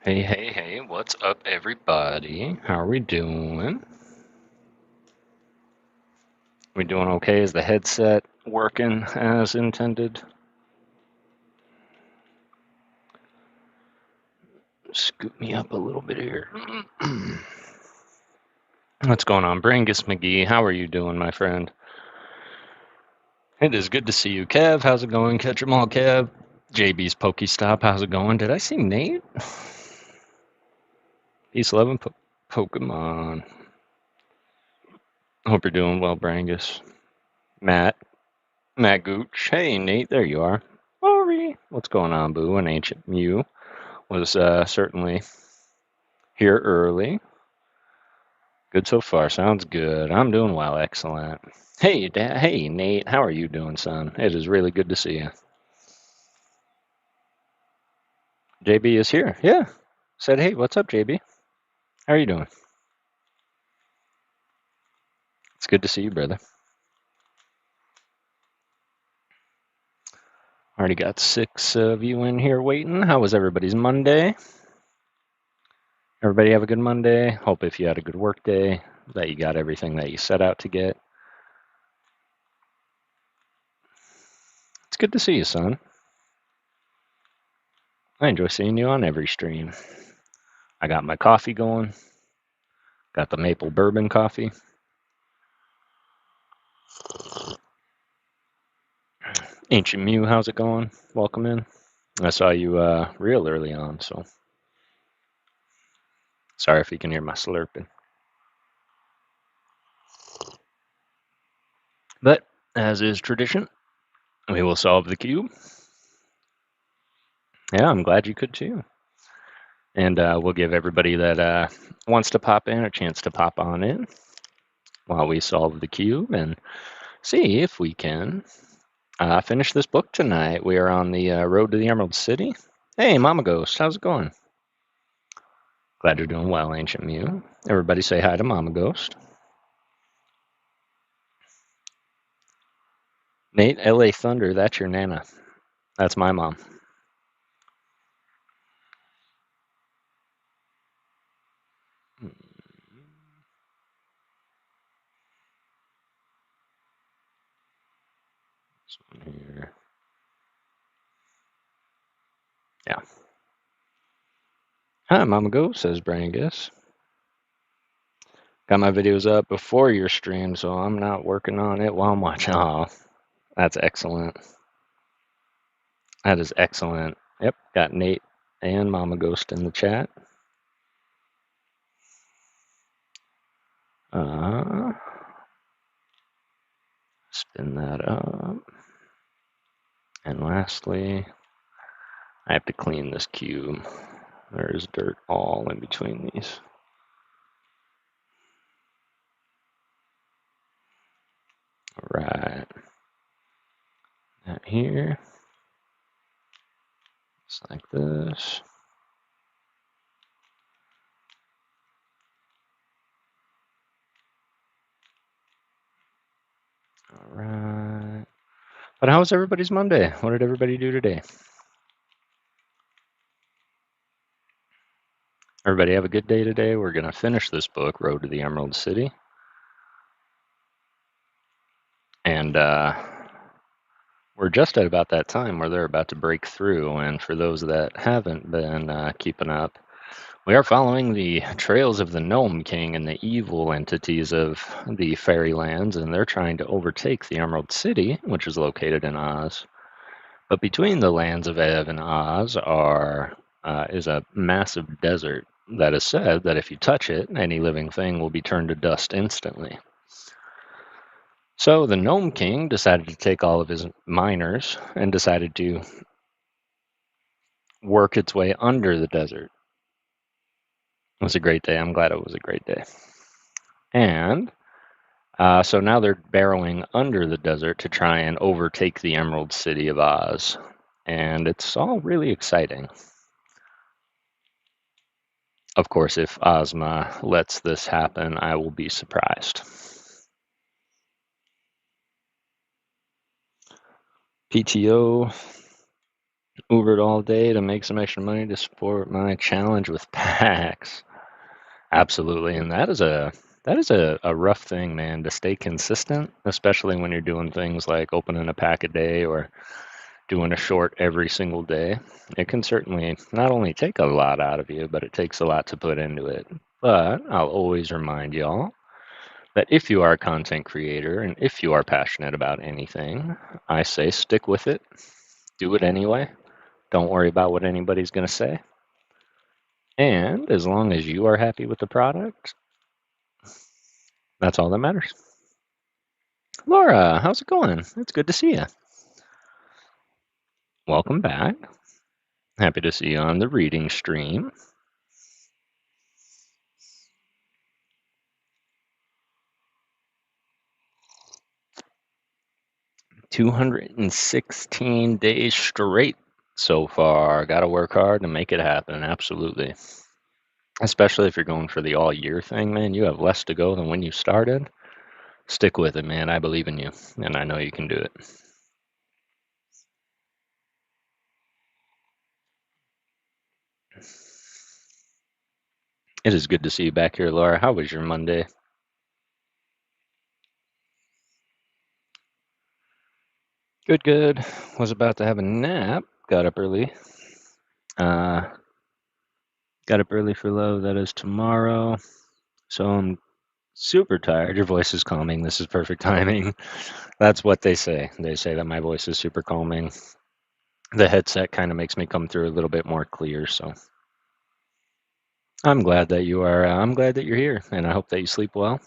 Hey, hey, hey, what's up, everybody? How are we doing? We doing okay? Is the headset working as intended? Scoot me up a little bit here. What's going on? Brangus McGee, how are you doing, my friend? It is good to see you. Kev, how's it going? Catch 'em all, Kev. JB's Pokestop, how's it going? Did I see Nate? Peace, 11 Pokemon. Hope you're doing well, Brangus. Matt Gooch. Hey, Nate, there you are. Ori. What's going on, Boo? An Ancient Mew was certainly here early. Good so far. Sounds good. I'm doing well. Excellent. Hey, Dad. Hey, Nate. How are you doing, son? It is really good to see you. JB is here. Yeah. Said, hey, what's up, JB? How are you doing? It's good to see you, brother. Already got 6 of you in here waiting. How was everybody's Monday? Everybody have a good Monday? Hope if you had a good work day, that you got everything that you set out to get. It's good to see you, son. I enjoy seeing you on every stream. I got my coffee going. Got the maple bourbon coffee. Ancient Mew, how's it going? Welcome in. I saw you real early on, so sorry if you can hear my slurping. But as is tradition, we will solve the cube. Yeah, I'm glad you could too. And we'll give everybody that wants to pop in a chance to pop on in while we solve the cube and see if we can finish this book tonight. We are on the road to the Emerald City. Hey, Mama Ghost, how's it going? Glad you're doing well, Ancient Mew. Everybody say hi to Mama Ghost. Nate, LA Thunder, that's your Nana. That's my mom. This one here. Yeah. Hi, Mama Ghost, says Brangus. Got my videos up before your stream, so I'm not working on it while I'm watching. Oh, that's excellent. That is excellent. Yep, got Nate and Mama Ghost in the chat. Spin that up. And lastly, I have to clean this cube. There's dirt all in between these. All right. That here. Just like this. All right. But how was everybody's Monday? What did everybody do today? Everybody have a good day today. We're going to finish this book, Road to the Emerald City. And we're just at about that time where they're about to break through. And for those that haven't been keeping up, we are following the trails of the Gnome King and the evil entities of the fairylands, and they're trying to overtake the Emerald City, which is located in Oz. But between the lands of Ev and Oz is a massive desert that is said that if you touch it, any living thing will be turned to dust instantly. So the Gnome King decided to take all of his miners and decided to work its way under the desert. It was a great day. I'm glad it was a great day. And so now they're barreling under the desert to try and overtake the Emerald City of Oz. And it's all really exciting. Of course, if Ozma lets this happen, I will be surprised. PTO. Ubered all day to make some extra money to support my challenge with packs. Absolutely, and that is a rough thing, man, to stay consistent, especially when you're doing things like opening a pack a day or doing a short every single day. It can certainly not only take a lot out of you, but it takes a lot to put into it. But I'll always remind y'all that if you are a content creator and if you are passionate about anything, I say stick with it, do it anyway. Don't worry about what anybody's going to say. And as long as you are happy with the product, that's all that matters. Laura, how's it going? It's good to see you. Welcome back. Happy to see you on the reading stream. 216 days straight so far. Got to work hard to make it happen. Absolutely. Especially if you're going for the all year thing, man. You have less to go than when you started. Stick with it, man. I believe in you, and I know you can do it. It is good to see you back here, Laura. How was your Monday? Good, good. Was about to have a nap. Got up early. Uh, got up early for love. That is tomorrow. So I'm super tired. Your voice is calming. This is perfect timing. That's what they say. They say that my voice is super calming. The headset kind of makes me come through a little bit more clear. So I'm glad that you are. I'm glad that you're here, and I hope that you sleep well.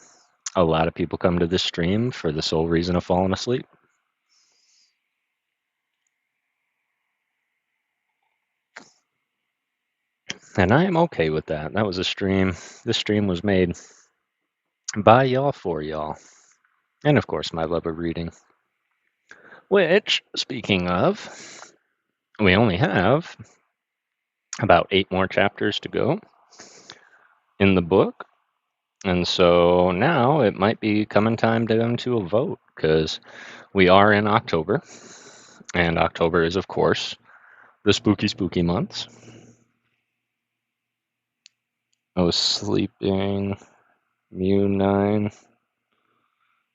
A lot of people come to this stream for the sole reason of falling asleep. And I am okay with that. That was a stream. This stream was made by y'all for y'all. And of course, my love of reading. Which, speaking of, we only have about 8 more chapters to go in the book. And so now it might be coming time to come to a vote because we are in October. And October is, of course, the spooky, spooky months. I was sleeping. Mew 9.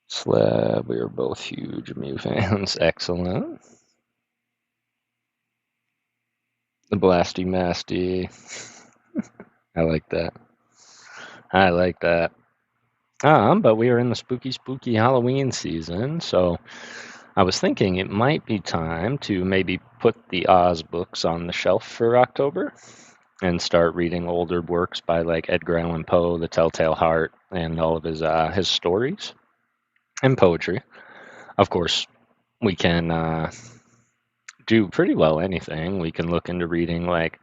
Slab. We are both huge Mew fans. Excellent. The Blasty Masty. I like that. I like that. But we are in the spooky, spooky Halloween season, so I was thinking it might be time to maybe put the Oz books on the shelf for October and start reading older works by like Edgar Allan Poe, The Telltale Heart, and all of his stories and poetry. Of course, we can do pretty well anything. We can look into reading like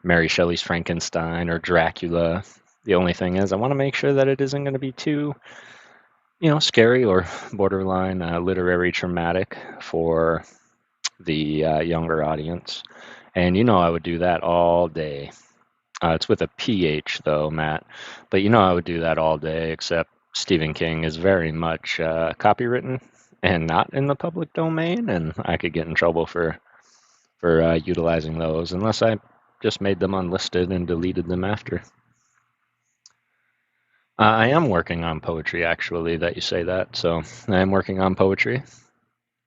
Mary Shelley's Frankenstein or Dracula. The only thing is, I want to make sure that it isn't going to be too, scary or borderline literary traumatic for the younger audience. And I would do that all day. It's with a PH though, Matt. But I would do that all day, except Stephen King is very much copywritten and not in the public domain, and I could get in trouble for utilizing those unless I just made them unlisted and deleted them after. I am working on poetry, actually, that you say that. So I am working on poetry.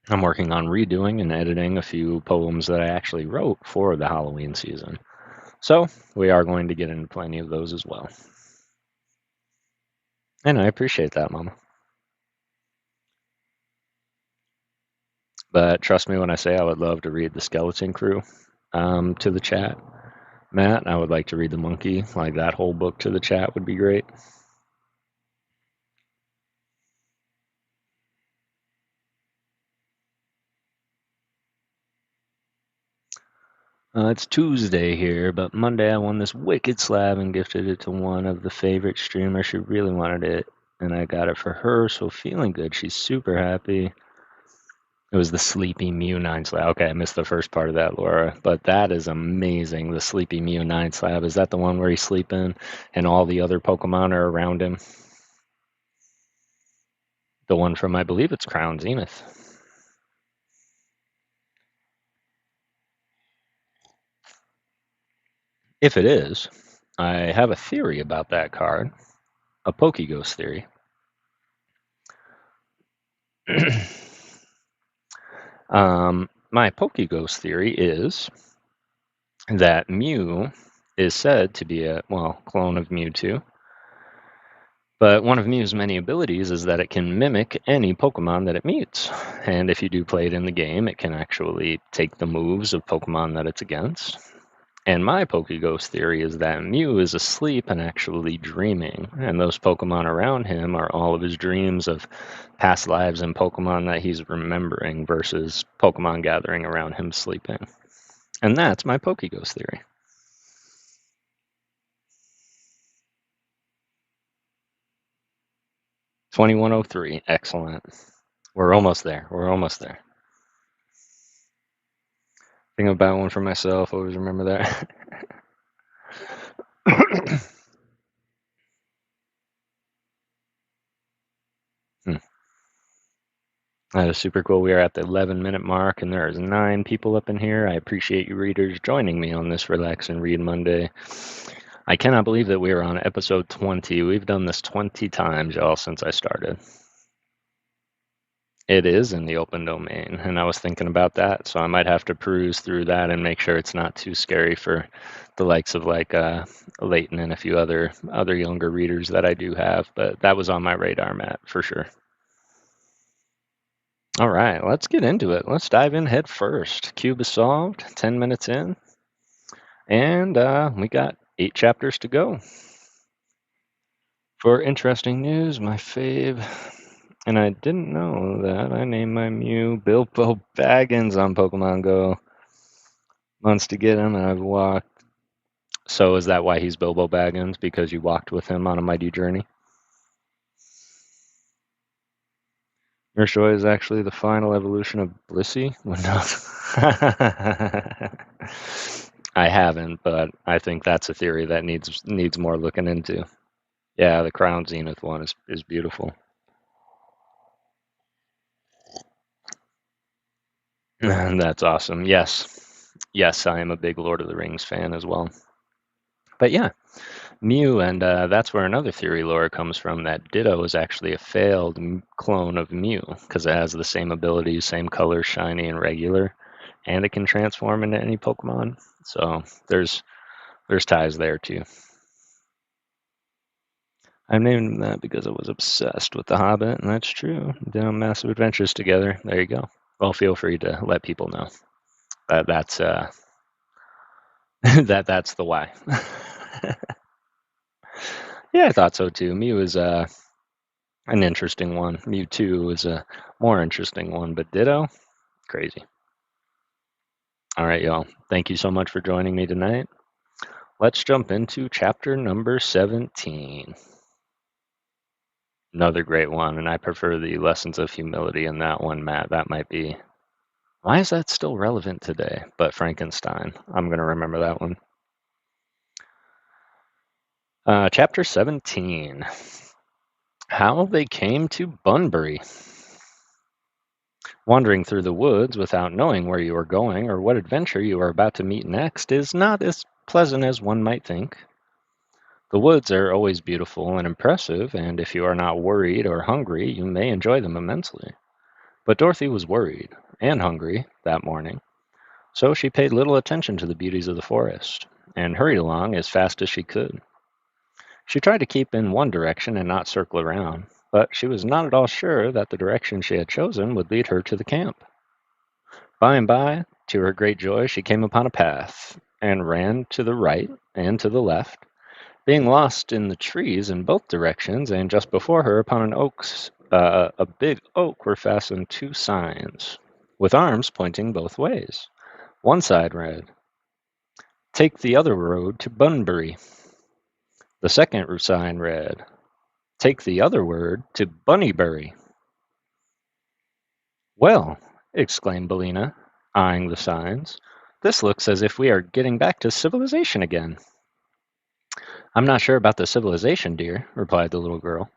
I'm working on redoing and editing a few poems that I actually wrote for the Halloween season. So we are going to get into plenty of those as well. And I appreciate that, Mama. But trust me when I say I would love to read the Skeleton Crew to the chat. Matt, I would like to read The Monkey. Like that whole book to the chat would be great. It's Tuesday here, but Monday I won this wicked slab and gifted it to one of the favorite streamers. She really wanted it, and I got it for her, so feeling good. She's super happy. It was the Sleepy Mew 9 slab. Okay, I missed the first part of that, Laura, but that is amazing. The Sleepy Mew 9 slab. Is that the one where he's sleeping and all the other Pokemon are around him? The one from, I believe it's Crown Zenith. If it is, I have a theory about that card, a Pokeghost theory. My Pokeghost theory is that Mew is said to be a, well, clone of Mewtwo. But one of Mew's many abilities is that it can mimic any Pokemon that it meets. And if you do play it in the game, it can actually take the moves of Pokemon that it's against. And my Pokeghost theory is that Mew is asleep and actually dreaming, and those Pokemon around him are all of his dreams of past lives and Pokemon that he's remembering versus Pokemon gathering around him sleeping. And that's my Pokeghost theory. 2103, excellent. We're almost there. We're almost there. Think about one for myself. Always remember that. That is super cool. We are at the 11-minute mark, and there's 9 people up in here. I appreciate you readers joining me on this Relax and Read Monday. I cannot believe that we are on episode 20. We've done this 20 times, y'all, since I started. It is in the open domain, and I was thinking about that, so I might have to peruse through that and make sure it's not too scary for the likes of like Leighton and a few other younger readers that I do have. But that was on my radar, Matt, for sure. All right, let's get into it. Let's dive in head first. Cube is solved, 10 minutes in, and we got 8 chapters to go. For interesting news, my fave, and I didn't know that I named my Mew Bilbo Baggins on Pokemon Go. Months to get him, and I've walked. So is that why he's Bilbo Baggins? Because you walked with him on a mighty journey? Urshoy is actually the final evolution of Blissey? Well, no. I haven't, but I think that's a theory that needs more looking into. Yeah, the Crown Zenith one is beautiful. That's awesome. Yes, I am a big Lord of the Rings fan as well. But yeah, Mew, and that's where another theory lore comes from, that Ditto is actually a failed clone of Mew, because it has the same abilities, same color, shiny and regular, and it can transform into any Pokemon. So there's ties there too. I named him that because I was obsessed with The Hobbit, and that's true. Down massive adventures together. There you go. Well, feel free to let people know. That's that's the why. Yeah, I thought so too. Mew is an interesting one. Mewtwo is a more interesting one, but Ditto, crazy. All right, y'all. Thank you so much for joining me tonight. Let's jump into chapter number 17. Another great one, and I prefer the lessons of humility in that one, Matt. That might be. Why is that still relevant today? But Frankenstein. I'm going to remember that one. Chapter 17. How they came to Bunbury. Wandering through the woods without knowing where you are going or what adventure you are about to meet next is not as pleasant as one might think. The woods are always beautiful and impressive, and if you are not worried or hungry, you may enjoy them immensely. But Dorothy was worried and hungry that morning, so she paid little attention to the beauties of the forest and hurried along as fast as she could. She tried to keep in one direction and not circle around, but she was not at all sure that the direction she had chosen would lead her to the camp. By and by, to her great joy, she came upon a path and ran to the right and to the left, being lost in the trees in both directions, and just before her, upon a big oak, were fastened 2 signs, with arms pointing both ways. One side read, "Take the other road to Bunbury." The second sign read, "Take the other word to Bunnybury." "Well," exclaimed Bellina, eyeing the signs, "this looks as if we are getting back to civilization again." "I'm not sure about the civilization, dear," replied the little girl,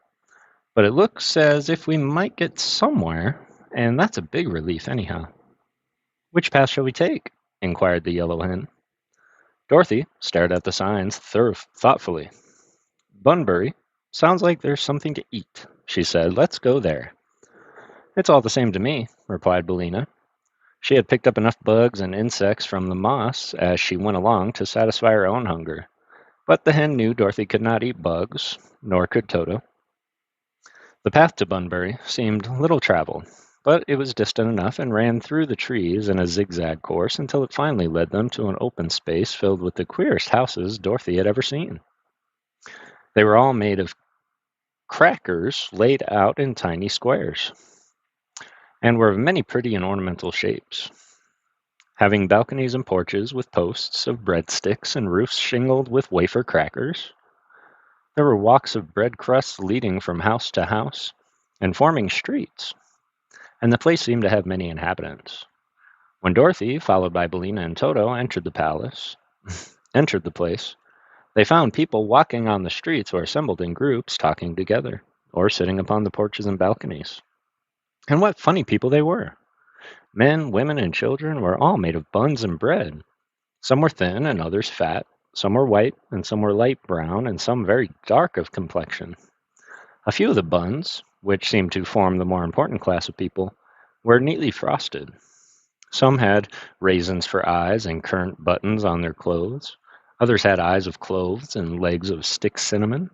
"but it looks as if we might get somewhere, and that's a big relief anyhow." "Which path shall we take?" inquired the yellow hen. Dorothy stared at the signs thoughtfully. Bunbury. Sounds like there's something to eat, she said. Let's go there. It's all the same to me, replied Bellina. She had picked up enough bugs and insects from the moss as she went along to satisfy her own hunger. But the hen knew Dorothy could not eat bugs, nor could Toto. The path to Bunbury seemed little traveled, but it was distant enough and ran through the trees in a zigzag course until it finally led them to an open space filled with the queerest houses Dorothy had ever seen. They were all made of crackers laid out in tiny squares, and were of many pretty and ornamental shapes, having balconies and porches with posts of breadsticks and roofs shingled with wafer crackers. There were walks of bread crusts leading from house to house and forming streets, and the place seemed to have many inhabitants. When Dorothy, followed by Bellina and Toto, entered the place, they found people walking on the streets or assembled in groups talking together, or sitting upon the porches and balconies. And what funny people they were! Men, women, and children were all made of buns and bread. Some were thin and others fat. Some were white and some were light brown and some very dark of complexion. A few of the buns, which seemed to form the more important class of people, were neatly frosted. Some had raisins for eyes and currant buttons on their clothes. Others had eyes of cloves and legs of stick cinnamon,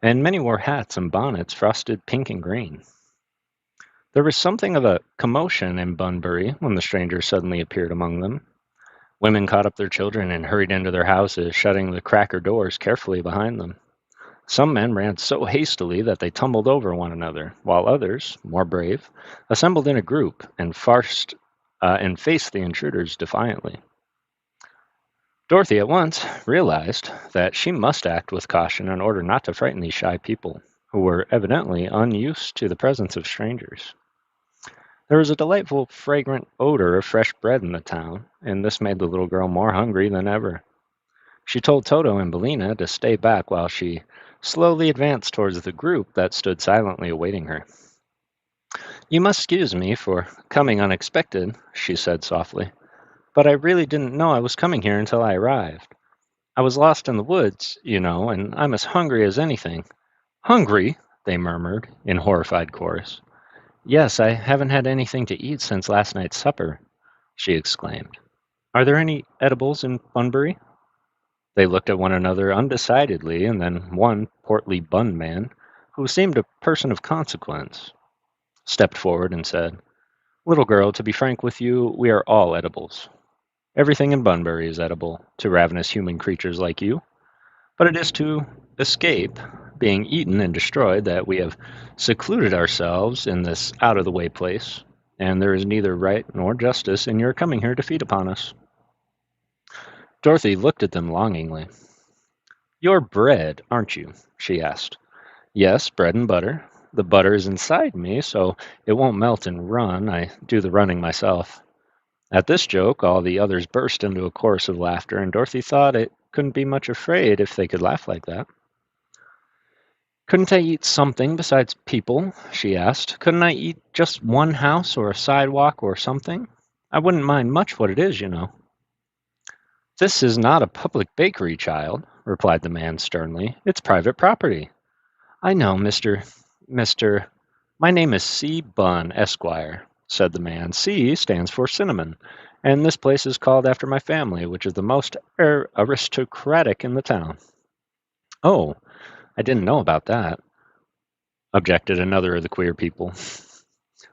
and many wore hats and bonnets frosted pink and green. There was something of a commotion in Bunbury when the strangers suddenly appeared among them. Women caught up their children and hurried into their houses, shutting the cracker doors carefully behind them. Some men ran so hastily that they tumbled over one another, while others, more brave, assembled in a group and faced the intruders defiantly. Dorothy at once realized that she must act with caution in order not to frighten these shy people, who were evidently unused to the presence of strangers. There was a delightful, fragrant odor of fresh bread in the town, and this made the little girl more hungry than ever. She told Toto and Bellina to stay back while she slowly advanced towards the group that stood silently awaiting her. You must excuse me for coming unexpected, she said softly, but I really didn't know I was coming here until I arrived. I was lost in the woods, you know, and I'm as hungry as anything. Hungry? They murmured in horrified chorus. Yes, I haven't had anything to eat since last night's supper, she exclaimed. Are there any edibles in Bunbury? They looked at one another undecidedly, and then one portly bun man, who seemed a person of consequence, stepped forward and said, Little girl, to be frank with you, we are all edibles. Everything in Bunbury is edible to ravenous human creatures like you, but it is to escape being eaten and destroyed that we have secluded ourselves in this out-of-the-way place, and there is neither right nor justice in your coming here to feed upon us. Dorothy looked at them longingly. You're bread, aren't you? She asked. Yes, bread and butter. The butter is inside me, so it won't melt and run. I do the running myself. At this joke, all the others burst into a chorus of laughter, and Dorothy thought it couldn't be much afraid if they could laugh like that. Couldn't I eat something besides people? She asked. Couldn't I eat just one house or a sidewalk or something? I wouldn't mind much what it is, you know. This is not a public bakery, child, replied the man sternly. It's private property. I know, Mr. My name is C. Bunn, Esquire, said the man. C stands for cinnamon, and this place is called after my family, which is the most aristocratic in the town. Oh, I didn't know about that, objected another of the queer people.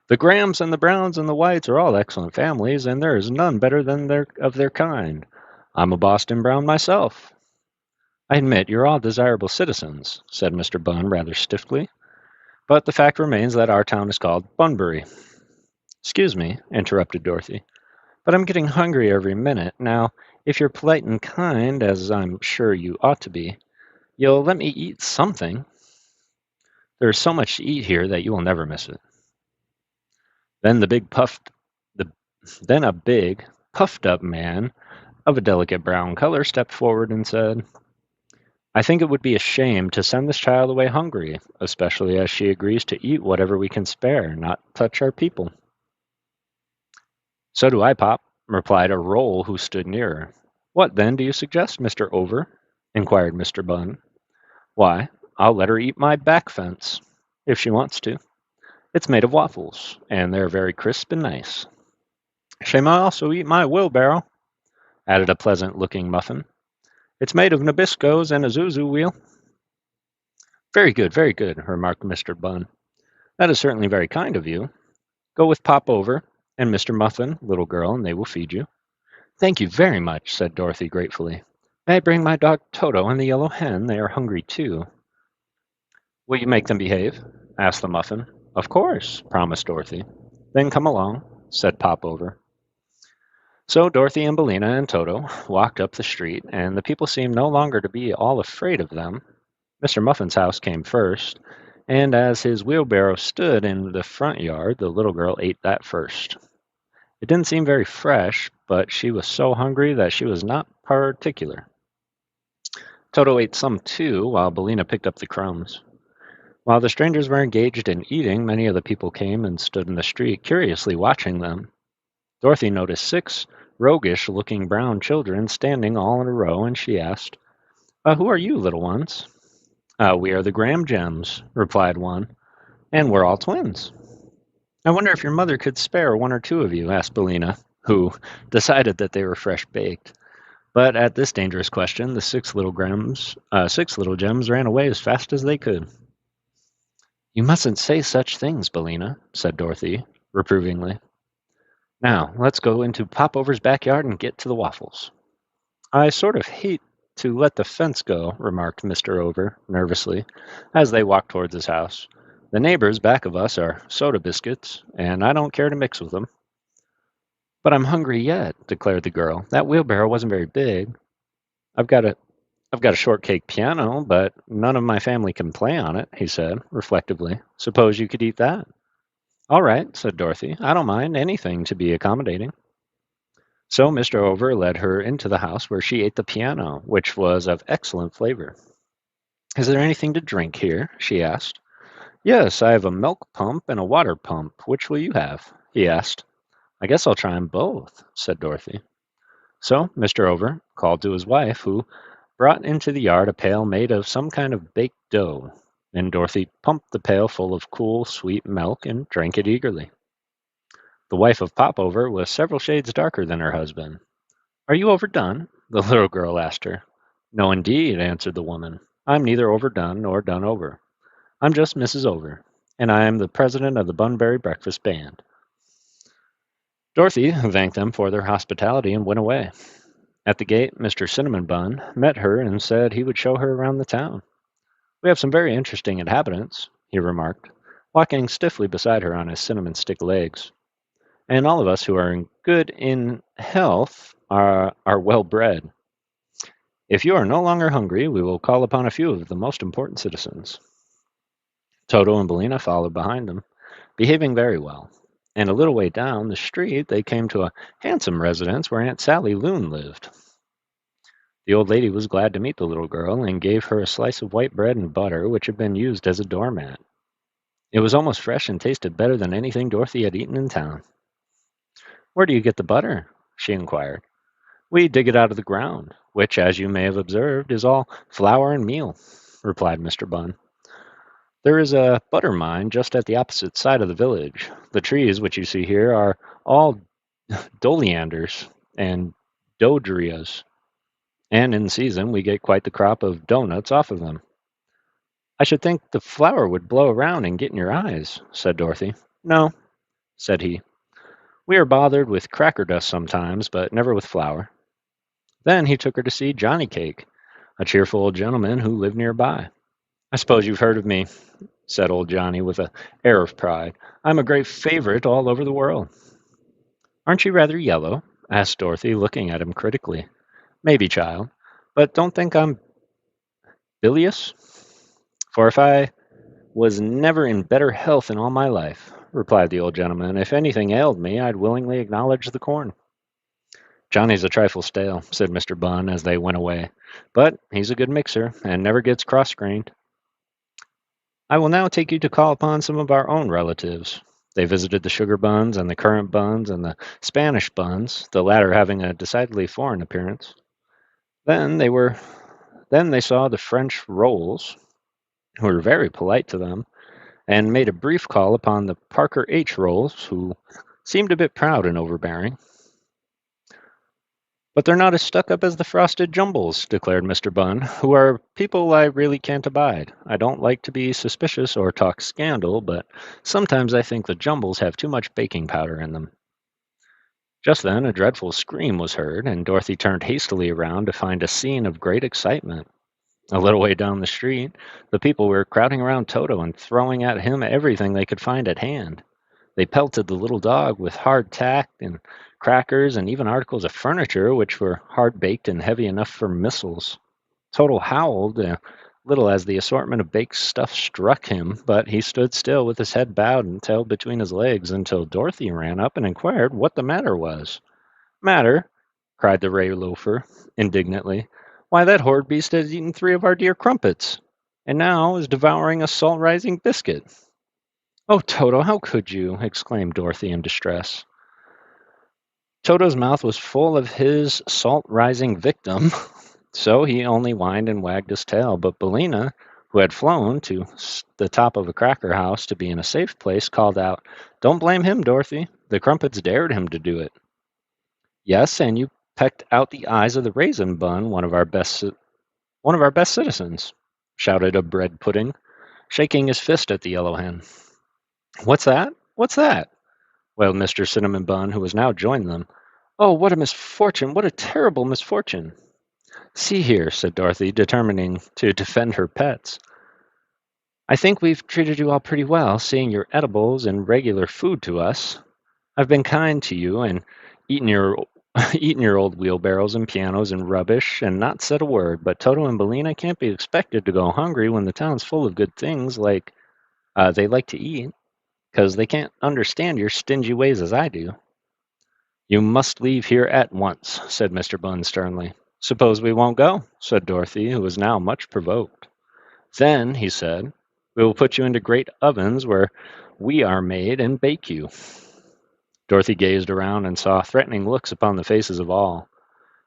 The Grahams and the Browns and the Whites are all excellent families, and there is none better than their kind. I'm a Boston Brown myself. I admit you're all desirable citizens, said Mr. Bunn rather stiffly, but the fact remains that our town is called Bunbury. Excuse me, interrupted Dorothy, but I'm getting hungry every minute. Now, if you're polite and kind, as I'm sure you ought to be, you'll let me eat something. There is so much to eat here that you will never miss it. Then a big puffed-up man of a delicate brown color stepped forward and said, I think it would be a shame to send this child away hungry, especially as she agrees to eat whatever we can spare, not touch our people. So do I, Pop, replied a roll who stood nearer. What, then, do you suggest, Mr. Over? Inquired Mr. Bunn. Why, I'll let her eat my back fence, if she wants to. It's made of waffles, and they're very crisp and nice. She may also eat my wheelbarrow, added a pleasant-looking muffin. It's made of Nabiscos and a Zuzu wheel. Very good, remarked Mr. Bunn. That is certainly very kind of you. Go with Pop Over and Mr. Muffin, little girl, and they will feed you. Thank you very much, said Dorothy gratefully. May I bring my dog Toto and the yellow hen? They are hungry too. Will you make them behave? Asked the Muffin. Of course, promised Dorothy. Then come along, said Pop Over. So Dorothy and Billina and Toto walked up the street, and the people seemed no longer to be all afraid of them. Mr. Muffin's house came first, and as his wheelbarrow stood in the front yard, the little girl ate that first. It didn't seem very fresh, but she was so hungry that she was not particular. Toto ate some too, while Billina picked up the crumbs. While the strangers were engaged in eating, many of the people came and stood in the street, curiously watching them. Dorothy noticed 6 roguish-looking brown children standing all in a row, and she asked, Who are you, little ones? We are the Graham Gems, replied one, and we're all twins. I wonder if your mother could spare 1 or 2 of you, asked Billina, who decided that they were fresh-baked. But at this dangerous question, the 6 little gems ran away as fast as they could. You mustn't say such things, Billina, said Dorothy, reprovingly. Now, let's go into Popover's backyard and get to the waffles. I sort of hate to let the fence go, remarked Mr. Over, nervously, as they walked towards his house. The neighbors back of us are soda biscuits, and I don't care to mix with them. But I'm hungry yet, declared the girl. That wheelbarrow wasn't very big. I've got a shortcake piano, but none of my family can play on it, he said, reflectively. Suppose you could eat that. All right, said Dorothy. I don't mind anything to be accommodating. So Mr. Over led her into the house where she ate the piano, which was of excellent flavor. Is there anything to drink here? She asked. Yes, I have a milk pump and a water pump. Which will you have? He asked. I guess I'll try 'em both, said Dorothy. So Mr. Over called to his wife, who brought into the yard a pail made of some kind of baked dough, and Dorothy pumped the pail full of cool, sweet milk and drank it eagerly. The wife of Popover was several shades darker than her husband. Are you overdone? The little girl asked her. No, indeed, answered the woman. I'm neither overdone nor done over. I'm just Mrs. Over, and I am the president of the Bunbury Breakfast Band. Dorothy thanked them for their hospitality and went away. At the gate, Mr. Cinnamon Bun met her and said he would show her around the town. We have some very interesting inhabitants, he remarked, walking stiffly beside her on his cinnamon stick legs. And all of us who are good in health are well bred. If you are no longer hungry, we will call upon a few of the most important citizens. Toto and Billina followed behind them, behaving very well. And a little way down the street, they came to a handsome residence where Aunt Sally Loon lived. The old lady was glad to meet the little girl and gave her a slice of white bread and butter, which had been used as a doormat. It was almost fresh and tasted better than anything Dorothy had eaten in town. Where do you get the butter? She inquired. We dig it out of the ground, which, as you may have observed, is all flour and meal, replied Mr. Bunn. There is a butter mine just at the opposite side of the village. The trees which you see here are all dolianders and doderias, and in season we get quite the crop of doughnuts off of them. I should think the flour would blow around and get in your eyes, said Dorothy. No, said he. We are bothered with cracker dust sometimes, but never with flour. Then he took her to see Johnny Cake, a cheerful old gentleman who lived nearby. I suppose you've heard of me, said old Johnny with an air of pride. I'm a great favorite all over the world. Aren't you rather yellow? Asked Dorothy, looking at him critically. Maybe, child, but don't think I'm bilious, for if I was never in better health in all my life, replied the old gentleman. If anything ailed me, I'd willingly acknowledge the corn. Johnny's a trifle stale, said Mr. Bunn as they went away, but he's a good mixer and never gets cross-grained. I will now take you to call upon some of our own relatives. They visited the sugar buns and the currant buns and the Spanish buns, the latter having a decidedly foreign appearance. Then they were then they saw the French Rolls, who were very polite to them, and made a brief call upon the Parker H. Rolls, who seemed a bit proud and overbearing. "But they're not as stuck up as the Frosted Jumbles," declared Mr. Bunn, "who are people I really can't abide. I don't like to be suspicious or talk scandal, but sometimes I think the Jumbles have too much baking powder in them." Just then a dreadful scream was heard, and Dorothy turned hastily around to find a scene of great excitement. A little way down the street, the people were crowding around Toto and throwing at him everything they could find at hand. They pelted the little dog with hard tack and crackers and even articles of furniture which were hard baked and heavy enough for missiles. Toto howled a little as the assortment of baked stuff struck him, but he stood still with his head bowed and tail between his legs until Dorothy ran up and inquired what the matter was. "Matter?" cried the Ray loafer, indignantly. "Why, that horrid beast has eaten 3 of our dear crumpets, and now is devouring a salt-rising biscuit." "Oh, Toto, how could you?" exclaimed Dorothy in distress. Toto's mouth was full of his salt-rising victim, so he only whined and wagged his tail. But Billina, who had flown to the top of a cracker house to be in a safe place, called out, "Don't blame him, Dorothy. The crumpets dared him to do it." "Yes, and you pecked out the eyes of the raisin bun, one of our best citizens," shouted a bread pudding, shaking his fist at the yellow hen. "What's that? What's that?" wailed Mr. Cinnamon Bun, who has now joined them. "Oh, what a misfortune! What a terrible misfortune!" "See here," said Dorothy, determining to defend her pets. "I think we've treated you all pretty well, seeing your edibles and regular food to us. I've been kind to you and eaten your eaten your old wheelbarrows and pianos and rubbish and not said a word, but Toto and Bellina can't be expected to go hungry when the town's full of good things like they like to eat, 'cause they can't understand your stingy ways as I do." "You must leave here at once," said Mr. Bunn sternly. "Suppose we won't go?" said Dorothy, who was now much provoked. "Then," he said, "we will put you into great ovens where we are made and bake you." Dorothy gazed around and saw threatening looks upon the faces of all.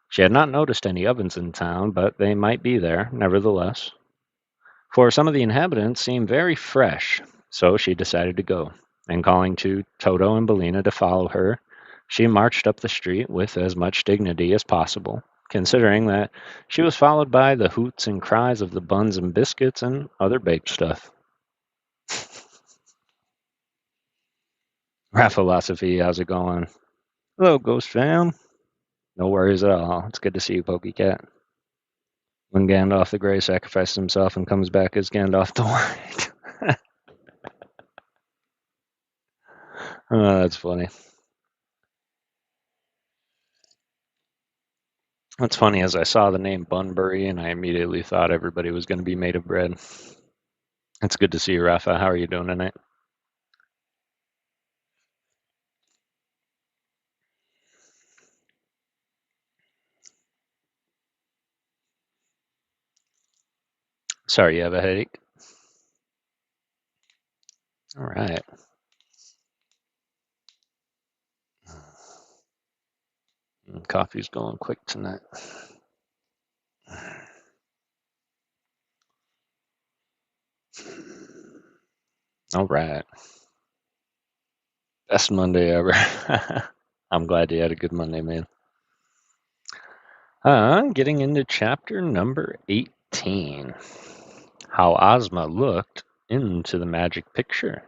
She had not noticed any ovens in town, but they might be there, nevertheless, for some of the inhabitants seemed very fresh, so she decided to go, and calling to Toto and Bellina to follow her, she marched up the street with as much dignity as possible, considering that she was followed by the hoots and cries of the buns and biscuits and other baked stuff. Philosophy, how's it going? Hello, Ghost Fam. No worries at all. It's good to see you, Pokey Cat. When Gandalf the Grey sacrifices himself and comes back as Gandalf the White. Oh, that's funny. What's funny is I saw the name Bunbury and I immediately thought everybody was going to be made of bread. It's good to see you, Rafa. How are you doing tonight? Sorry you have a headache. All right. Coffee's going quick tonight. All right. Best Monday ever. I'm glad you had a good Monday, man. Getting into chapter number 18. How Ozma looked into the magic picture.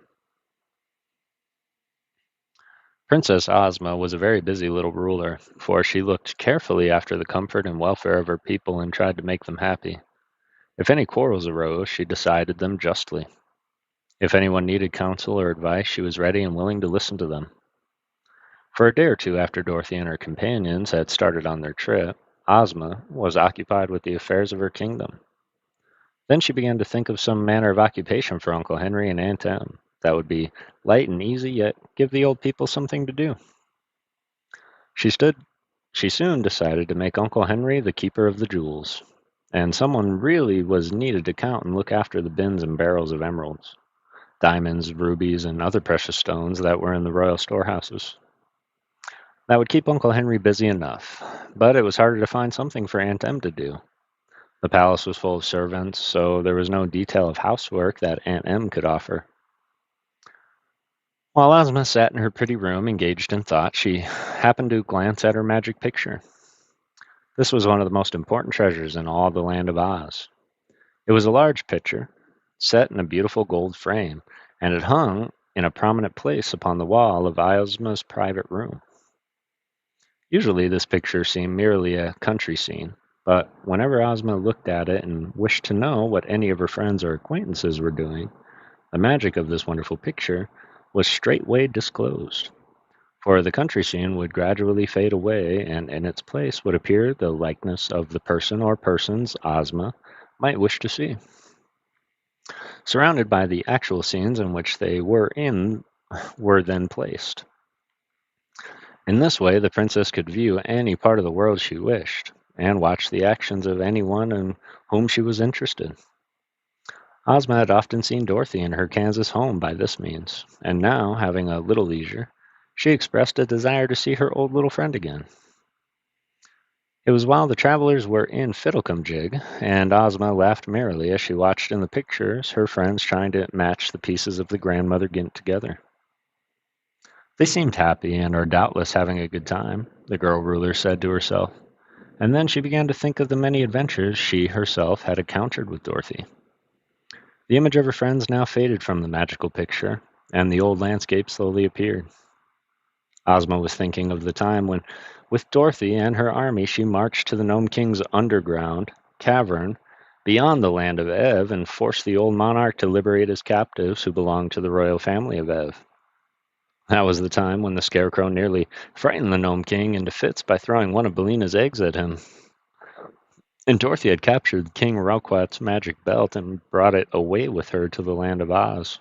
Princess Ozma was a very busy little ruler, for she looked carefully after the comfort and welfare of her people and tried to make them happy. If any quarrels arose, she decided them justly. If anyone needed counsel or advice, she was ready and willing to listen to them. For a day or two after Dorothy and her companions had started on their trip, Ozma was occupied with the affairs of her kingdom. Then she began to think of some manner of occupation for Uncle Henry and Aunt Em that would be light and easy, yet give the old people something to do. She stood She soon decided to make Uncle Henry the keeper of the jewels, and someone really was needed to count and look after the bins and barrels of emeralds, diamonds, rubies, and other precious stones that were in the royal storehouses. That would keep Uncle Henry busy enough, but it was harder to find something for Aunt Em to do. The palace was full of servants, so there was no detail of housework that Aunt Em could offer. While Ozma sat in her pretty room, engaged in thought, she happened to glance at her magic picture. This was one of the most important treasures in all the land of Oz. It was a large picture, set in a beautiful gold frame, and it hung in a prominent place upon the wall of Ozma's private room. Usually, this picture seemed merely a country scene, but whenever Ozma looked at it and wished to know what any of her friends or acquaintances were doing, the magic of this wonderful picture was straightway disclosed. For the country scene would gradually fade away, and in its place would appear the likeness of the person or persons Ozma might wish to see, surrounded by the actual scenes in which they were then placed. In this way, the princess could view any part of the world she wished, and watch the actions of anyone in whom she was interested. Ozma had often seen Dorothy in her Kansas home by this means, and now, having a little leisure, she expressed a desire to see her old little friend again. It was while the travelers were in Fiddlecumjig, and Ozma laughed merrily as she watched in the pictures her friends trying to match the pieces of the grandmother Gint together. They seemed happy and are doubtless having a good time, the girl ruler said to herself, and then she began to think of the many adventures she herself had encountered with Dorothy. The image of her friends now faded from the magical picture, and the old landscape slowly appeared. Ozma was thinking of the time when, with Dorothy and her army, she marched to the Gnome King's underground cavern beyond the land of Ev and forced the old monarch to liberate his captives who belonged to the royal family of Ev. That was the time when the Scarecrow nearly frightened the Gnome King into fits by throwing one of Billina's eggs at him. And Dorothy had captured King Roquat's magic belt and brought it away with her to the land of Oz.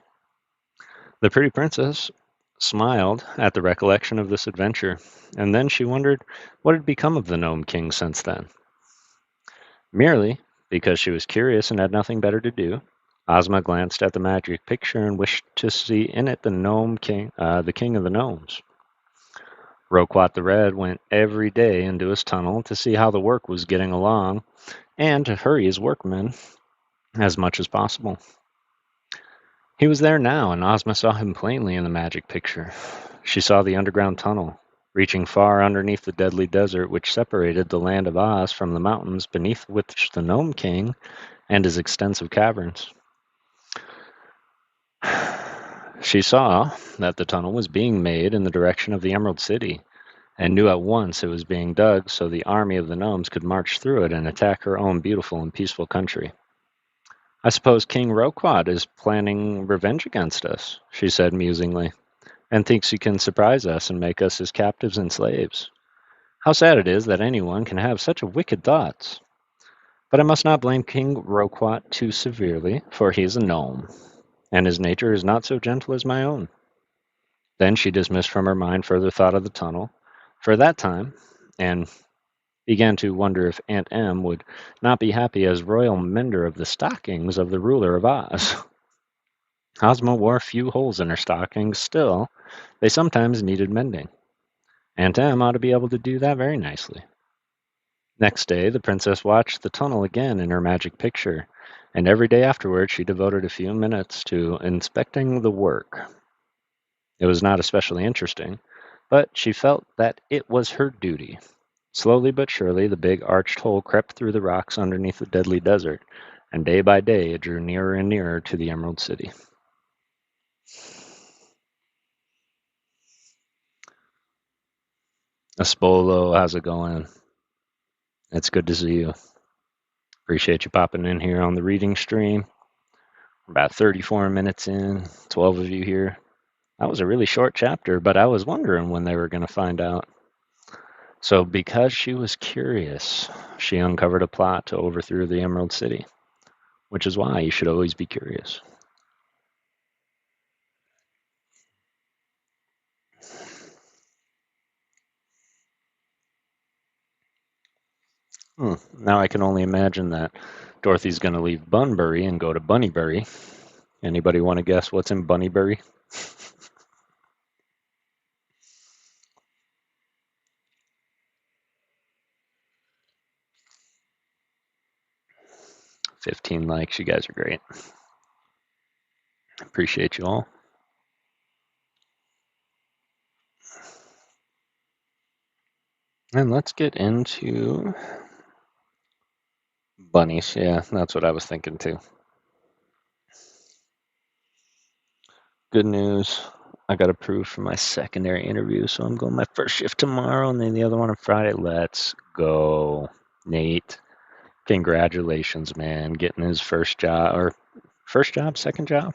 The pretty princess smiled at the recollection of this adventure, and then she wondered what had become of the Gnome King since then. Merely because she was curious and had nothing better to do, Ozma glanced at the magic picture and wished to see in it the Gnome King, the King of the Gnomes. Roquat the Red went every day into his tunnel to see how the work was getting along and to hurry his workmen as much as possible. He was there now, and Ozma saw him plainly in the magic picture. She saw the underground tunnel, reaching far underneath the deadly desert which separated the land of Oz from the mountains beneath which the Gnome King and his extensive caverns. She saw that the tunnel was being made in the direction of the Emerald City, and knew at once it was being dug so the army of the gnomes could march through it and attack her own beautiful and peaceful country. I suppose King Roquat is planning revenge against us, she said musingly, and thinks he can surprise us and make us his captives and slaves. How sad it is that anyone can have such wicked thoughts. But I must not blame King Roquat too severely, for he is a gnome, and his nature is not so gentle as my own. Then she dismissed from her mind further thought of the tunnel, for that time, and began to wonder if Aunt Em would not be happy as royal mender of the stockings of the ruler of Oz. Ozma wore few holes in her stockings, still, they sometimes needed mending. Aunt Em ought to be able to do that very nicely. Next day, the princess watched the tunnel again in her magic picture, and every day afterward she devoted a few minutes to inspecting the work. It was not especially interesting, but she felt that it was her duty. Slowly but surely, the big arched hole crept through the rocks underneath the deadly desert, and day by day it drew nearer and nearer to the Emerald City. Espolo, how's it going? It's good to see you. Appreciate you popping in here on the reading stream. We're about 34 minutes in, 12 of you here. That was a really short chapter, but I was wondering when they were going to find out. So, because she was curious, she uncovered a plot to overthrow the Emerald City, which is why you should always be curious. Now I can only imagine that Dorothy's going to leave Bunbury and go to Bunnybury. Anybody want to guess what's in Bunnybury? 15 likes. You guys are great. Appreciate you all. And let's get into bunnies. Yeah, that's what I was thinking too. Good news. I got approved for my secondary interview, so I'm going my first shift tomorrow and then the other one on Friday. Let's go. Nate, congratulations, man. Getting his first job, or first job, second job?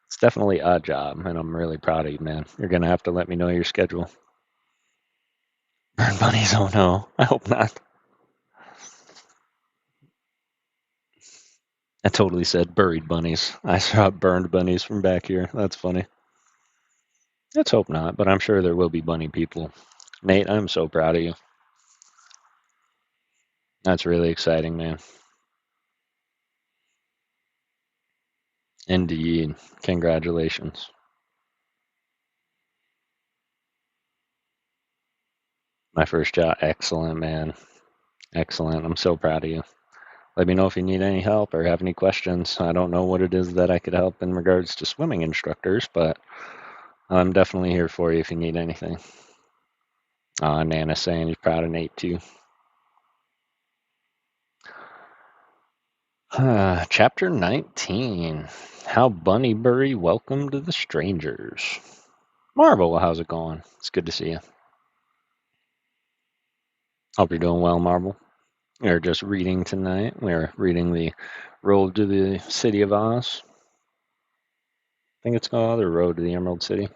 It's definitely a job, and I'm really proud of you, man. You're going to have to let me know your schedule. Burn bunnies? Oh no, I hope not. I totally said buried bunnies. I saw burned bunnies from back here. That's funny. Let's hope not, but I'm sure there will be bunny people. Nate, I'm so proud of you. That's really exciting, man. Indeed. Congratulations. My first job. Excellent, man. Excellent. I'm so proud of you. Let me know if you need any help or have any questions. I don't know what it is that I could help in regards to swimming instructors, but I'm definitely here for you if you need anything. Nana's saying he's proud of Nate too. Chapter 19. How Bunnybury welcomed the strangers. Marvel, how's it going? It's good to see you. Hope you're doing well, Marvel. We're just reading tonight. We're reading the Road to the City of Oz. I think it's called the Road to the Emerald City.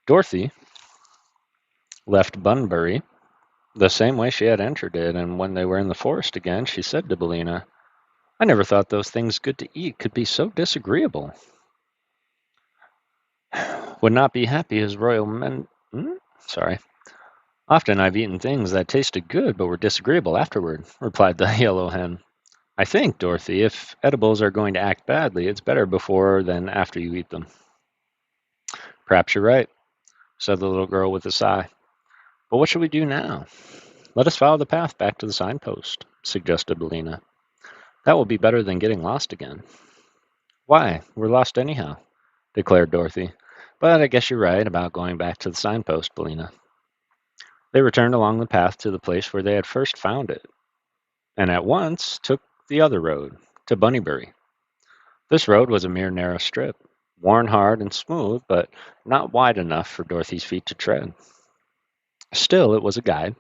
Dorothy left Bunbury the same way she had entered it, and when they were in the forest again, she said to Bellina, I never thought those things good to eat could be so disagreeable. Would not be happy as royal men. Sorry. Often I've eaten things that tasted good but were disagreeable afterward, replied the yellow hen. I think, Dorothy, if edibles are going to act badly, it's better before than after you eat them. Perhaps you're right, said the little girl with a sigh. But what should we do now? Let us follow the path back to the signpost, suggested Bellina. That will be better than getting lost again. Why, we're lost anyhow, declared Dorothy. But I guess you're right about going back to the signpost, Bellina. They returned along the path to the place where they had first found it, and at once took the other road, to Bunnybury. This road was a mere narrow strip, worn hard and smooth, but not wide enough for Dorothy's feet to tread. Still, it was a guide,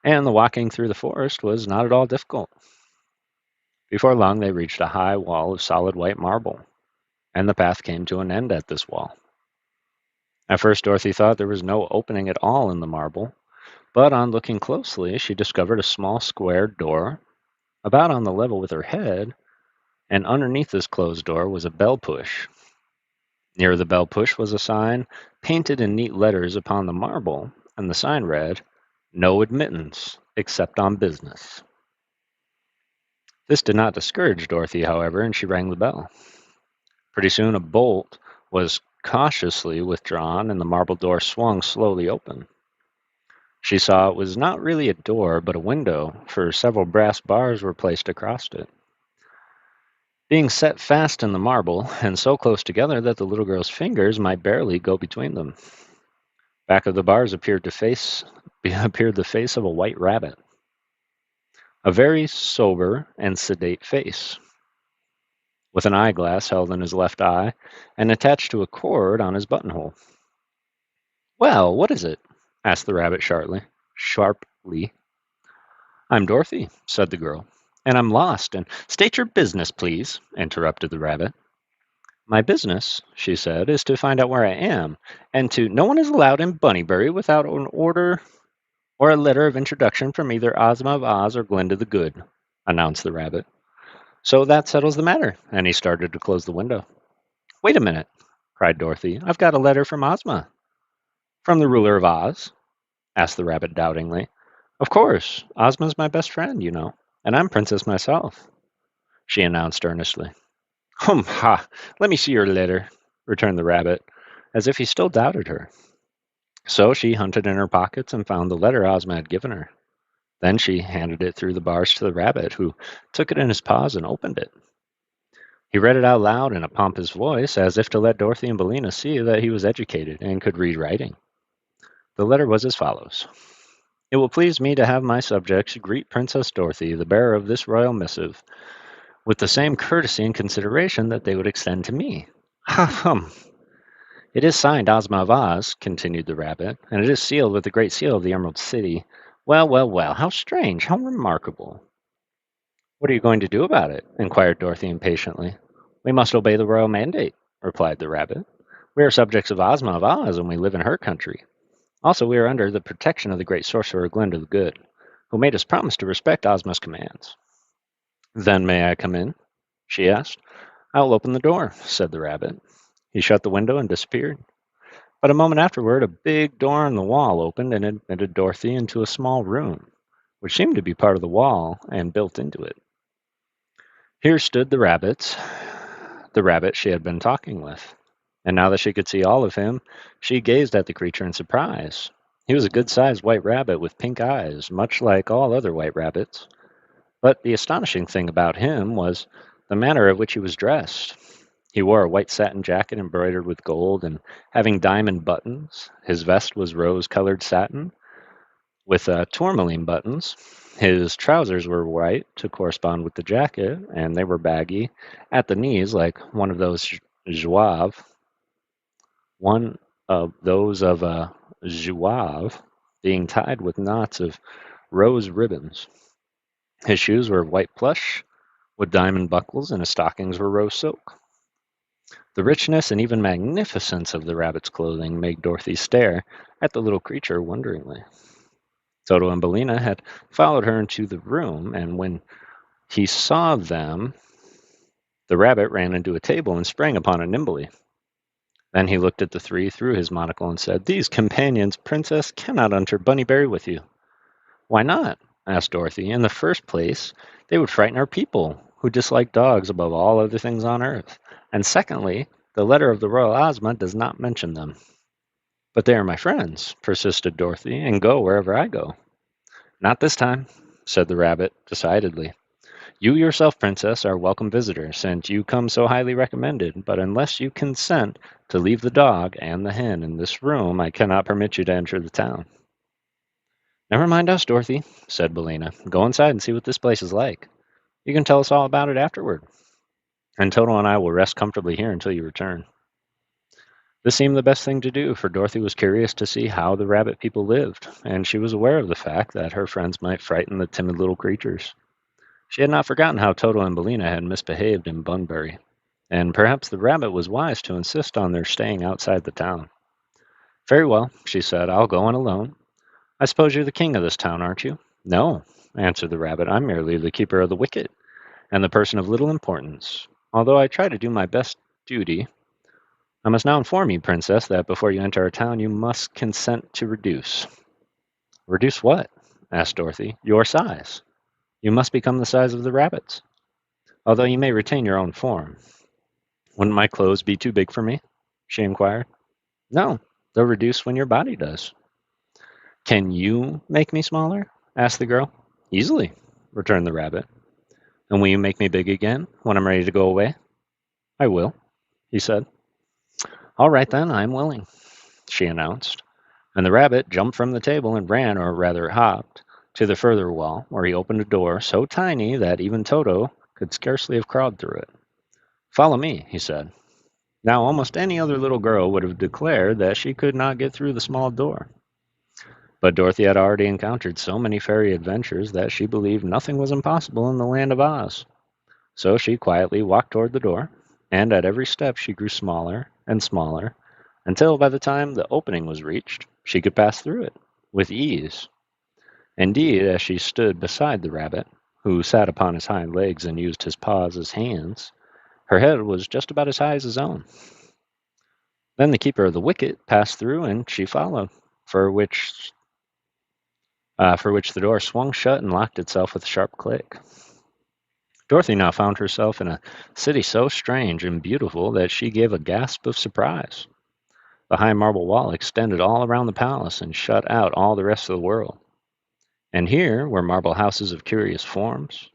and the walking through the forest was not at all difficult. Before long, they reached a high wall of solid white marble, and the path came to an end at this wall. At first, Dorothy thought there was no opening at all in the marble, but on looking closely, she discovered a small square door, about on the level with her head, and underneath this closed door was a bell push. Near the bell push was a sign painted in neat letters upon the marble, and the sign read, No admittance, except on business. This did not discourage Dorothy, however, and she rang the bell. Pretty soon a bolt was cautiously withdrawn, and the marble door swung slowly open. She saw it was not really a door, but a window, for several brass bars were placed across it, being set fast in the marble, and so close together that the little girl's fingers might barely go between them. Back of the bars appeared the face of a white rabbit, a very sober and sedate face, with an eyeglass held in his left eye and attached to a cord on his buttonhole. Well, what is it? Asked the rabbit sharply. I'm Dorothy, said the girl, and I'm lost. And state your business, please, interrupted the rabbit. My business, she said, is to find out where I am, and no one is allowed in Bunnybury without an order or a letter of introduction from either Ozma of Oz or Glinda the Good, announced the rabbit. So that settles the matter, and he started to close the window. Wait a minute, cried Dorothy. I've got a letter from Ozma. From the ruler of Oz? Asked the rabbit doubtingly. Of course, Ozma's my best friend, you know, and I'm Princess myself, she announced earnestly. Ha! Let me see your letter, returned the rabbit, as if he still doubted her. So she hunted in her pockets and found the letter Ozma had given her. Then she handed it through the bars to the rabbit, who took it in his paws and opened it. He read it out loud in a pompous voice, as if to let Dorothy and Bellina see that he was educated and could read writing. The letter was as follows: "It will please me to have my subjects greet Princess Dorothy, the bearer of this royal missive, with the same courtesy and consideration that they would extend to me." Ha hum! "It is signed Ozma of Oz," continued the rabbit, "and it is sealed with the great seal of the Emerald City. Well, well, well, how strange, how remarkable!" "What are you going to do about it?" inquired Dorothy impatiently. "We must obey the royal mandate," replied the rabbit. "We are subjects of Ozma of Oz, and we live in her country. Also, we are under the protection of the great sorcerer Glinda the Good, who made us promise to respect Ozma's commands." "Then may I come in?" she asked. "I will open the door," said the rabbit. He shut the window and disappeared. But a moment afterward, a big door in the wall opened and admitted Dorothy into a small room, which seemed to be part of the wall and built into it. Here stood the rabbit she had been talking with. And now that she could see all of him, she gazed at the creature in surprise. He was a good-sized white rabbit with pink eyes, much like all other white rabbits. But the astonishing thing about him was the manner in which he was dressed. He wore a white satin jacket embroidered with gold and having diamond buttons. His vest was rose-colored satin with tourmaline buttons. His trousers were white to correspond with the jacket, and they were baggy at the knees, like zouave, one of those of a zouave, being tied with knots of rose ribbons. His shoes were of white plush with diamond buckles, and his stockings were rose silk. The richness and even magnificence of the rabbit's clothing made Dorothy stare at the little creature wonderingly. Toto and Bellina had followed her into the room, and when he saw them, the rabbit ran into a table and sprang upon it nimbly. Then he looked at the three through his monocle and said, "These companions, Princess, cannot enter Bunnyberry with you." "Why not?" asked Dorothy. "In the first place, they would frighten our people, who dislike dogs above all other things on earth. And secondly, the letter of the royal Ozma does not mention them." "But they are my friends," persisted Dorothy, "and go wherever I go." "Not this time," said the rabbit decidedly. "You yourself, Princess, are a welcome visitor, since you come so highly recommended, but unless you consent to leave the dog and the hen in this room, I cannot permit you to enter the town." "Never mind us, Dorothy," said Bellina. "Go inside and see what this place is like. You can tell us all about it afterward, and Toto and I will rest comfortably here until you return." This seemed the best thing to do, for Dorothy was curious to see how the rabbit people lived, and she was aware of the fact that her friends might frighten the timid little creatures. She had not forgotten how Toto and Bellina had misbehaved in Bunbury, and perhaps the rabbit was wise to insist on their staying outside the town. "Very well," she said, "I'll go on alone. I suppose you're the king of this town, aren't you?" "No," answered the rabbit, "I'm merely the keeper of the wicket, and the person of little importance, although I try to do my best duty. I must now inform you, Princess, that before you enter our town you must consent to reduce." "Reduce what?" asked Dorothy. "Your size. You must become the size of the rabbits, although you may retain your own form." "Wouldn't my clothes be too big for me?" she inquired. "No, they'll reduce when your body does." "Can you make me smaller?" asked the girl. "Easily," returned the rabbit. "And will you make me big again when I'm ready to go away?" "I will," he said. "All right, then, I'm willing," she announced. And the rabbit jumped from the table and ran, or rather hopped, to the further wall, where he opened a door so tiny that even Toto could scarcely have crawled through it. "Follow me," he said. Now, almost any other little girl would have declared that she could not get through the small door. But Dorothy had already encountered so many fairy adventures that she believed nothing was impossible in the land of Oz. So she quietly walked toward the door, and at every step she grew smaller and smaller, until by the time the opening was reached, she could pass through it with ease. Indeed, as she stood beside the rabbit, who sat upon his hind legs and used his paws as hands, her head was just about as high as his own. Then the keeper of the wicket passed through, and she followed, for which the door swung shut and locked itself with a sharp click. Dorothy now found herself in a city so strange and beautiful that she gave a gasp of surprise. The high marble wall extended all around the palace and shut out all the rest of the world. And here were marble houses of curious forms,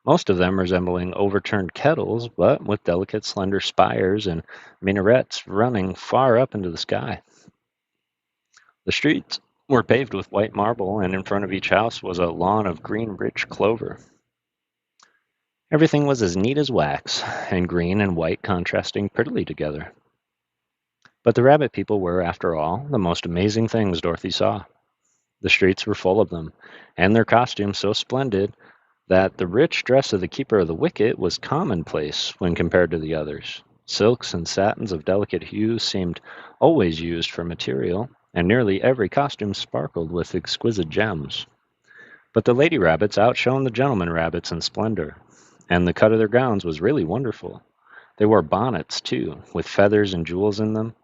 most of them resembling overturned kettles, but with delicate, slender spires and minarets running far up into the sky. The streets were paved with white marble, and in front of each house was a lawn of green, rich clover. Everything was as neat as wax, and green and white contrasting prettily together. But the rabbit people were, after all, the most amazing things Dorothy saw. The streets were full of them, and their costumes so splendid that the rich dress of the keeper of the wicket was commonplace when compared to the others. Silks and satins of delicate hues seemed always used for material, and nearly every costume sparkled with exquisite gems. But the lady rabbits outshone the gentlemen rabbits in splendor, and the cut of their gowns was really wonderful. They wore bonnets, too, with feathers and jewels in them,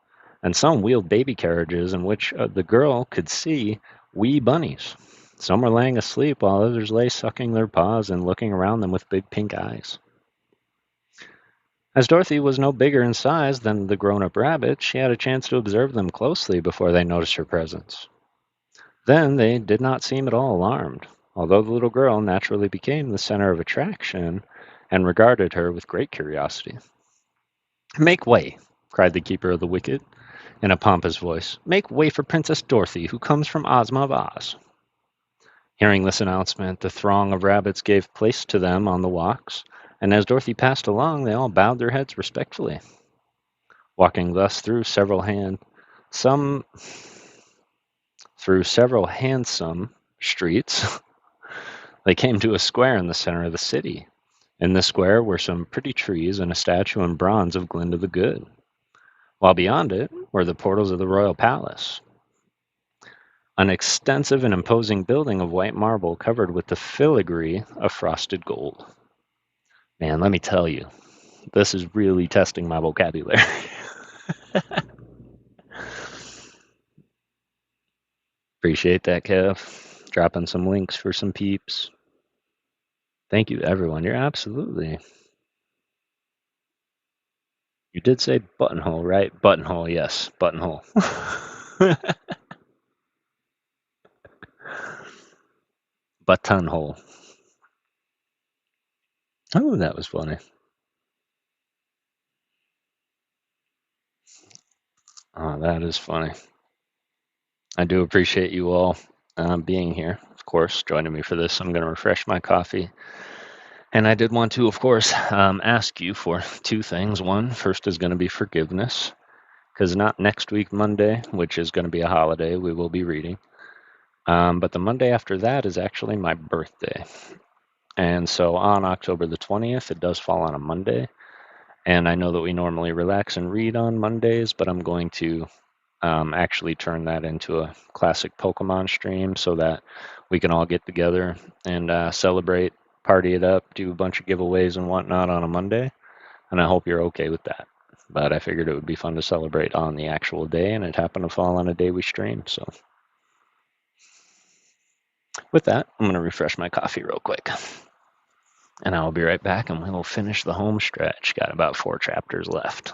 and some wheeled baby carriages in which the girl could see wee bunnies. Some were laying asleep, while others lay sucking their paws and looking around them with big pink eyes. As Dorothy was no bigger in size than the grown-up rabbits, she had a chance to observe them closely before they noticed her presence. Then they did not seem at all alarmed, although the little girl naturally became the center of attraction and regarded her with great curiosity. "Make way!" cried the keeper of the wicket, in a pompous voice. "Make way for Princess Dorothy, who comes from Ozma of Oz." Hearing this announcement, the throng of rabbits gave place to them on the walks, and as Dorothy passed along, they all bowed their heads respectfully. Walking thus some through several handsome streets, they came to a square in the center of the city. In this square were some pretty trees and a statue in bronze of Glinda the Good, while beyond it were the portals of the royal palace, an extensive and imposing building of white marble covered with the filigree of frosted gold. Man, let me tell you, this is really testing my vocabulary. Appreciate that, Kev. Dropping some links for some peeps. Thank you, everyone. You're absolutely. You did say buttonhole, right? Buttonhole, yes. Buttonhole. Buttonhole. Oh, that was funny. Oh, that is funny. I do appreciate you all being here, of course, joining me for this. I'm going to refresh my coffee. And I did want to, of course, ask you for two things. One, first is going to be forgiveness, because not next week, Monday, which is going to be a holiday, we will be reading. But the Monday after that is actually my birthday. And so on October the 20th, it does fall on a Monday. And I know that we normally relax and read on Mondays, but I'm going to actually turn that into a classic Pokemon stream so that we can all get together and celebrate, party it up, do a bunch of giveaways and whatnot on a Monday. And I hope you're okay with that. But I figured it would be fun to celebrate on the actual day, and it happened to fall on a day we stream. So with that, I'm going to refresh my coffee real quick. And I'll be right back, and we will finish the home stretch. Got about 4 chapters left.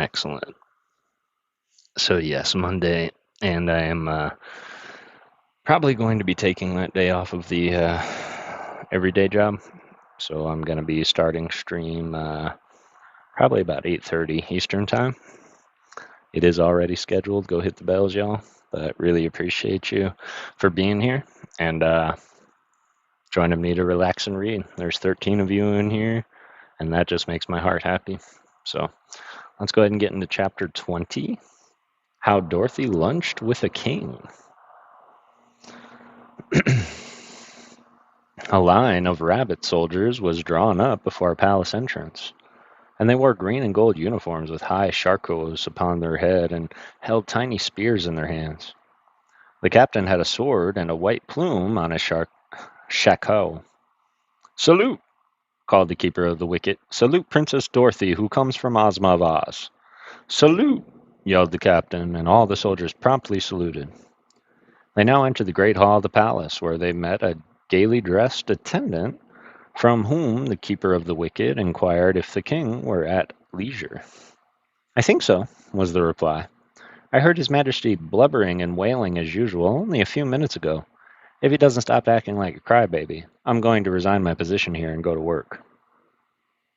Excellent. So, yes, Monday, and I am probably going to be taking that day off of the everyday job. So, I'm going to be starting stream probably about 8:30 Eastern time. It is already scheduled. Go hit the bells, y'all. But really appreciate you for being here and joining me to relax and read. There's 13 of you in here, and that just makes my heart happy. So let's go ahead and get into chapter 20, How Dorothy Lunched with a King. A line of rabbit soldiers was drawn up before a palace entrance, and they wore green and gold uniforms with high charcoals upon their head and held tiny spears in their hands. The captain had a sword and a white plume on his shako. "Salute!" called the keeper of the wicket. "Salute Princess Dorothy, who comes from Ozma of Oz." "Salute!" yelled the captain, and all the soldiers promptly saluted. They now entered the great hall of the palace, where they met a gaily dressed attendant, from whom the keeper of the wicket inquired if the king were at leisure. "I think so," was the reply. "I heard His Majesty blubbering and wailing as usual only a few minutes ago. If he doesn't stop acting like a crybaby, I'm going to resign my position here and go to work."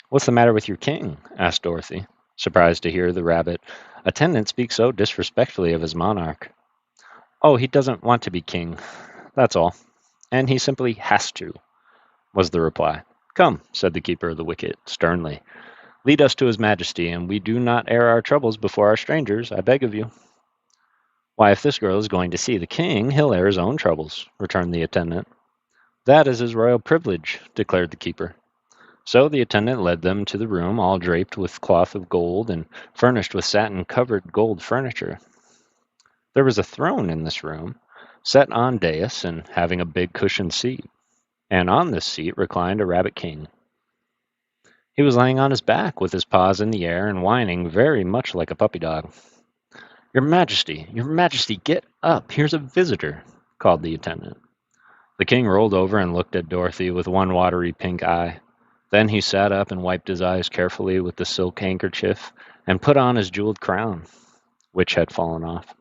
"What's the matter with your king?" asked Dorothy, surprised to hear the rabbit attendant speak so disrespectfully of his monarch. "Oh, he doesn't want to be king, that's all, and he simply has to," was the reply. "Come," said the keeper of the wicket, sternly, "lead us to His Majesty, and we do not air our troubles before our strangers, I beg of you." "Why, if this girl is going to see the king, he'll air his own troubles," returned the attendant. "That is his royal privilege," declared the keeper. So the attendant led them to the room, all draped with cloth of gold and furnished with satin-covered gold furniture. There was a throne in this room, set on dais and having a big cushioned seat, and on this seat reclined a rabbit king. He was lying on his back with his paws in the air and whining very much like a puppy dog. Your Majesty, get up! Here's a visitor," called the attendant. The king rolled over and looked at Dorothy with one watery pink eye. Then he sat up and wiped his eyes carefully with the silk handkerchief and put on his jeweled crown, which had fallen off.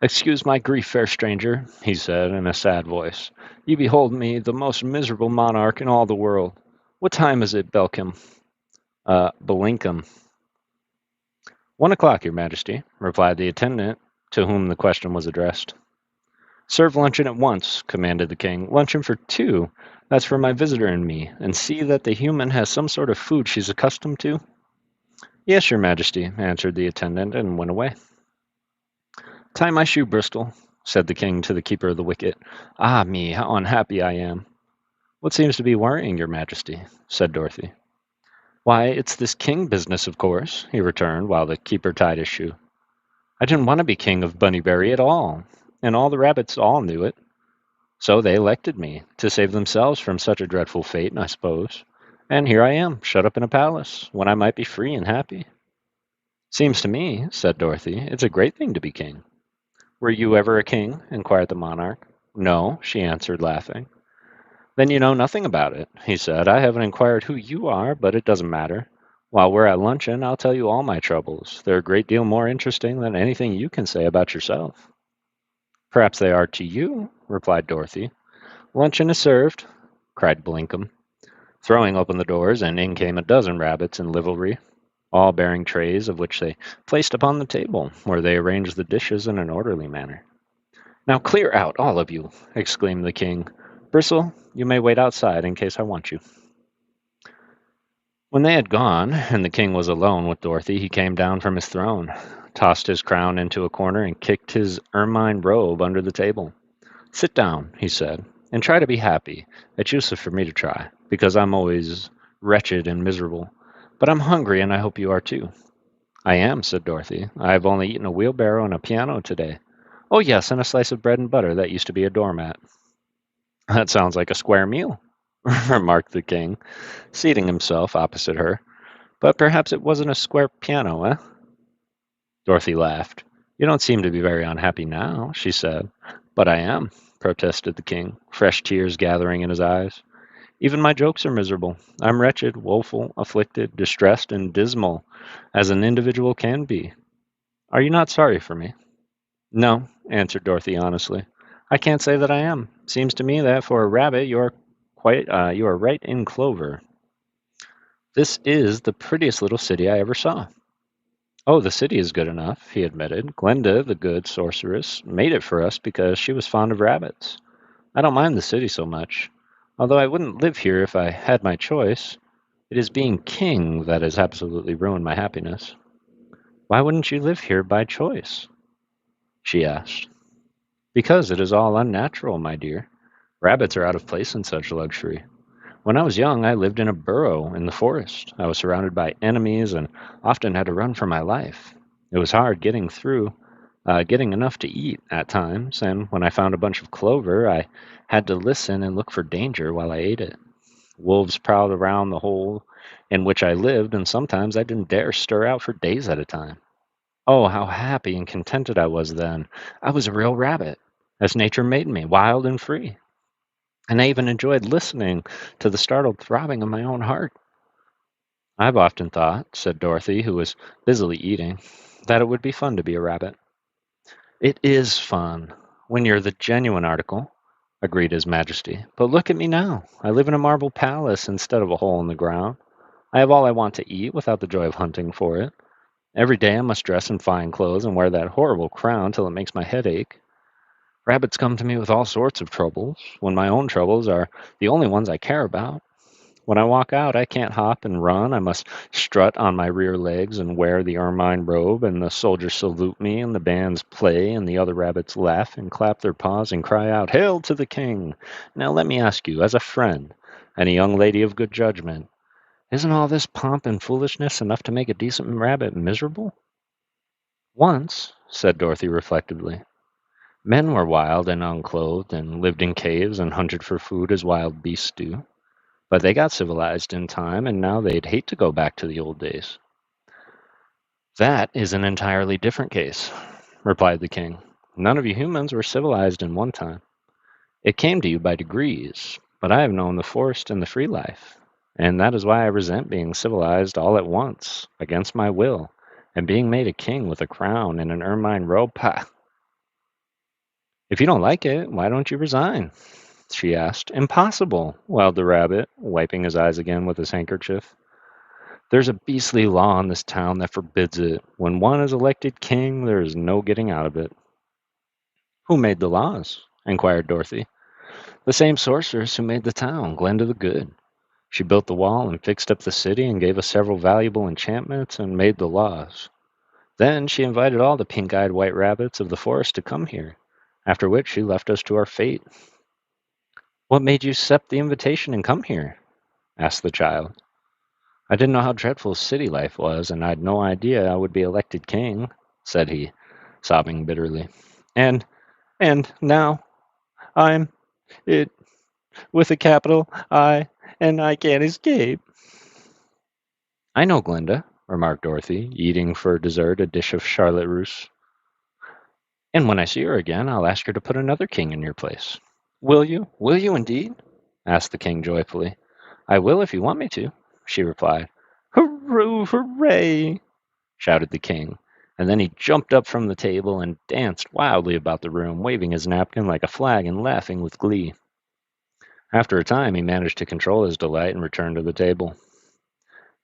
"Excuse my grief, fair stranger," he said in a sad voice. "You behold me the most miserable monarch in all the world. What time is it, Belcom? Belinkum." "1 o'clock, your Majesty," replied the attendant to whom the question was addressed. "Serve luncheon at once," commanded the king. "Luncheon for two. That's for my visitor and me. And see that the human has some sort of food she's accustomed to." "Yes, your Majesty," answered the attendant, and went away. "Tie my shoe, Bristol," said the king to the keeper of the wicket. "Ah me, how unhappy I am." "What seems to be worrying your Majesty?" said Dorothy. "Why, it's this king business, of course," he returned, while the keeper tied his shoe. "I didn't want to be king of Bunnyberry at all, and all the rabbits all knew it. So they elected me, to save themselves from such a dreadful fate, I suppose. And here I am, shut up in a palace, when I might be free and happy." "Seems to me," said Dorothy, "it's a great thing to be king." "Were you ever a king?" inquired the monarch. "No," she answered, laughing. "Then you know nothing about it," he said. "I haven't inquired who you are, but it doesn't matter. While we're at luncheon, I'll tell you all my troubles. They're a great deal more interesting than anything you can say about yourself." "Perhaps they are to you," replied Dorothy. "Luncheon is served," cried Blinkum, throwing open the doors, and in came a dozen rabbits in livery, all bearing trays, of which they placed upon the table, where they arranged the dishes in an orderly manner. "Now clear out, all of you!" exclaimed the king. "Bristle, you may wait outside in case I want you." When they had gone, and the king was alone with Dorothy, he came down from his throne, tossed his crown into a corner, and kicked his ermine robe under the table. "Sit down," he said, "and try to be happy. It's useless for me to try, because I'm always wretched and miserable. But I'm hungry, and I hope you are too." "I am," said Dorothy. "I have only eaten a wheelbarrow and a piano today." "Oh, yes, and a slice of bread and butter that used to be a doormat." "That sounds like a square meal," remarked the king, seating himself opposite her. "But perhaps it wasn't a square piano, eh?" Dorothy laughed. "You don't seem to be very unhappy now," she said. "But I am," protested the king, fresh tears gathering in his eyes. Even my jokes are miserable. I'm wretched, woeful, afflicted, distressed, and dismal, as an individual can be. Are you not sorry for me?" "No," answered Dorothy honestly. "I can't say that I am. Seems to me that for a rabbit you are right in clover. This is the prettiest little city I ever saw." "Oh, the city is good enough," he admitted. "Glinda, the good sorceress, made it for us because she was fond of rabbits. I don't mind the city so much, although I wouldn't live here if I had my choice. It is being king that has absolutely ruined my happiness." "Why wouldn't you live here by choice?" she asked. "Because it is all unnatural, my dear. Rabbits are out of place in such luxury. When I was young, I lived in a burrow in the forest. I was surrounded by enemies and often had to run for my life. It was hard getting enough to eat at times, and when I found a bunch of clover, I had to listen and look for danger while I ate it. Wolves prowled around the hole in which I lived, and sometimes I didn't dare stir out for days at a time. Oh, how happy and contented I was then! I was a real rabbit, as nature made me, wild and free. And I even enjoyed listening to the startled throbbing of my own heart." "I've often thought," said Dorothy, who was busily eating, "that it would be fun to be a rabbit." "It is fun, when you're the genuine article," agreed His Majesty. "But look at me now. I live in a marble palace instead of a hole in the ground. I have all I want to eat without the joy of hunting for it. Every day I must dress in fine clothes and wear that horrible crown till it makes my head ache. Rabbits come to me with all sorts of troubles, when my own troubles are the only ones I care about. When I walk out, I can't hop and run. I must strut on my rear legs and wear the ermine robe, and the soldiers salute me, and the bands play, and the other rabbits laugh and clap their paws and cry out, 'Hail to the king!' Now let me ask you, as a friend, and a young lady of good judgment, isn't all this pomp and foolishness enough to make a decent rabbit miserable?" "Once," said Dorothy reflectively, "men were wild and unclothed, and lived in caves and hunted for food as wild beasts do. But they got civilized in time, and now they'd hate to go back to the old days." "That is an entirely different case," replied the king. "None of you humans were civilized in one time. It came to you by degrees, but I have known the forest and the free life, and that is why I resent being civilized all at once, against my will, and being made a king with a crown and an ermine robe. Pah! If you don't like it, why don't you resign?" she asked. "Impossible," wailed the rabbit, wiping his eyes again with his handkerchief. "There's a beastly law in this town that forbids it. When one is elected king, there is no getting out of it." "Who made the laws?" inquired Dorothy. "The same sorceress who made the town, Glinda the Good. She built the wall and fixed up the city and gave us several valuable enchantments and made the laws. Then she invited all the pink-eyed white rabbits of the forest to come here, after which she left us to our fate." "What made you accept the invitation and come here?" asked the child. "I didn't know how dreadful city life was, and I'd no idea I would be elected king," said he, sobbing bitterly. "And now I'm it with a capital I, and I can't escape." "I know Glinda," remarked Dorothy, eating for dessert a dish of charlotte russe. "And when I see her again, I'll ask her to put another king in your place." "Will you? Will you indeed?" asked the king joyfully. "I will if you want me to," she replied. "Hurroo, hooray!" shouted the king, and then he jumped up from the table and danced wildly about the room, waving his napkin like a flag and laughing with glee. After a time he managed to control his delight and returned to the table.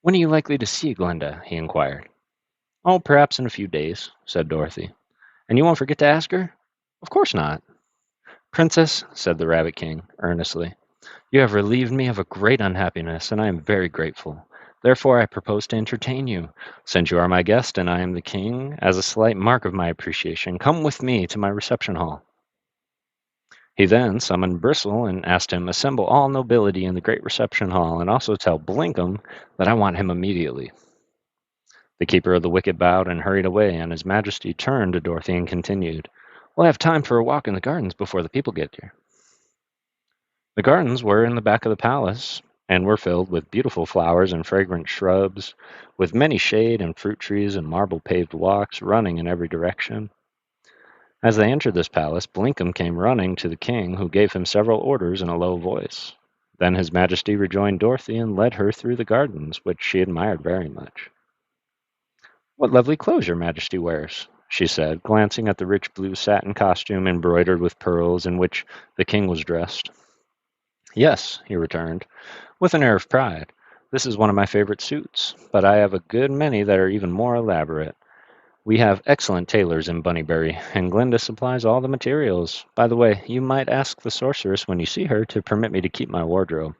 "When are you likely to see Glinda?" he inquired. "Oh, perhaps in a few days," said Dorothy. "And you won't forget to ask her?" "Of course not." "Princess," said the Rabbit King, earnestly, "you have relieved me of a great unhappiness, and I am very grateful. Therefore I propose to entertain you. Since you are my guest and I am the king, as a slight mark of my appreciation, come with me to my reception hall." He then summoned Bristle and asked him, "Assemble all nobility in the great reception hall, and also tell Blinkum that I want him immediately." The keeper of the wicket bowed and hurried away, and His Majesty turned to Dorothy and continued, "We'll have time for a walk in the gardens before the people get here." The gardens were in the back of the palace, and were filled with beautiful flowers and fragrant shrubs, with many shade and fruit trees and marble-paved walks running in every direction. As they entered this palace, Blinkum came running to the king, who gave him several orders in a low voice. Then His Majesty rejoined Dorothy and led her through the gardens, which she admired very much. "What lovely clothes your Majesty wears," she said, glancing at the rich blue satin costume embroidered with pearls in which the king was dressed. "Yes," he returned, with an air of pride. "This is one of my favorite suits, but I have a good many that are even more elaborate. We have excellent tailors in Bunnybury, and Glinda supplies all the materials. By the way, you might ask the sorceress when you see her to permit me to keep my wardrobe."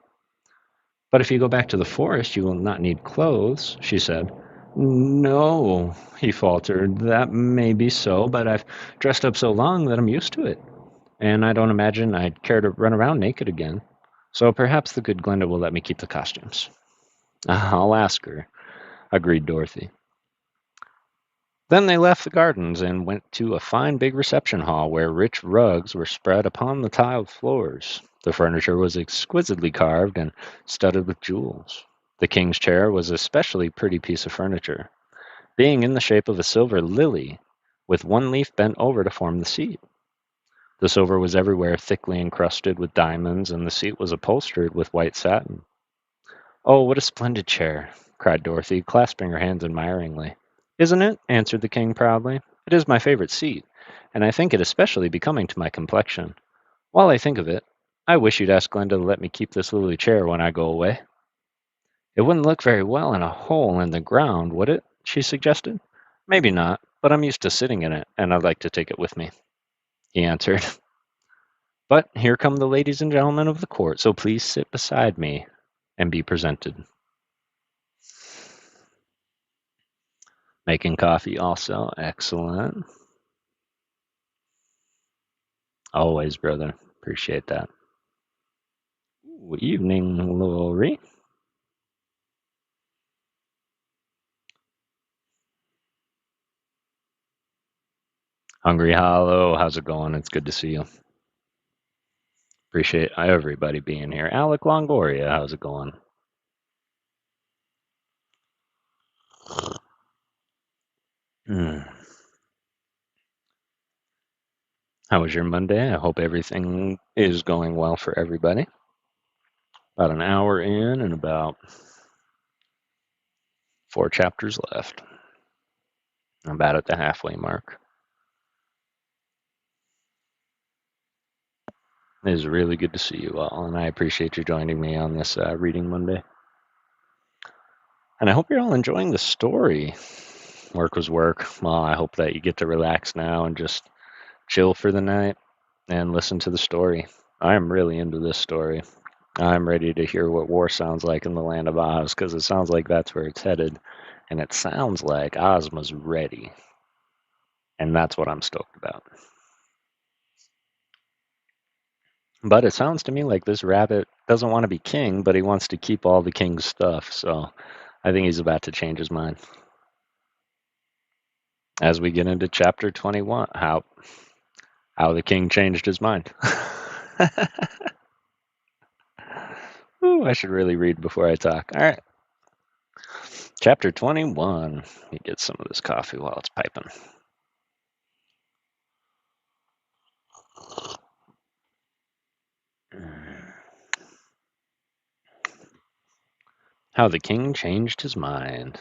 "But if you go back to the forest, you will not need clothes," she said. "No," he faltered. "That may be so, but I've dressed up so long that I'm used to it, and I don't imagine I'd care to run around naked again. So perhaps the good Glinda will let me keep the costumes." "I'll ask her," agreed Dorothy. Then they left the gardens and went to a fine big reception hall where rich rugs were spread upon the tiled floors. The furniture was exquisitely carved and studded with jewels. The king's chair was a especially pretty piece of furniture, being in the shape of a silver lily, with one leaf bent over to form the seat. The silver was everywhere thickly encrusted with diamonds, and the seat was upholstered with white satin. "Oh, what a splendid chair!" cried Dorothy, clasping her hands admiringly. "Isn't it?" answered the king proudly. "It is my favorite seat, and I think it especially becoming to my complexion. While I think of it, I wish you'd ask Glinda to let me keep this lily chair when I go away." "It wouldn't look very well in a hole in the ground, would it?" she suggested. "Maybe not, but I'm used to sitting in it, and I'd like to take it with me," he answered. "But here come the ladies and gentlemen of the court, so please sit beside me and be presented." Making coffee also. Excellent. Always, brother. Appreciate that. Ooh, evening, Lori. Hungry Hollow, how's it going? It's good to see you. Appreciate everybody being here. Alec Longoria, how's it going? Hmm. How was your Monday? I hope everything is going well for everybody. About an hour in and about 4 chapters left. I'm about at the halfway mark. It is really good to see you all, and I appreciate you joining me on this reading Monday. And I hope you're all enjoying the story. Work was work. Well, I hope that you get to relax now and just chill for the night and listen to the story. I am really into this story. I'm ready to hear what war sounds like in the land of Oz, because it sounds like that's where it's headed. And it sounds like Ozma's ready. And that's what I'm stoked about. But it sounds to me like this rabbit doesn't want to be king, but he wants to keep all the king's stuff. So I think he's about to change his mind. As we get into chapter 21, how the king changed his mind. Ooh, I should really read before I talk. All right. Chapter 21. Let me get some of this coffee while it's piping. How the king changed his mind.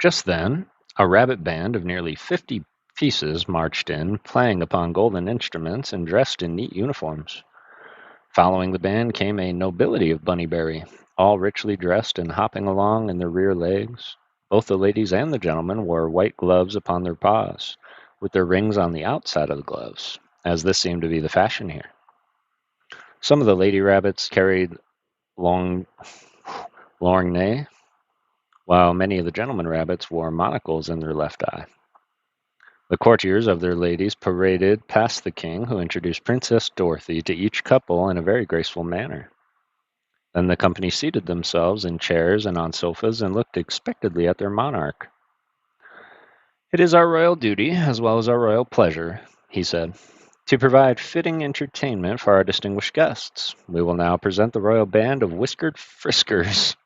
Just then, a rabbit band of nearly 50 pieces marched in, playing upon golden instruments and dressed in neat uniforms. Following the band came a nobility of Bunnyberry, all richly dressed and hopping along in their rear legs. Both the ladies and the gentlemen wore white gloves upon their paws, with their rings on the outside of the gloves, as this seemed to be the fashion here. Some of the lady rabbits carried long lorgnets, while many of the gentlemen rabbits wore monocles in their left eye. The courtiers of their ladies paraded past the king, who introduced Princess Dorothy to each couple in a very graceful manner. Then the company seated themselves in chairs and on sofas and looked expectantly at their monarch. "It is our royal duty, as well as our royal pleasure," he said, "to provide fitting entertainment for our distinguished guests. We will now present the royal band of whiskered friskers."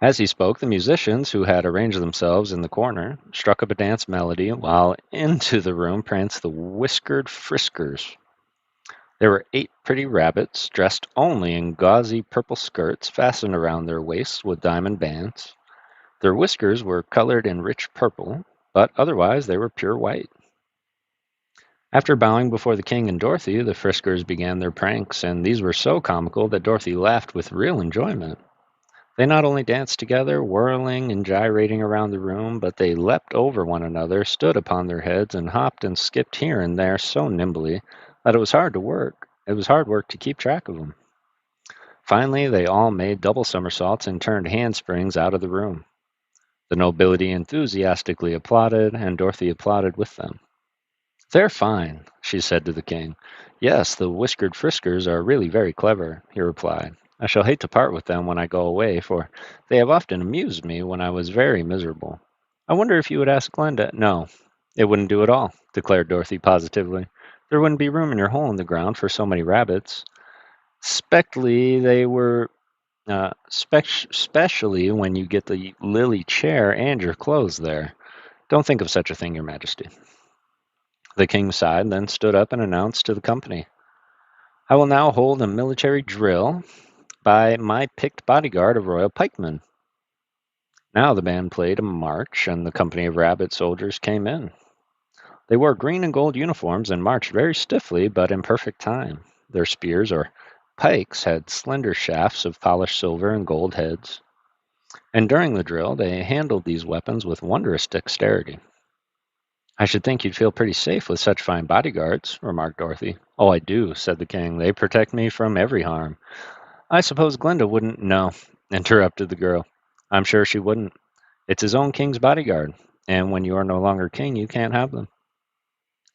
As he spoke, the musicians, who had arranged themselves in the corner, struck up a dance melody, while into the room pranced the whiskered friskers. There were 8 pretty rabbits, dressed only in gauzy purple skirts fastened around their waists with diamond bands. Their whiskers were colored in rich purple, but otherwise they were pure white. After bowing before the king and Dorothy, the Friskers began their pranks, and these were so comical that Dorothy laughed with real enjoyment. They not only danced together, whirling and gyrating around the room, but they leapt over one another, stood upon their heads, and hopped and skipped here and there so nimbly that it was hard work. It was hard work to keep track of them. Finally, they all made double somersaults and turned handsprings out of the room. The nobility enthusiastically applauded, and Dorothy applauded with them. "They're fine," she said to the king. "Yes, the whiskered Friskers are really very clever," he replied. "I shall hate to part with them when I go away, for they have often amused me when I was very miserable. I wonder if you would ask Glinda—" "No, it wouldn't do at all," declared Dorothy positively. "There wouldn't be room in your hole in the ground for so many rabbits. Spectly they were specially when you get the lily chair and your clothes there. Don't think of such a thing, Your Majesty." The king sighed, then stood up and announced to the company, "I will now hold a military drill by my picked bodyguard of royal pikemen." Now the band played a march, and the company of rabbit soldiers came in. They wore green and gold uniforms and marched very stiffly, but in perfect time. Their spears, or pikes, had slender shafts of polished silver and gold heads, and during the drill they handled these weapons with wondrous dexterity. "I should think you'd feel pretty safe with such fine bodyguards," remarked Dorothy. "Oh, I do," said the king. "They protect me from every harm." "I suppose Glinda wouldn't—" "No," interrupted the girl. "I'm sure she wouldn't. It's his own king's bodyguard, and when you are no longer king, you can't have them."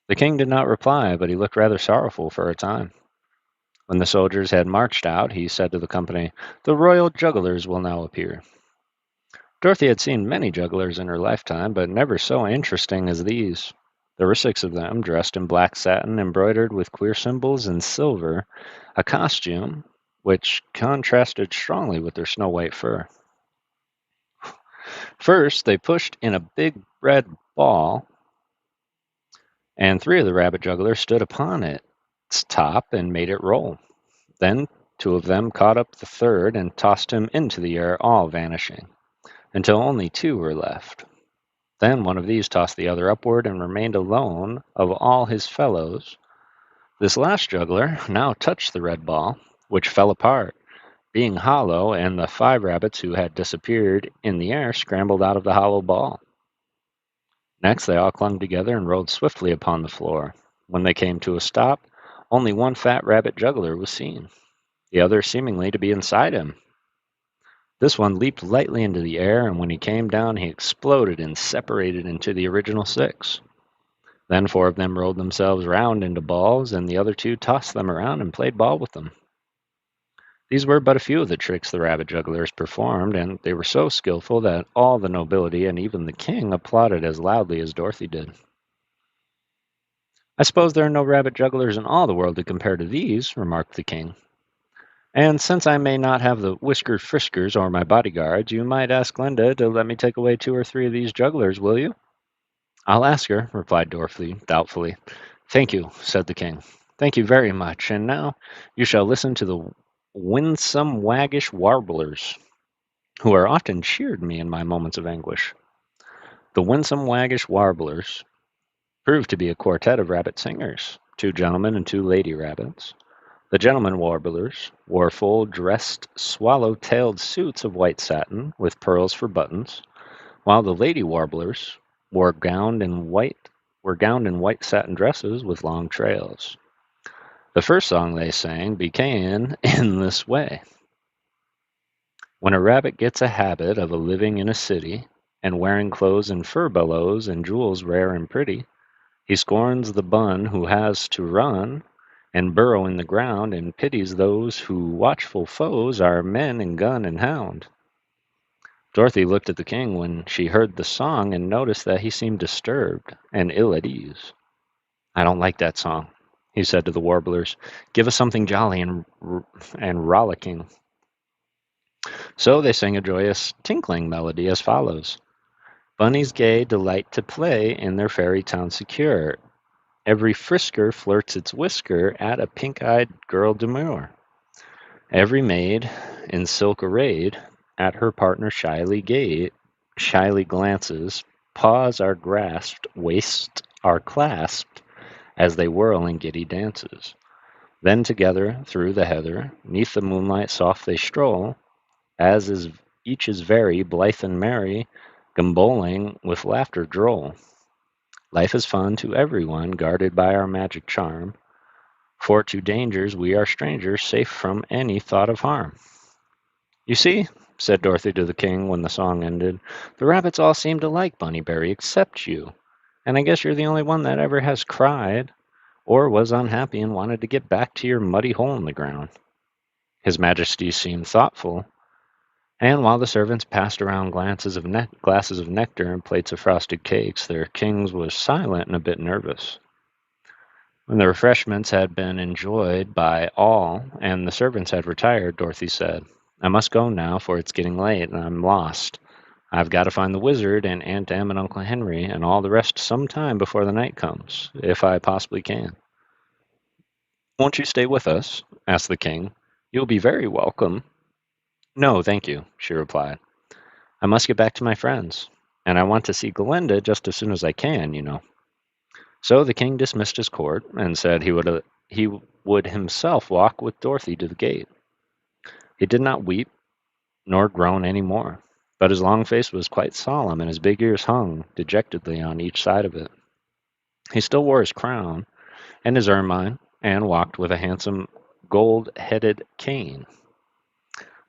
The king did not reply, but he looked rather sorrowful for a time. When the soldiers had marched out, he said to the company, "The royal jugglers will now appear." Dorothy had seen many jugglers in her lifetime, but never so interesting as these. There were 6 of them, dressed in black satin embroidered with queer symbols in silver, a costume which contrasted strongly with their snow-white fur. First, they pushed in a big red ball, and 3 of the rabbit jugglers stood upon its top and made it roll. Then 2 of them caught up the third and tossed him into the air, all vanishing, until only 2 were left. Then one of these tossed the other upward and remained alone of all his fellows. This last juggler now touched the red ball, which fell apart, being hollow, and the 5 rabbits who had disappeared in the air scrambled out of the hollow ball. Next they all clung together and rolled swiftly upon the floor. When they came to a stop, only one fat rabbit juggler was seen, the other seemingly to be inside him. This one leaped lightly into the air, and when he came down he exploded and separated into the original 6. Then 4 of them rolled themselves round into balls, and the other 2 tossed them around and played ball with them. These were but a few of the tricks the rabbit jugglers performed, and they were so skillful that all the nobility and even the king applauded as loudly as Dorothy did. "I suppose there are no rabbit jugglers in all the world to compare to these," remarked the king. "And since I may not have the whiskered Friskers or my bodyguards, you might ask Glinda to let me take away 2 or 3 of these jugglers, will you?" "I'll ask her," replied Dorothy, doubtfully. "Thank you," said the king. "Thank you very much. And now you shall listen to the winsome waggish warblers, who are often cheered me in my moments of anguish." The winsome waggish warblers proved to be a quartet of rabbit singers, 2 gentlemen and 2 lady rabbits. The gentlemen warblers wore full-dressed, swallow-tailed suits of white satin, with pearls for buttons, while the lady warblers were gowned in white satin dresses with long trails. The first song they sang began in this way: "When a rabbit gets a habit of living in a city, and wearing clothes and furbelows and jewels rare and pretty, he scorns the bun who has to run and burrow in the ground, and pities those who watchful foes are men and gun and hound." Dorothy looked at the king when she heard the song and noticed that he seemed disturbed and ill at ease. "I don't like that song," he said to the warblers. "Give us something jolly and rollicking." So they sang a joyous, tinkling melody as follows: "Bunnies gay delight to play in their fairy town secure. Every frisker flirts its whisker at a pink-eyed girl demure. Every maid in silk arrayed at her partner shyly glances, paws are grasped, waists are clasped, as they whirl in giddy dances. Then together through the heather, 'neath the moonlight soft they stroll, as is each is very blithe and merry, gambolling with laughter droll. Life is fun to everyone, guarded by our magic charm, for to dangers we are strangers, safe from any thought of harm. You see, said Dorothy to the king when the song ended, the rabbits all seem to like Bunnyberry except you, and I guess you're the only one that ever has cried, or was unhappy and wanted to get back to your muddy hole in the ground. His Majesty seemed thoughtful, and while the servants passed around glasses of nectar and plates of frosted cakes, their king was silent and a bit nervous. When the refreshments had been enjoyed by all and the servants had retired, Dorothy said, I must go now, for it's getting late and I'm lost. I've got to find the wizard and Aunt Em and Uncle Henry and all the rest some time before the night comes, if I possibly can. Won't you stay with us? Asked the king. You'll be very welcome. No, thank you, she replied. I must get back to my friends, and I want to see Glinda just as soon as I can, you know. So the king dismissed his court and said he would himself walk with Dorothy to the gate. He did not weep nor groan any more, but his long face was quite solemn and his big ears hung dejectedly on each side of it. He still wore his crown and his ermine and walked with a handsome gold-headed cane.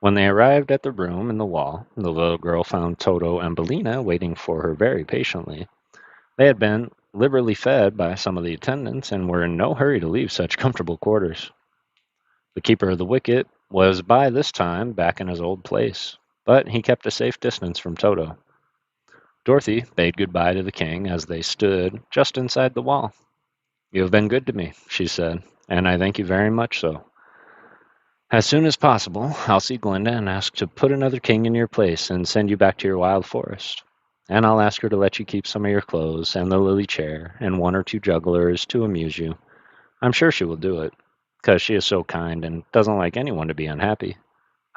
When they arrived at the room in the wall, the little girl found Toto and Billina waiting for her very patiently. They had been liberally fed by some of the attendants and were in no hurry to leave such comfortable quarters. The keeper of the wicket was by this time back in his old place, but he kept a safe distance from Toto. Dorothy bade good-bye to the king as they stood just inside the wall. You have been good to me, she said, and I thank you very much so. As soon as possible, I'll see Glinda and ask to put another king in your place and send you back to your wild forest. And I'll ask her to let you keep some of your clothes and the lily chair and one or two jugglers to amuse you. I'm sure she will do it, because she is so kind and doesn't like anyone to be unhappy.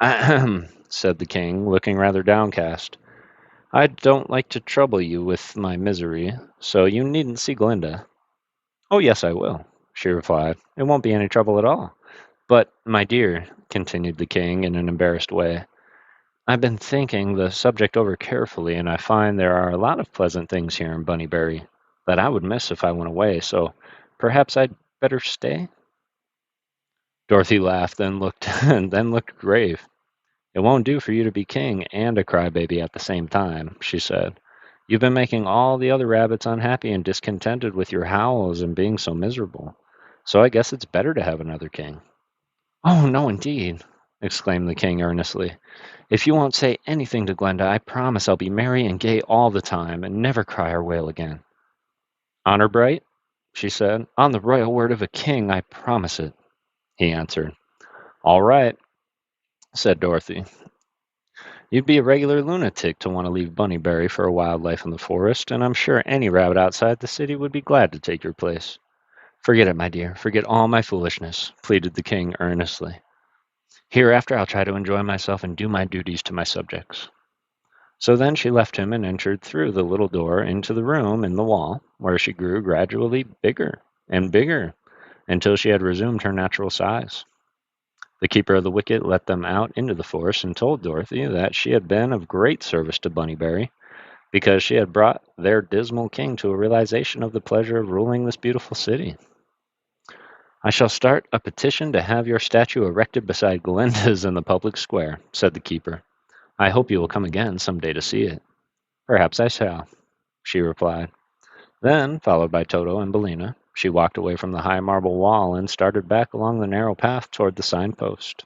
Ahem, said the king, looking rather downcast. I don't like to trouble you with my misery, so you needn't see Glinda. Oh, yes, I will, she replied. It won't be any trouble at all. But, my dear, continued the king in an embarrassed way, I've been thinking the subject over carefully, and I find there are a lot of pleasant things here in Bunnyberry that I would miss if I went away, so perhaps I'd better stay? Dorothy laughed, then looked and then looked grave. It won't do for you to be king and a crybaby at the same time, she said. You've been making all the other rabbits unhappy and discontented with your howls and being so miserable. So I guess it's better to have another king. Oh, no, indeed, exclaimed the king earnestly. If you won't say anything to Glenda, I promise I'll be merry and gay all the time and never cry or wail again. Honor bright, she said. On the royal word of a king, I promise it, he answered. All right, said Dorothy. You'd be a regular lunatic to want to leave Bunnyberry for a wild life in the forest, and I'm sure any rabbit outside the city would be glad to take your place. Forget it, my dear. Forget all my foolishness, pleaded the king earnestly. Hereafter I'll try to enjoy myself and do my duties to my subjects. So then she left him and entered through the little door into the room in the wall, where she grew gradually bigger and bigger until she had resumed her natural size. The keeper of the wicket let them out into the forest and told Dorothy that she had been of great service to Bunnyberry, because she had brought their dismal king to a realization of the pleasure of ruling this beautiful city. I shall start a petition to have your statue erected beside Glinda's in the public square, said the keeper. I hope you will come again some day to see it. Perhaps I shall, she replied. Then, followed by Toto and Billina, she walked away from the high marble wall and started back along the narrow path toward the signpost.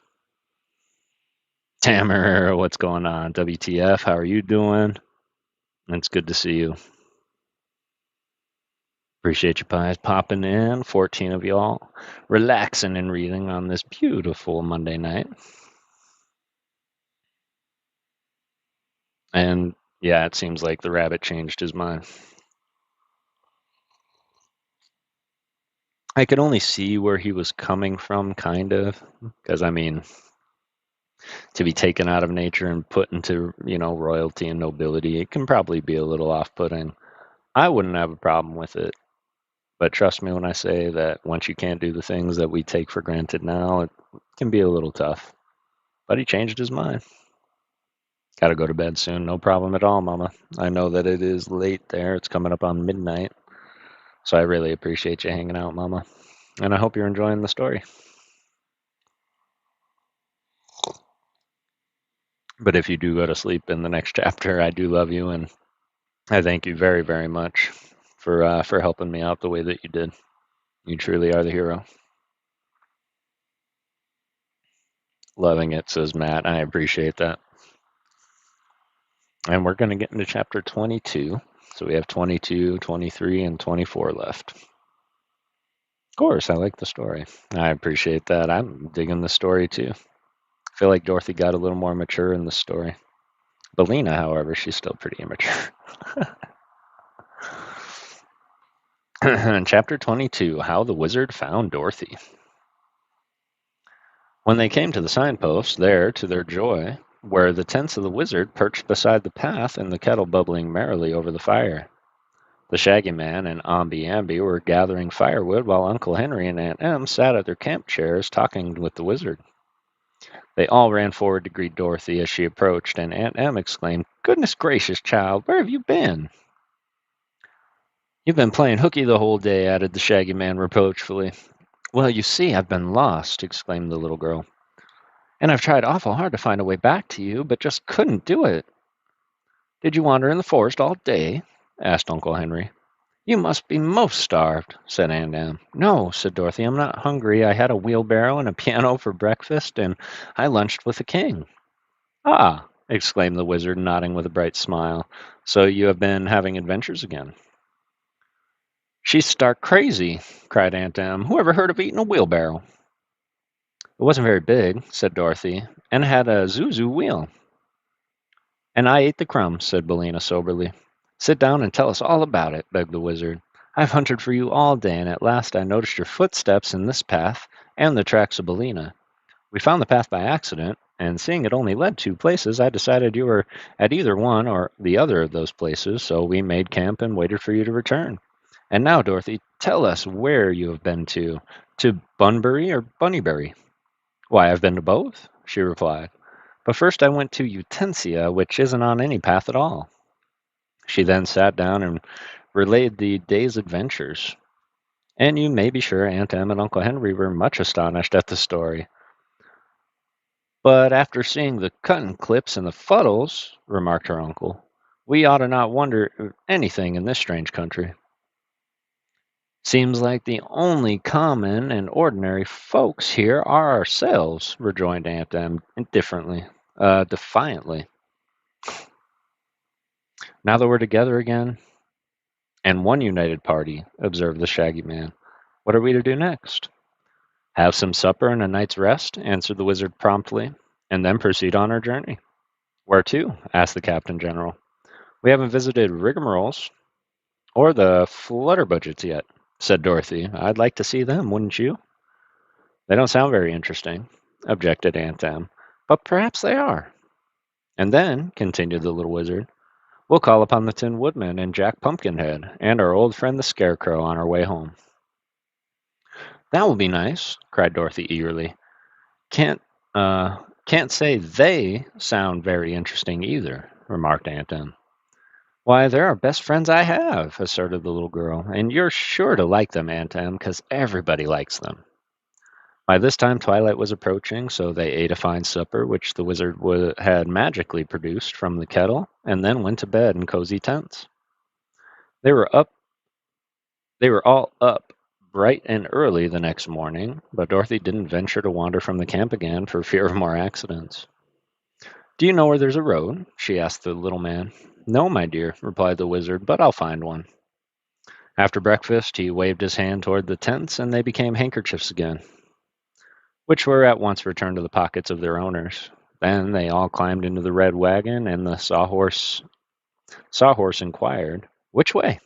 Tammer, what's going on? WTF, how are you doing? It's good to see you. Appreciate you guys popping in. 14 of y'all relaxing and reading on this beautiful Monday night. And yeah, it seems like the rabbit changed his mind. I could only see where he was coming from, kind of, because I mean, to be taken out of nature and put into, royalty and nobility, it can probably be a little off-putting. I wouldn't have a problem with it, but trust me when I say that once you can't do the things that we take for granted now, it can be a little tough. But he changed his mind. Gotta go to bed soon. No problem at all, Mama. I know that it is late there. It's coming up on midnight. So I really appreciate you hanging out, Mama. And I hope you're enjoying the story. But if you do go to sleep in the next chapter, I do love you, and I thank you very, very much for helping me out the way that you did. You truly are the hero. Loving it, says Matt. I appreciate that. And we're going to get into chapter 22. So we have 22, 23, and 24 left. Of course, I like the story. I appreciate that. I'm digging the story too. I feel like Dorothy got a little more mature in the story. Belina, however, she's still pretty immature. Chapter 22, How the Wizard Found Dorothy. When they came to the signpost, there, to their joy, were the tents of the wizard perched beside the path and the kettle bubbling merrily over the fire. The Shaggy Man and Omby Amby were gathering firewood while Uncle Henry and Aunt Em sat at their camp chairs talking with the wizard. They all ran forward to greet Dorothy as she approached, and Aunt Em exclaimed, "Goodness gracious, child, where have you been?" "You've been playing hooky the whole day," added the Shaggy Man reproachfully. "Well, you see, I've been lost," exclaimed the little girl. "And I've tried awful hard to find a way back to you, but just couldn't do it." "Did you wander in the forest all day?" asked Uncle Henry. "You must be most starved," said Aunt Em. "No," said Dorothy, "I'm not hungry. I had a wheelbarrow and a piano for breakfast, and I lunched with the king." "Ah!" exclaimed the wizard, nodding with a bright smile. "So you have been having adventures again?" "She's stark crazy," cried Aunt Em. "Who ever heard of eating a wheelbarrow?" "It wasn't very big," said Dorothy, "and it had a zuzu wheel." "And I ate the crumbs," said Billina soberly. "Sit down and tell us all about it," begged the wizard. "I've hunted for you all day, and at last I noticed your footsteps in this path and the tracks of Billina. We found the path by accident, and seeing it only led 2 places, I decided you were at either one or the other of those places, so we made camp and waited for you to return. And now, Dorothy, tell us where you have been to. To Bunbury or Bunnybury?" "Why, I've been to both," she replied. "But first I went to Utensia, which isn't on any path at all." She then sat down and relayed the day's adventures. And you may be sure Aunt Em and Uncle Henry were much astonished at the story. "But after seeing the cutting clips and the fuddles," remarked her uncle, "we ought to not wonder at anything in this strange country." "Seems like the only common and ordinary folks here are ourselves," rejoined Aunt Em defiantly. "Now that we're together again, and one united party," observed the Shaggy Man, "what are we to do next?" "Have some supper and a night's rest," answered the wizard promptly, "and then proceed on our journey." "Where to?" asked the Captain General. "We haven't visited Rigmaroles or the Flutterbudgets yet," said Dorothy. "I'd like to see them, wouldn't you?" "They don't sound very interesting," objected Aunt Em, "but perhaps they are." "And then," continued the little wizard, "we'll call upon the Tin Woodman and Jack Pumpkinhead and our old friend the Scarecrow on our way home." "That will be nice," cried Dorothy eagerly. "Can't can't say they sound very interesting either," remarked Aunt Em. "Why, they're our best friends I have," asserted the little girl, "and you're sure to like them, Aunt Em, 'cause everybody likes them." By this time twilight was approaching, so they ate a fine supper, which the wizard had magically produced from the kettle, and then went to bed in cozy tents. They were up. They were all up bright and early the next morning, but Dorothy didn't venture to wander from the camp again for fear of more accidents. "Do you know where there's a road?" she asked the little man. "No, my dear," replied the wizard, "but I'll find one." After breakfast, he waved his hand toward the tents, and they became handkerchiefs again, which were at once returned to the pockets of their owners. Then they all climbed into the red wagon, and the sawhorse inquired, "Which way?"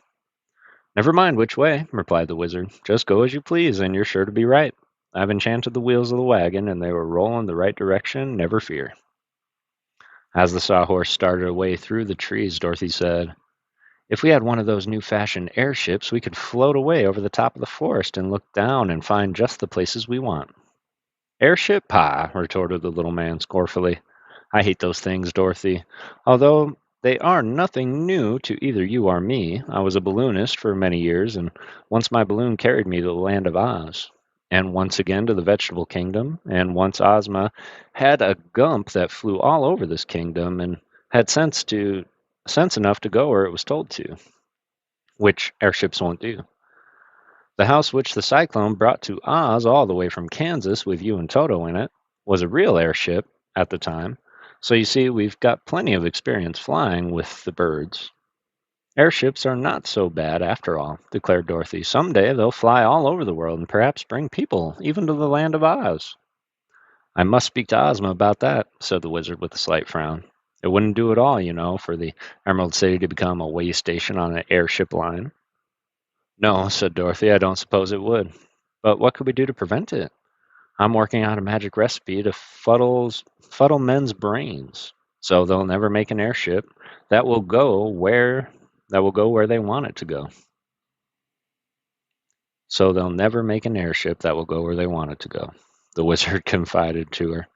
Never mind which way, replied the wizard. Just go as you please, and you're sure to be right. I've enchanted the wheels of the wagon, and they will roll in the right direction, never fear. As the sawhorse started away through the trees, Dorothy said, if we had one of those new fashioned airships, we could float away over the top of the forest and look down and find just the places we want. Airship? Pah, retorted the little man scornfully. I hate those things, Dorothy. Although they are nothing new to either you or me. I was a balloonist for many years, and once my balloon carried me to the land of Oz, and once again to the vegetable kingdom, and once Ozma had a gump that flew all over this kingdom and had sense enough to go where it was told to, which airships won't do. The house which the cyclone brought to Oz all the way from Kansas with you and Toto in it was a real airship at the time. So you see, we've got plenty of experience flying with the birds. Airships are not so bad after all, declared Dorothy. Someday they'll fly all over the world and perhaps bring people even to the land of Oz. I must speak to Ozma about that, said the wizard with a slight frown. It wouldn't do at all, you know, for the Emerald City to become a way station on an airship line. No, said Dorothy, I don't suppose it would. But what could we do to prevent it? I'm working out a magic recipe to fuddle men's brains, so they'll never make an airship that will go where they want it to go. So they'll never make an airship that will go where they want it to go. The wizard confided to her.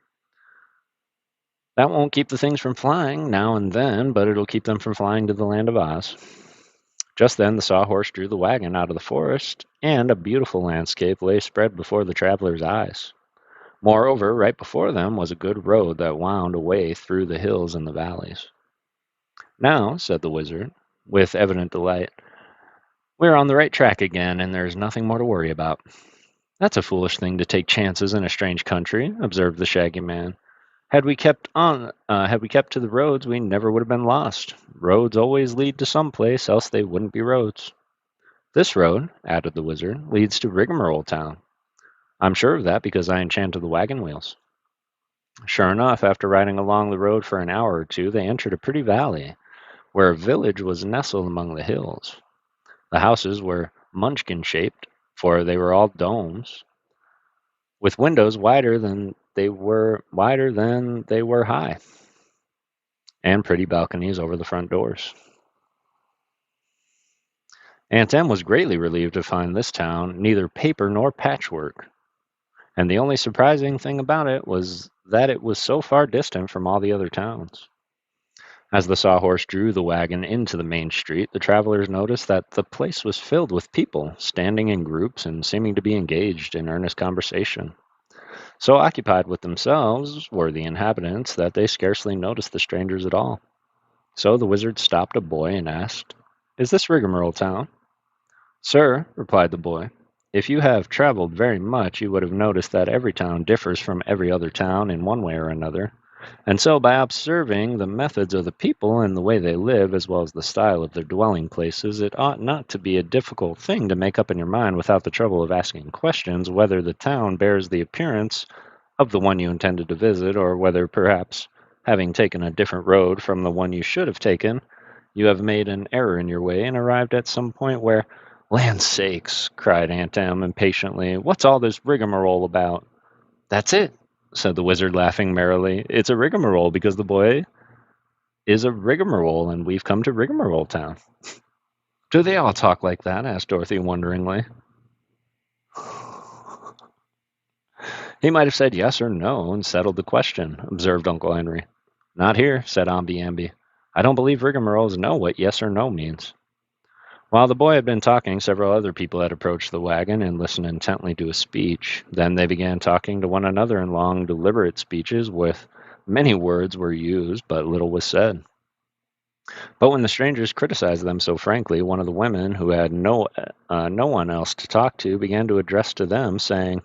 That won't keep the things from flying now and then, but it'll keep them from flying to the land of Oz. Just then the sawhorse drew the wagon out of the forest, and a beautiful landscape lay spread before the travelers' eyes. Moreover, right before them was a good road that wound away through the hills and the valleys. Now, said the wizard, with evident delight, we're on the right track again, and there's nothing more to worry about. That's a foolish thing to take chances in a strange country, observed the Shaggy Man. Had we kept to the roads, we never would have been lost. Roads always lead to some place, else they wouldn't be roads. This road, added the wizard, leads to Rigmarole Town. I'm sure of that because I enchanted the wagon wheels. Sure enough, after riding along the road for an hour or two, they entered a pretty valley, where a village was nestled among the hills. The houses were munchkin-shaped, for they were all domes, with windows wider than they were high, and pretty balconies over the front doors. Aunt Em was greatly relieved to find this town neither paper nor patchwork, and the only surprising thing about it was that it was so far distant from all the other towns. As the sawhorse drew the wagon into the main street, the travelers noticed that the place was filled with people, standing in groups and seeming to be engaged in earnest conversation. So occupied with themselves were the inhabitants that they scarcely noticed the strangers at all. So the wizard stopped a boy and asked, Is this Rigmarole Town? Sir, replied the boy, if you have traveled very much, you would have noticed that every town differs from every other town in one way or another. And so, by observing the methods of the people and the way they live, as well as the style of their dwelling places, it ought not to be a difficult thing to make up in your mind without the trouble of asking questions whether the town bears the appearance of the one you intended to visit, or whether, perhaps, having taken a different road from the one you should have taken, you have made an error in your way and arrived at some point where, land sakes, cried Aunt Em impatiently, what's all this rigmarole about? That's it, said the wizard, laughing merrily. It's a rigmarole because the boy is a rigmarole, and we've come to Rigmarole Town. Do they all talk like that? Asked Dorothy wonderingly. He might have said yes or no and settled the question, observed Uncle Henry. Not here, said Omby Amby. I don't believe rigmaroles know what yes or no means. While the boy had been talking, several other people had approached the wagon and listened intently to his speech. Then they began talking to one another in long, deliberate speeches with many words were used, but little was said. But when the strangers criticized them so frankly, one of the women, who had no one else to talk to, began to address to them, saying,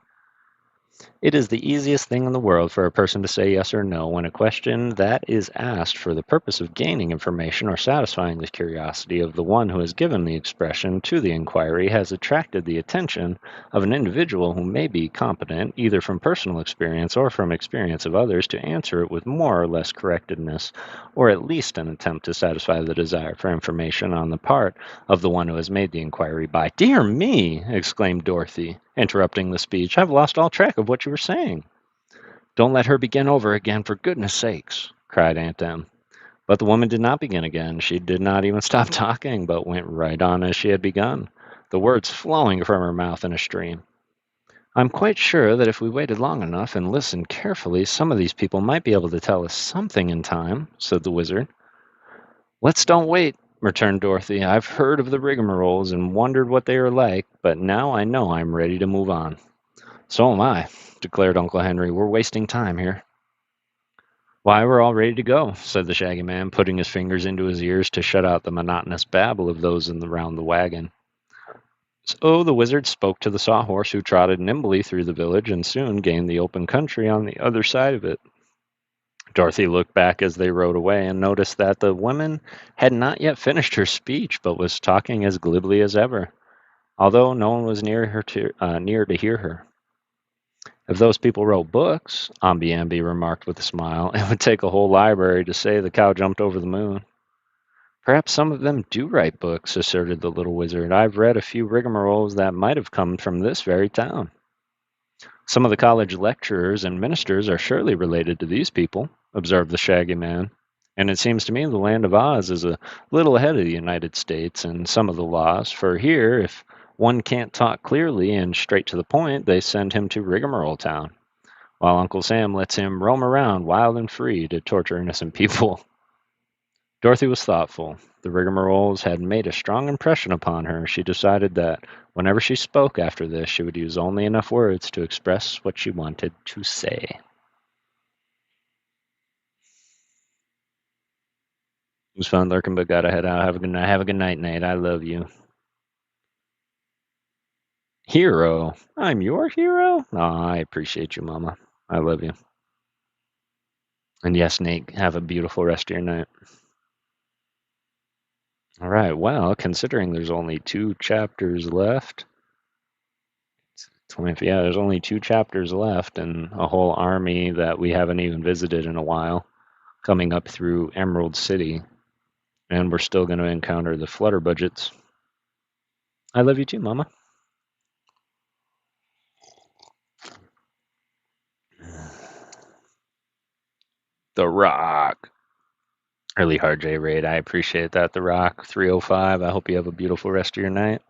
It is the easiest thing in the world for a person to say yes or no when a question that is asked for the purpose of gaining information or satisfying the curiosity of the one who has given the expression to the inquiry has attracted the attention of an individual who may be competent, either from personal experience or from experience of others, to answer it with more or less correctness, or at least an attempt to satisfy the desire for information on the part of the one who has made the inquiry by. "Dear me!" exclaimed Dorothy, interrupting the speech. "I've lost all track of what you were saying." "Don't let her begin over again, for goodness sakes!" cried Aunt Em. But the woman did not begin again. She did not even stop talking, but went right on as she had begun, the words flowing from her mouth in a stream. "I'm quite sure that if we waited long enough and listened carefully, some of these people might be able to tell us something in time," said the Wizard. "Let's don't wait," returned Dorothy. "I've heard of the rigmaroles and wondered what they are like, but now I know I'm ready to move on." "So am I," declared Uncle Henry. "We're wasting time here." "Why, we're all ready to go," said the Shaggy Man, putting his fingers into his ears to shut out the monotonous babble of those around the wagon. So the Wizard spoke to the Sawhorse, who trotted nimbly through the village and soon gained the open country on the other side of it. Dorothy looked back as they rode away and noticed that the woman had not yet finished her speech, but was talking as glibly as ever, although no one was near to hear her. "If those people wrote books," Ambi remarked with a smile, "it would take a whole library to say the cow jumped over the moon." "Perhaps some of them do write books," asserted the little Wizard. "I've read a few rigmaroles that might have come from this very town." "Some of the college lecturers and ministers are surely related to these people," observed the Shaggy Man. "And it seems to me the land of Oz is a little ahead of the United States in some of the laws, for here, if one can't talk clearly and straight to the point, they send him to Rigmarole Town, while Uncle Sam lets him roam around wild and free to torture innocent people." Dorothy was thoughtful. The rigmaroles had made a strong impression upon her. She decided that whenever she spoke after this, she would use only enough words to express what she wanted to say. It was fun lurking, but gotta head out. Have a good night. Have a good night, Nate. I love you. Hero. I'm your hero? Aw, I appreciate you, Mama. I love you. And yes, Nate, have a beautiful rest of your night. All right. Well, considering there's only 2 chapters left, 20, yeah, there's only 2 chapters left, and a whole army that we haven't even visited in a while coming up through Emerald City, and we're still going to encounter the Flutter budgets. I love you too, Mama. The Rock. Early hard J raid. I appreciate that. The Rock 305. I hope you have a beautiful rest of your night.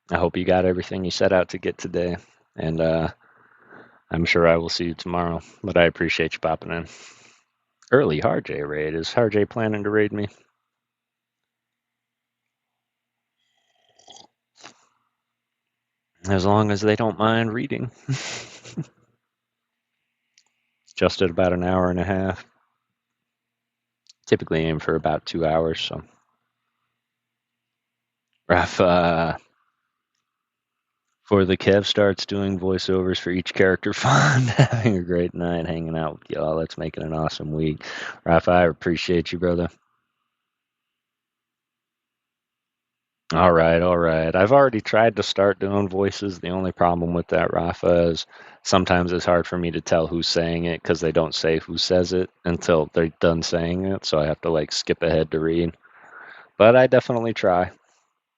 I hope you got everything you set out to get today. And I'm sure I will see you tomorrow. But I appreciate you popping in. Early hard J raid. Is hard J planning to raid me? As long as they don't mind reading. Just at about an hour and a half. Typically aim for about 2 hours. So, Raph, before the Kev starts doing voiceovers for each character font, having a great night hanging out with y'all. Let's make it an awesome week. Raph, I appreciate you, brother. All right, all right. I've already tried to start doing voices. The only problem with that, Rafa, is sometimes it's hard for me to tell who's saying it because they don't say who says it until they're done saying it. So I have to like skip ahead to read. But I definitely try.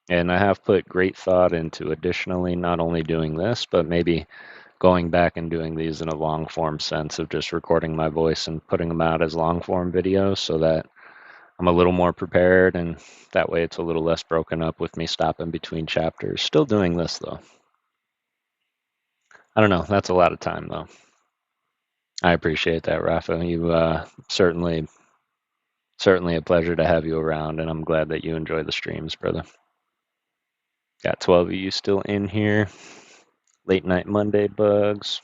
And I have put great thought into additionally not only doing this, but maybe going back and doing these in a long form sense of just recording my voice and putting them out as long form videos so that I'm a little more prepared, and that way it's a little less broken up with me stopping between chapters. Still doing this though. I don't know. That's a lot of time though. I appreciate that, Rafa. You certainly a pleasure to have you around, and I'm glad that you enjoy the streams, brother. Got 12 of you still in here. Late night Monday bugs.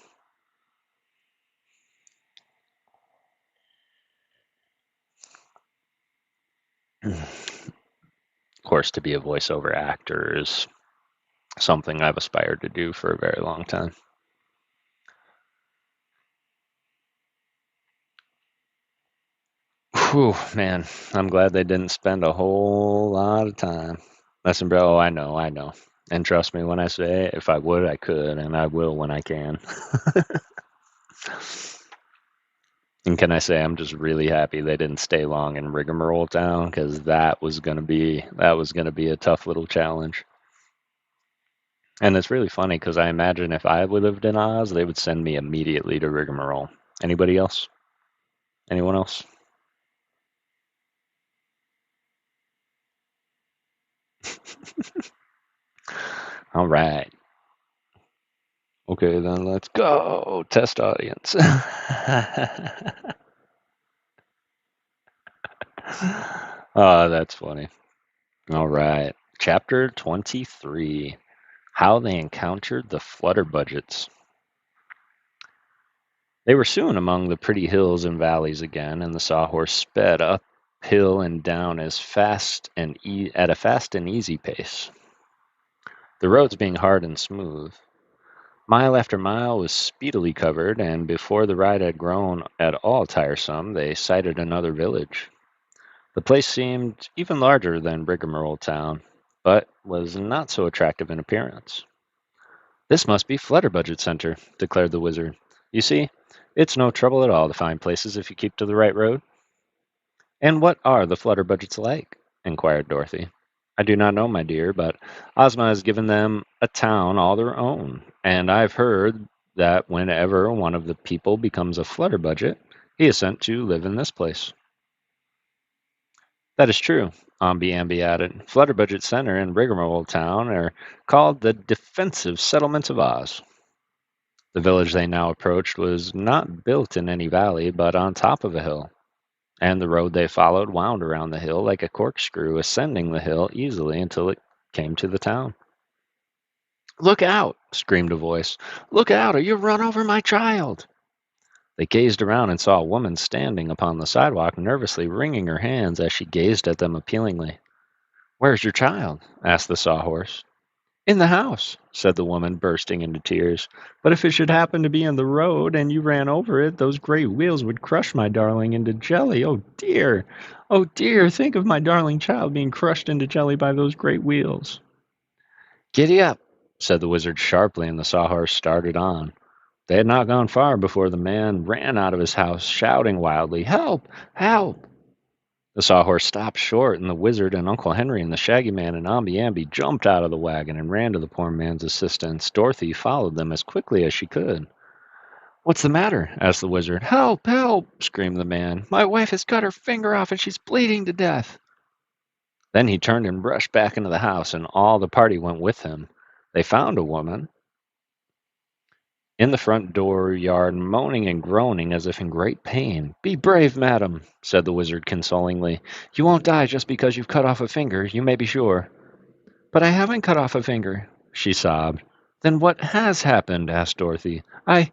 Of course, to be a voiceover actor is something I've aspired to do for a very long time. Whew, man, I'm glad they didn't spend a whole lot of time. Listen, bro, I know, I know. And trust me when I say if I would, I could, and I will when I can. And can I say I'm just really happy they didn't stay long in Rigmarole Town because that was gonna be a tough little challenge. And it's really funny because I imagine if I would lived in Oz, they would send me immediately to Rigmarole. Anybody else? Anyone else? All right. Okay, then let's go. Test audience. Oh, that's funny. All right. Chapter 23, How They Encountered the Flutterbudgets. They were soon among the pretty hills and valleys again, and the Sawhorse sped uphill and down as fast and at a fast and easy pace, the roads being hard and smooth. Mile after mile was speedily covered, and before the ride had grown at all tiresome, they sighted another village. The place seemed even larger than Rigmarole Town, but was not so attractive in appearance. "This must be Flutterbudget Center," declared the Wizard. "You see, it's no trouble at all to find places if you keep to the right road." "And what are the Flutterbudgets like?" inquired Dorothy. "I do not know, my dear, but Ozma has given them a town all their own, and I've heard that whenever one of the people becomes a Flutterbudget, he is sent to live in this place." "That is true," Amby added. "Flutterbudget Center and Rigmarole Town are called the defensive settlements of Oz." The village they now approached was not built in any valley, but on top of a hill, and the road they followed wound around the hill like a corkscrew, ascending the hill easily until it came to the town. "Look out!" screamed a voice. "Look out, or you'll run over my child!" They gazed around and saw a woman standing upon the sidewalk, nervously wringing her hands as she gazed at them appealingly. "Where's your child?" asked the Sawhorse. "In the house," said the woman, bursting into tears. "But if it should happen to be in the road, and you ran over it, those great wheels would crush my darling into jelly. Oh dear! Oh dear! Think of my darling child being crushed into jelly by those great wheels." "Giddy up!" said the Wizard sharply, and the Sawhorse started on. They had not gone far before the man ran out of his house, shouting wildly, "Help! Help!" The Sawhorse stopped short, and the Wizard and Uncle Henry and the Shaggy Man and Amby jumped out of the wagon and ran to the poor man's assistance. Dorothy followed them as quickly as she could. "What's the matter?" asked the Wizard. "Help! Help!" screamed the man. "My wife has cut her finger off, and she's bleeding to death." Then he turned and rushed back into the house, and all the party went with him. They found a woman in the front door yard, moaning and groaning as if in great pain. "Be brave, madam," said the Wizard consolingly. "You won't die just because you've cut off a finger, you may be sure." "But I haven't cut off a finger," she sobbed. "Then what has happened?" asked Dorothy. I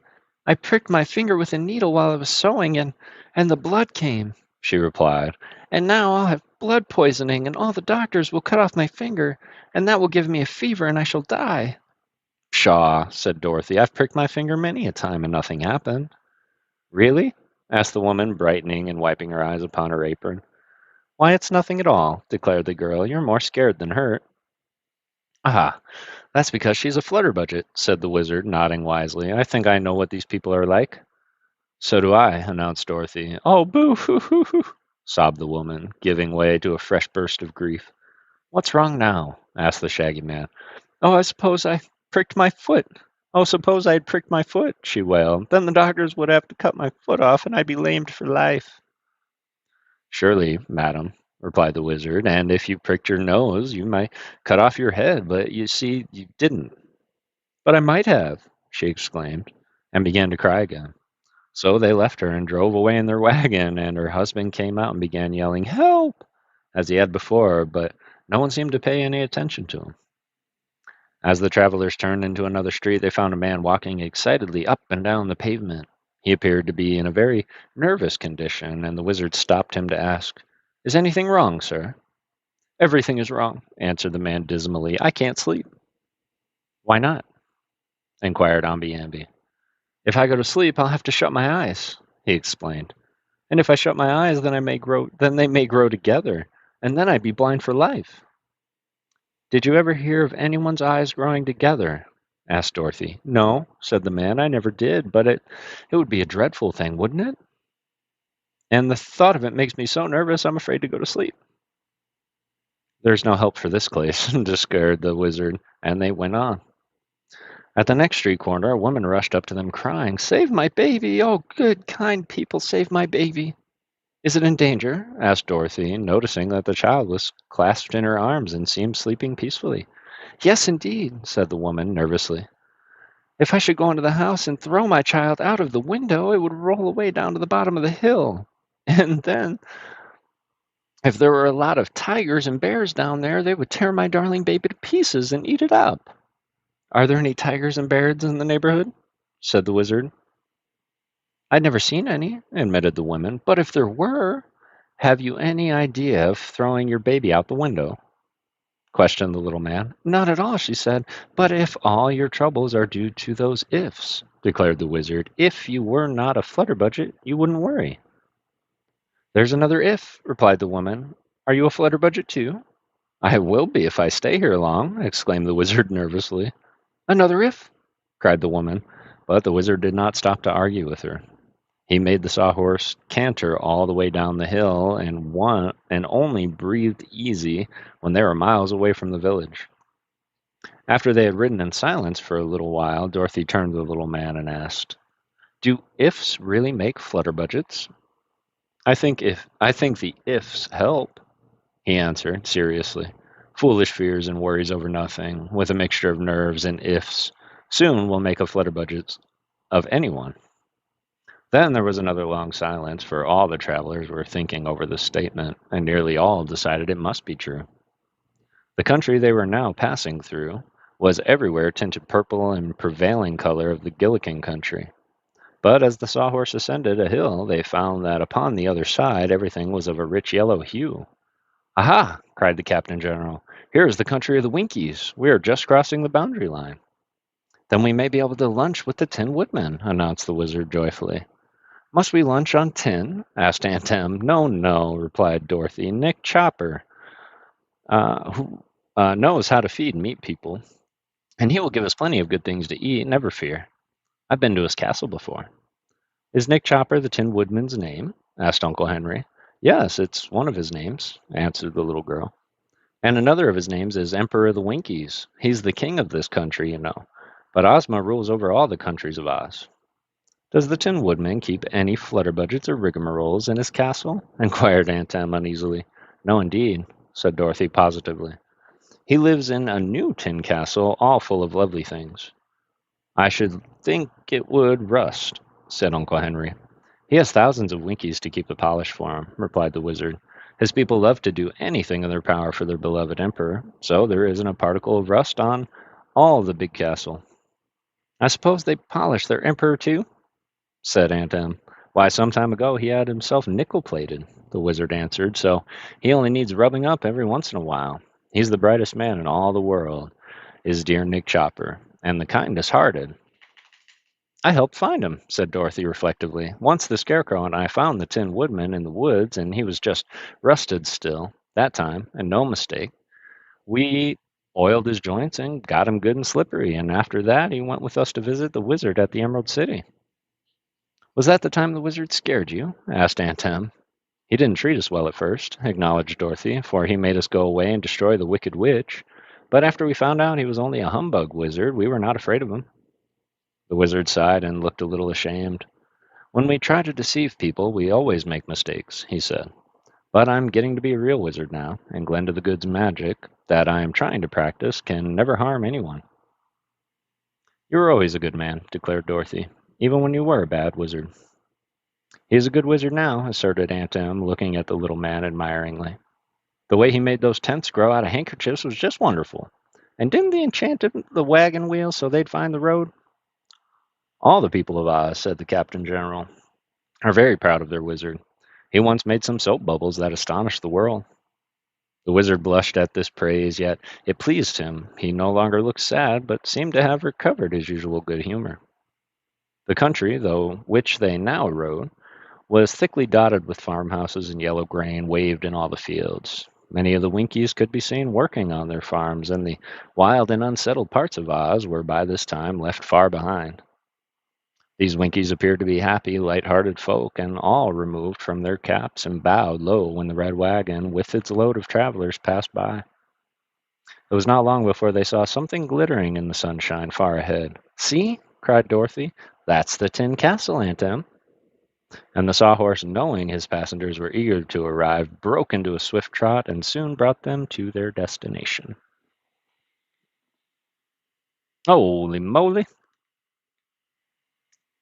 pricked my finger with a needle while I was sewing, and the blood came," she replied. "And now I'll have blood poisoning, and all the doctors will cut off my finger, and that will give me a fever, and I shall die." "Pshaw," said Dorothy. "I've pricked my finger many a time, and nothing happened." "Really?" asked the woman, brightening and wiping her eyes upon her apron. "Why, it's nothing at all," declared the girl. "You're more scared than hurt." "Ah, that's because she's a Flutterbudget," said the Wizard, nodding wisely. "I think I know what these people are like." "So do I," announced Dorothy. "Oh, boo hoo hoo hoo," sobbed the woman, giving way to a fresh burst of grief. "What's wrong now?" asked the Shaggy Man. "Oh, I suppose I pricked my foot. Oh, suppose I had pricked my foot," she wailed. "Then the doctors would have to cut my foot off, and I'd be lamed for life." "Surely, madam," replied the Wizard, "and if you pricked your nose, you might cut off your head, but you see, you didn't." "But I might have," she exclaimed, and began to cry again. So they left her and drove away in their wagon, and her husband came out and began yelling, "Help!" as he had before, but no one seemed to pay any attention to him. As the travelers turned into another street, they found a man walking excitedly up and down the pavement. He appeared to be in a very nervous condition, and the Wizard stopped him to ask, "Is anything wrong, sir?" "Everything is wrong," answered the man dismally. "I can't sleep." "Why not?" inquired Amby. "If I go to sleep, I'll have to shut my eyes," he explained. And if I shut my eyes, then they may grow together, and then I'd be blind for life." "Did you ever hear of anyone's eyes growing together?" asked Dorothy. "No," said the man, "I never did, but it would be a dreadful thing, wouldn't it? And the thought of it makes me so nervous I'm afraid to go to sleep." "There's no help for this case," despaired the wizard, and they went on. At the next street corner, a woman rushed up to them crying, "Save my baby! Oh, good, kind people, save my baby!" "Is it in danger?" asked Dorothy, noticing that the child was clasped in her arms and seemed sleeping peacefully. "Yes, indeed," said the woman nervously. "If I should go into the house and throw my child out of the window, it would roll away down to the bottom of the hill. And then, if there were a lot of tigers and bears down there, they would tear my darling baby to pieces and eat it up." "Are there any tigers and bears in the neighborhood?" said the wizard. "I'd never seen any," admitted the woman, "but if there were, have you any idea of throwing your baby out the window?" questioned the little man. "Not at all," she said, "but if all your troubles are due to those ifs," declared the wizard, "if you were not a Flutterbudget, you wouldn't worry." "There's another if," replied the woman. "Are you a Flutterbudget too?" "I will be if I stay here long," exclaimed the wizard nervously. "Another if?" cried the woman, but the wizard did not stop to argue with her. He made the sawhorse canter all the way down the hill and only breathed easy when they were miles away from the village. After they had ridden in silence for a little while, Dorothy turned to the little man and asked, "Do ifs really make Flutterbudgets?" I think the ifs help," he answered seriously. "Foolish fears and worries over nothing, with a mixture of nerves and ifs, soon will make a Flutterbudget of anyone." Then there was another long silence, for all the travelers were thinking over this statement, and nearly all decided it must be true. The country they were now passing through was everywhere tinted purple and prevailing color of the Gillikin country. But as the sawhorse ascended a hill, they found that upon the other side everything was of a rich yellow hue. "Aha!" cried the captain general. "Here is the country of the Winkies. We are just crossing the boundary line." "Then we may be able to lunch with the Tin Woodman," announced the wizard joyfully. "Must we lunch on tin?" asked Aunt Em. "No, no," replied Dorothy. "Nick Chopper, who knows how to feed meat people, and he will give us plenty of good things to eat, never fear. I've been to his castle before." "Is Nick Chopper the Tin Woodman's name?" asked Uncle Henry. "Yes, it's one of his names," answered the little girl. "And another of his names is Emperor of the Winkies. He's the king of this country, you know. But Ozma rules over all the countries of Oz." "Does the Tin Woodman keep any Flutterbudgets or rigmaroles in his castle?" inquired Aunt Em uneasily. "No, indeed," said Dorothy positively. "He lives in a new tin castle, all full of lovely things." "I should think it would rust," said Uncle Henry. "He has thousands of Winkies to keep it polished for him," replied the wizard. "His people love to do anything in their power for their beloved emperor, so there isn't a particle of rust on all the big castle." "I suppose they polish their emperor too?" said Aunt Em. "Why, some time ago he had himself nickel-plated," the wizard answered, "so he only needs rubbing up every once in a while. He's the brightest man in all the world, is dear Nick Chopper, and the kindest hearted." "I helped find him," said Dorothy reflectively. "Once the Scarecrow and I found the Tin Woodman in the woods, and he was just rusted still, that time, and no mistake. We oiled his joints and got him good and slippery, and after that he went with us to visit the wizard at the Emerald City." "Was that the time the wizard scared you?" asked Aunt Em. "He didn't treat us well at first," acknowledged Dorothy, "for he made us go away and destroy the Wicked Witch. But after we found out he was only a humbug wizard, we were not afraid of him." The wizard sighed and looked a little ashamed. "When we try to deceive people, we always make mistakes," he said. "But I'm getting to be a real wizard now, and Glinda the Good's magic that I am trying to practice can never harm anyone." "You were always a good man," declared Dorothy, "even when you were a bad wizard." "He's a good wizard now," asserted Aunt Em, looking at the little man admiringly. "The way he made those tents grow out of handkerchiefs was just wonderful. And didn't they enchant the wagon wheels so they'd find the road?" "All the people of Oz," said the Captain General, "are very proud of their wizard. He once made some soap bubbles that astonished the world." The wizard blushed at this praise, yet it pleased him. He no longer looked sad, but seemed to have recovered his usual good humor. The country, though which they now rode, was thickly dotted with farmhouses and yellow grain waved in all the fields. Many of the Winkies could be seen working on their farms, and the wild and unsettled parts of Oz were by this time left far behind. These Winkies appeared to be happy, light-hearted folk, and all removed from their caps and bowed low when the red wagon with its load of travelers passed by. It was not long before they saw something glittering in the sunshine far ahead. "See!" cried Dorothy. "That's the Tin Castle, Aunt Em." And the Sawhorse, knowing his passengers were eager to arrive, broke into a swift trot and soon brought them to their destination. Holy moly!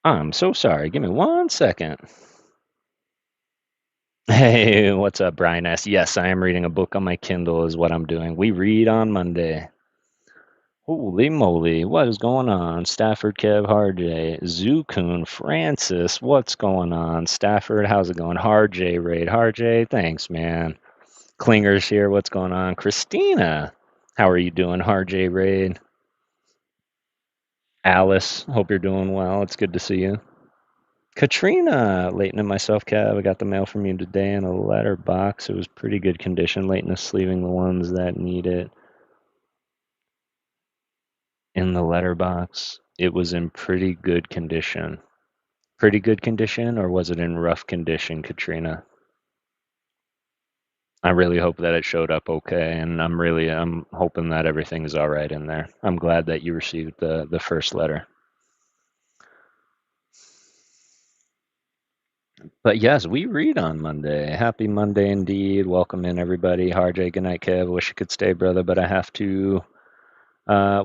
I'm so sorry. Give me 1 second. Hey, what's up, Brian S? Yes, I am reading a book on my Kindle is what I'm doing. We read on Monday. Holy moly, what is going on? Stafford, Kev, Harjay, Zukun, Francis, what's going on? Stafford, how's it going? Harjay, Raid, Harjay, thanks, man. Klinger's here, what's going on? Christina, how are you doing? Harjay, Raid. Alice, hope you're doing well. It's good to see you. Katrina, Leighton and myself, Kev, I got the mail from you today in a letterbox. It was pretty good condition. Leighton is sleeving the ones that need it in the letterbox. It was in pretty good condition. Pretty good condition, or was it in rough condition, Katrina? I really hope that it showed up okay, and I'm hoping that everything's all right in there. I'm glad that you received the first letter. But yes, we read on Monday. Happy Monday indeed. Welcome in everybody. Harjay, good night, Kev. Wish I could stay, brother, but I have to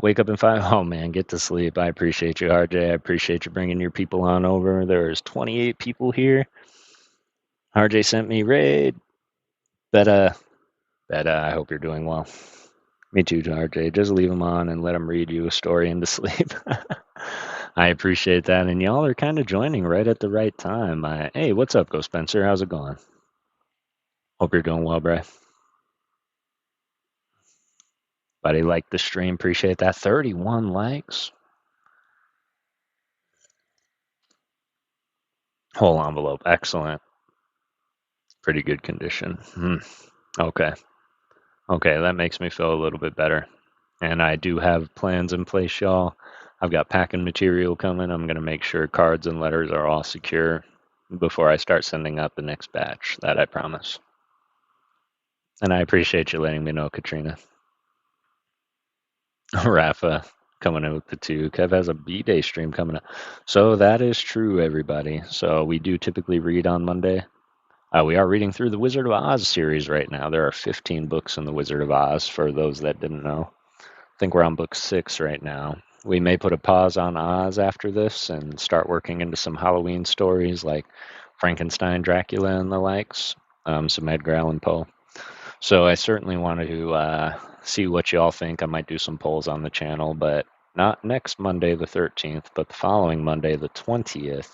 wake up in 5. Oh man, get to sleep. I appreciate you, RJ. I appreciate you bringing your people on over. There's 28 people here. RJ sent me raid. But I hope you're doing well. Me too, RJ. Just leave them on and let them read you a story into sleep. I appreciate that, and y'all are kind of joining right at the right time. Hey, what's up, Go Spencer? How's it going? Hope you're doing well, Bray. Buddy, like the stream. Appreciate that. 31 likes. Whole envelope. Excellent. Pretty good condition. Okay. Okay, that makes me feel a little bit better. And I do have plans in place, y'all. I've got packing material coming. I'm going to make sure cards and letters are all secure before I start sending out the next batch. That I promise. And I appreciate you letting me know, Katrina. Rafa coming in with the 2. Kev has a B-Day stream coming up. So that is true, everybody. So we do typically read on Monday. We are reading through the Wizard of Oz series right now. There are 15 books in the Wizard of Oz, for those that didn't know. I think we're on book 6 right now. We may put a pause on Oz after this and start working into some Halloween stories like Frankenstein, Dracula, and the likes, some Edgar Allan Poe. So I certainly wanted to see what you all think. I might do some polls on the channel, but not next Monday the 13th, but the following Monday the 20th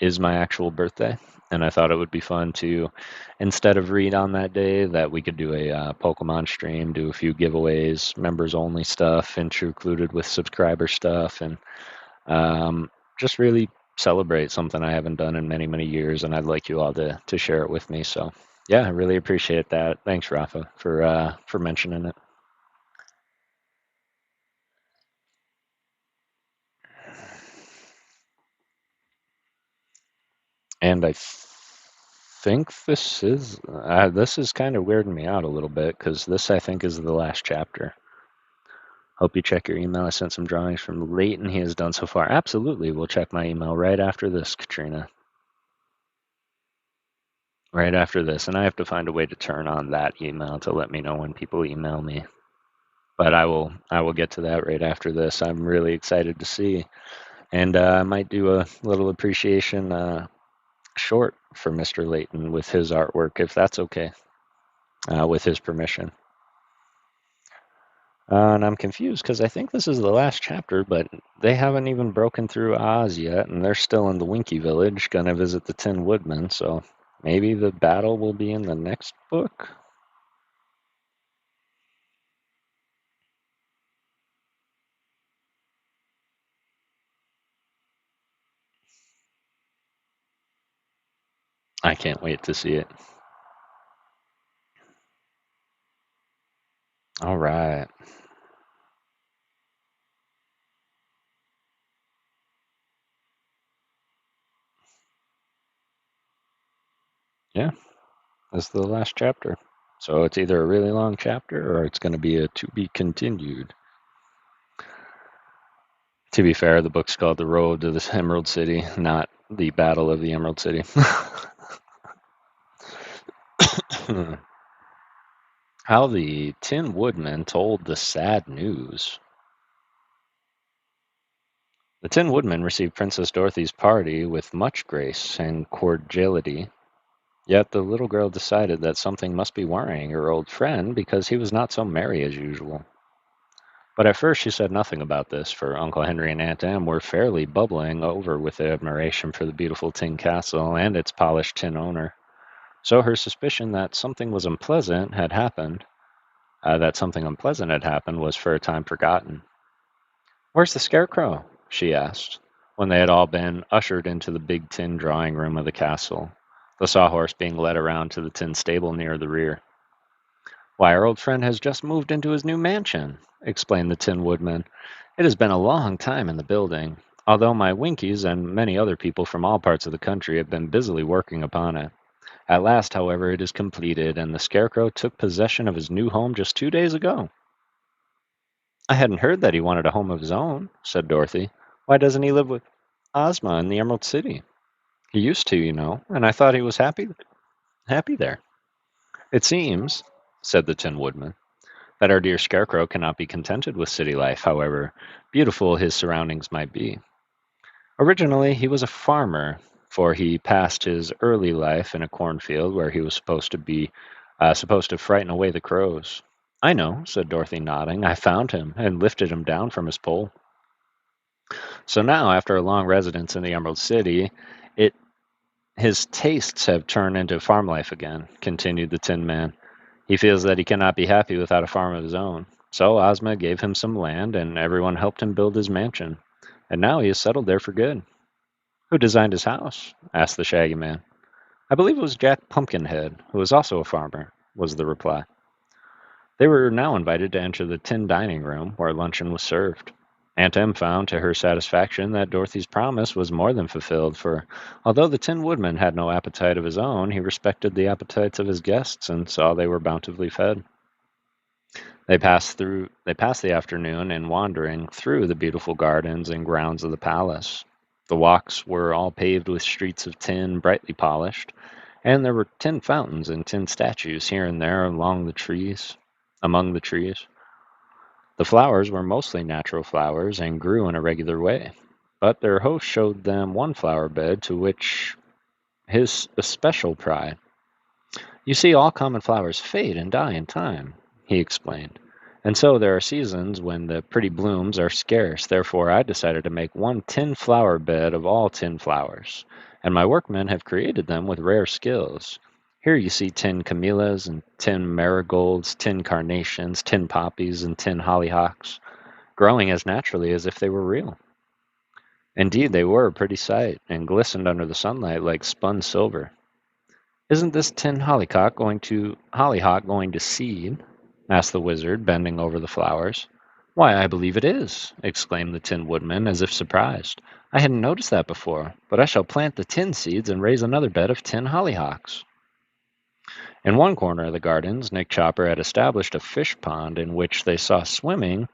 is my actual birthday. And I thought it would be fun to, instead of read on that day, that we could do a Pokemon stream, do a few giveaways, members only stuff, included with subscriber stuff, and just really celebrate something I haven't done in many, many years. And I'd like you all to share it with me. So yeah, I really appreciate that. Thanks, Rafa, for mentioning it. And I think this is kind of weirding me out a little bit because this I think is the last chapter. Hope you check your email. I sent some drawings from Leighton he has done so far. Absolutely, we'll check my email right after this, Katrina. Right after this, and I have to find a way to turn on that email to let me know when people email me. But I will get to that right after this. I'm really excited to see, and I might do a little appreciation short for Mr. Leighton with his artwork, if that's okay, with his permission. And I'm confused because I think this is the last chapter, but they haven't even broken through Oz yet, and they're still in the Winky Village, gonna visit the Tin Woodman, so maybe the battle will be in the next book? I can't wait to see it. All right. Yeah, this is the last chapter. So it's either a really long chapter or it's going to be a to be continued. To be fair, the book's called The Road to the Emerald City, not The Battle of the Emerald City. How the Tin Woodman told the sad news. The Tin Woodman received Princess Dorothy's party with much grace and cordiality, yet the little girl decided that something must be worrying her old friend because he was not so merry as usual. But at first she said nothing about this, for Uncle Henry and Aunt Em were fairly bubbling over with admiration for the beautiful tin castle and its polished tin owner. So her suspicion that something unpleasant had happened, was for a time forgotten. "Where's the Scarecrow?" she asked, when they had all been ushered into the big tin drawing room of the castle, the Sawhorse being led around to the tin stable near the rear. "Why, our old friend has just moved into his new mansion," explained the Tin Woodman. "It has been a long time in the building, although my Winkies and many other people from all parts of the country have been busily working upon it. At last, however, it is completed, and the Scarecrow took possession of his new home just 2 days ago." "I hadn't heard that he wanted a home of his own," said Dorothy. "Why doesn't he live with Ozma in the Emerald City? He used to, and I thought he was happy there." "It seems," said the Tin Woodman, "that our dear Scarecrow cannot be contented with city life, however beautiful his surroundings might be. Originally, he was a farmer, for he passed his early life in a cornfield where he was supposed to frighten away the crows." "I know," said Dorothy, nodding. "I found him and lifted him down from his pole. So now, after a long residence in the Emerald City, it his tastes have turned into farm life again," continued the Tin Man. "He feels that he cannot be happy without a farm of his own. So Ozma gave him some land, and everyone helped him build his mansion. And now he is settled there for good." "Who designed his house?" asked the Shaggy Man. "I believe it was Jack Pumpkinhead, who was also a farmer," was the reply. They were now invited to enter the tin dining room, where luncheon was served. Aunt Em found, to her satisfaction, that Dorothy's promise was more than fulfilled, for although the Tin Woodman had no appetite of his own, he respected the appetites of his guests and saw they were bountifully fed. They passed the afternoon in wandering through the beautiful gardens and grounds of the palace. The walks were all paved with streets of tin, brightly polished, and there were tin fountains and tin statues here and there among the trees. The flowers were mostly natural flowers and grew in a regular way, but their host showed them one flower bed to which his especial pride. "You see, all common flowers fade and die in time," he explained, "and so there are seasons when the pretty blooms are scarce. Therefore I decided to make one tin flower bed of all tin flowers, and my workmen have created them with rare skills. Here you see tin camellias and tin marigolds, tin carnations, tin poppies, and tin hollyhocks, growing as naturally as if they were real." Indeed, they were a pretty sight, and glistened under the sunlight like spun silver. "Isn't this tin hollyhock going to seed?" asked the Wizard, bending over the flowers. "Why, I believe it is!" exclaimed the Tin Woodman, as if surprised. "I hadn't noticed that before, but I shall plant the tin seeds and raise another bed of tin hollyhocks." In one corner of the gardens, Nick Chopper had established a fish pond in which they saw swimming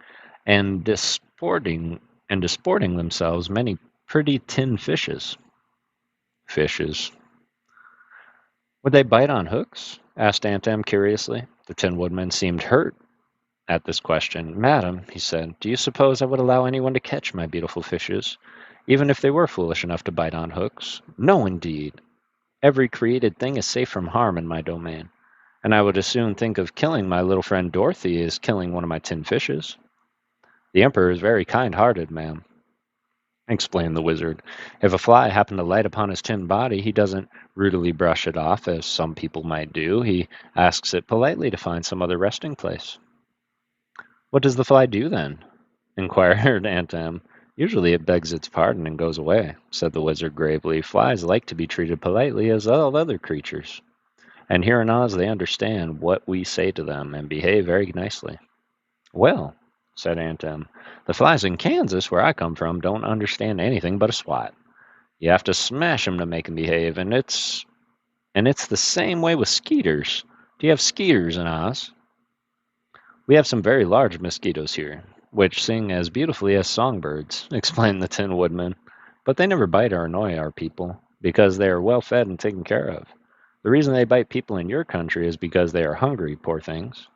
and disporting themselves many pretty tin fishes. Fishes. "Would they bite on hooks?" asked Aunt Em curiously. The Tin Woodman seemed hurt at this question. "Madam," he said, "do you suppose I would allow anyone to catch my beautiful fishes, even if they were foolish enough to bite on hooks? No, indeed. Every created thing is safe from harm in my domain, and I would as soon think of killing my little friend Dorothy as killing one of my tin fishes. The Emperor is very kind-hearted, ma'am," explained the Wizard. "If a fly happened to light upon his tin body, he doesn't rudely brush it off, as some people might do. He asks it politely to find some other resting place." "What does the fly do, then?" inquired Aunt Em, Usually it begs its pardon and goes away, said the wizard gravely. Flies like to be treated politely as all other creatures. And here in Oz they understand what we say to them and behave very nicely. Well, said Aunt Em, the flies in Kansas, where I come from, don't understand anything but a swat. You have to smash 'em to make 'em behave, and it's the same way with skeeters. Do you have skeeters in Oz? We have some very large mosquitoes here, which sing as beautifully as songbirds, explained the Tin Woodman. But they never bite or annoy our people, because they are well fed and taken care of. The reason they bite people in your country is because they are hungry, poor things.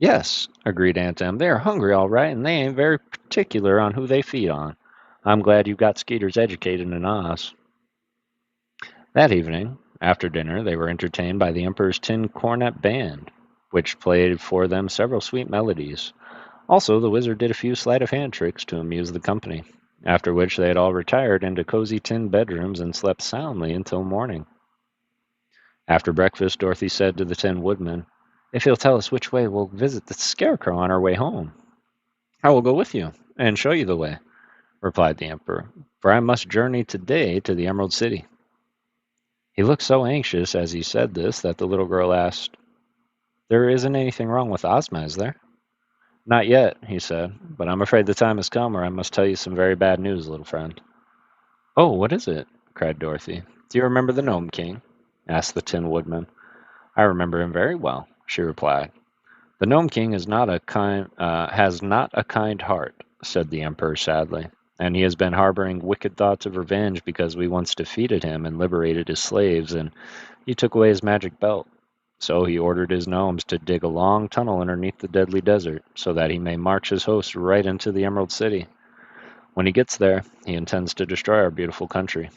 Yes, agreed Aunt Em, they are hungry all right, and they ain't very particular on who they feed on. I'm glad you got skeeters educated in Oz. That evening, after dinner, they were entertained by the Emperor's tin cornet band, which played for them several sweet melodies. Also, the wizard did a few sleight of hand tricks to amuse the company, after which they had all retired into cozy tin bedrooms and slept soundly until morning. After breakfast, Dorothy said to the Tin Woodman, if he'll tell us which way we'll visit the Scarecrow on our way home. I will go with you and show you the way, replied the Emperor, for I must journey today to the Emerald City. He looked so anxious as he said this that the little girl asked, there isn't anything wrong with Ozma, is there? Not yet, he said, but I'm afraid the time has come where I must tell you some very bad news, little friend. Oh, what is it? Cried Dorothy. Do you remember the Gnome King? Asked the Tin Woodman. I remember him very well, she replied. The Gnome King has not a kind heart, said the Emperor sadly, and he has been harboring wicked thoughts of revenge because we once defeated him and liberated his slaves, and he took away his magic belt. So he ordered his gnomes to dig a long tunnel underneath the deadly desert, so that he may march his host right into the Emerald City. When he gets there, he intends to destroy our beautiful country.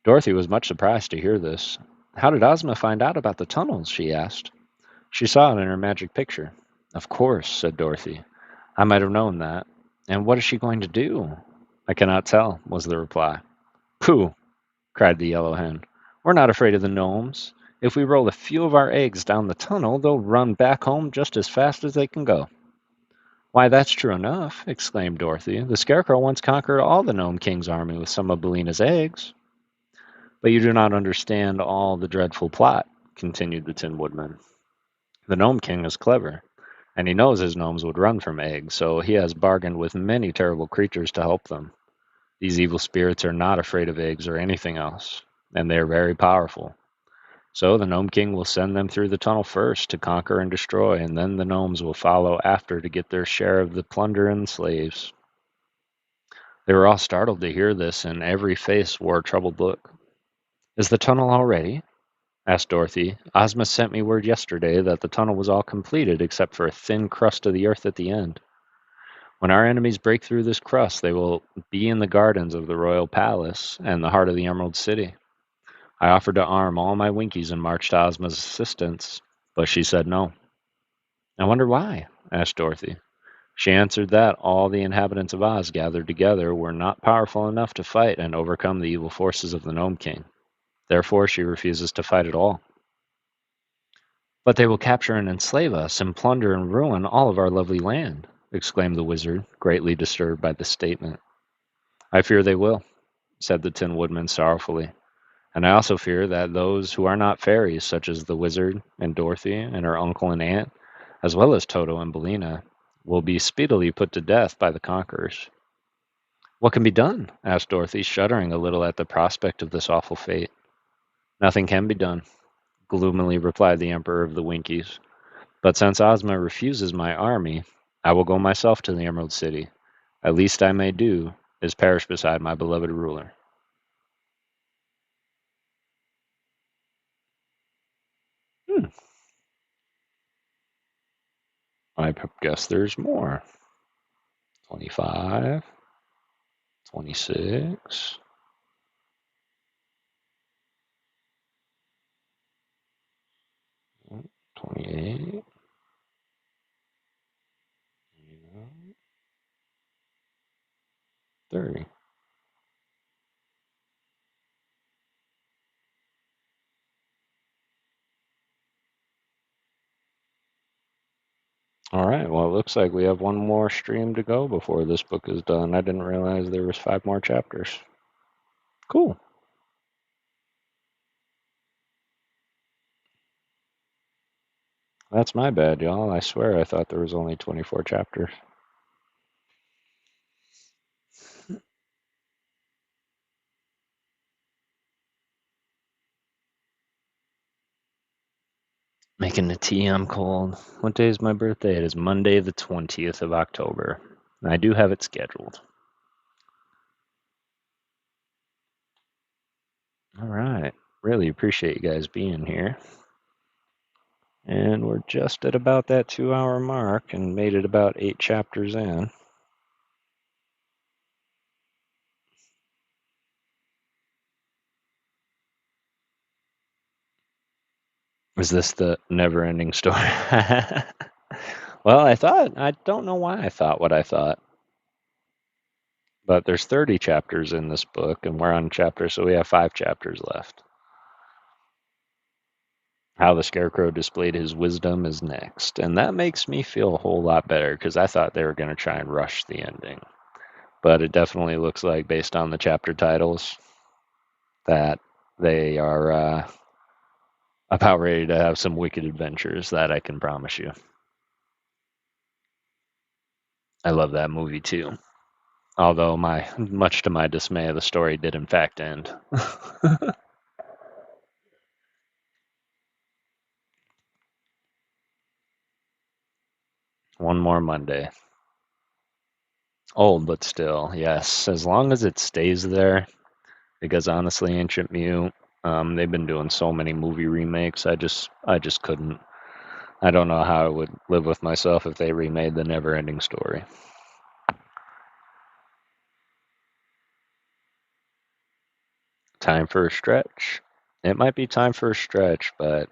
Dorothy was much surprised to hear this. How did Ozma find out about the tunnels? She asked. She saw it in her magic picture. Of course, said Dorothy. I might have known that. And what is she going to do? I cannot tell, was the reply. Pooh, cried the yellow hen. We're not afraid of the gnomes. If we roll a few of our eggs down the tunnel, they'll run back home just as fast as they can go. Why, that's true enough, exclaimed Dorothy. The Scarecrow once conquered all the Gnome King's army with some of Billina's eggs. But you do not understand all the dreadful plot, continued the Tin Woodman. The Gnome King is clever, and he knows his gnomes would run from eggs, so he has bargained with many terrible creatures to help them. These evil spirits are not afraid of eggs or anything else, and they are very powerful. So the Gnome King will send them through the tunnel first to conquer and destroy, and then the gnomes will follow after to get their share of the plunder and slaves. They were all startled to hear this, and every face wore a troubled look. Is the tunnel all ready? Asked Dorothy. Ozma sent me word yesterday that the tunnel was all completed except for a thin crust of the earth at the end. When our enemies break through this crust, they will be in the gardens of the royal palace and the heart of the Emerald City. I offered to arm all my Winkies and march to Ozma's assistance, but she said no. I wonder why? Asked Dorothy. She answered that all the inhabitants of Oz gathered together were not powerful enough to fight and overcome the evil forces of the Gnome King. Therefore, she refuses to fight at all. But they will capture and enslave us and plunder and ruin all of our lovely land, exclaimed the wizard, greatly disturbed by this statement. I fear they will, said the Tin Woodman sorrowfully. And I also fear that those who are not fairies, such as the wizard and Dorothy and her uncle and aunt, as well as Toto and Billina, will be speedily put to death by the conquerors. What can be done? Asked Dorothy, shuddering a little at the prospect of this awful fate. Nothing can be done, gloomily replied the Emperor of the Winkies. But since Ozma refuses my army, I will go myself to the Emerald City. At least I may do is perish beside my beloved ruler. Hmm, I guess there's more. 25, 26, 28, 30. All right. Well, it looks like we have one more stream to go before this book is done. I didn't realize there was 5 more chapters. Cool. That's my bad, y'all. I swear I thought there was only 24 chapters. Making the tea, I'm cold. What day is my birthday? It is Monday, the 20th of October. I do have it scheduled. All right. Really appreciate you guys being here. And we're just at about that 2 hour mark and made it about 8 chapters in. Is this the never ending story? Well, I don't know why I thought what I thought, but there's 30 chapters in this book, and we're on chapter, so we have 5 chapters left. How the Scarecrow displayed his wisdom is next, and that makes me feel a whole lot better because I thought they were going to try and rush the ending. But it definitely looks like, based on the chapter titles, that they are about ready to have some wicked adventures. That I can promise you. I love that movie too. Although, much to my dismay, the story did in fact end. One more Monday. Old, but still, yes. As long as it stays there, because honestly, Ancient Mute, they've been doing so many movie remakes. I just couldn't. I don't know how I would live with myself if they remade the Never-Ending Story. Time for a stretch. It might be time for a stretch, but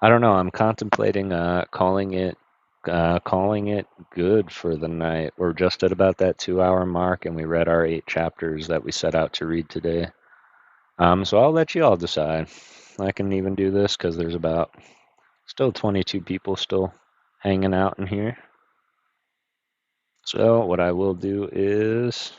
I don't know. I'm contemplating calling it good for the night. We're just at about that 2 hour mark, and we read our 8 chapters that we set out to read today. So I'll let you all decide. I can even do this because there's about still 22 people still hanging out in here. So what I will do is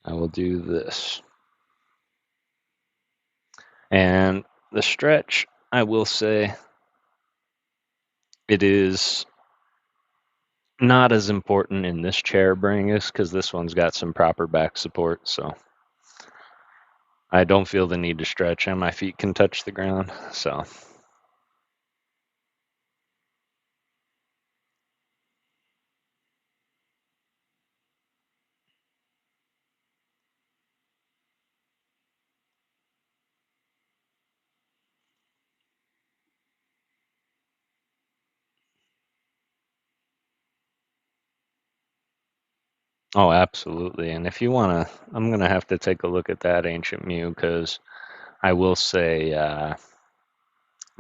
I will do this. And the stretch, I will say, it is not as important in this chair bringing us because this one's got some proper back support. So I don't feel the need to stretch, and my feet can touch the ground. So oh, absolutely. And if you want to, I'm going to have to take a look at that Ancient Mew because I will say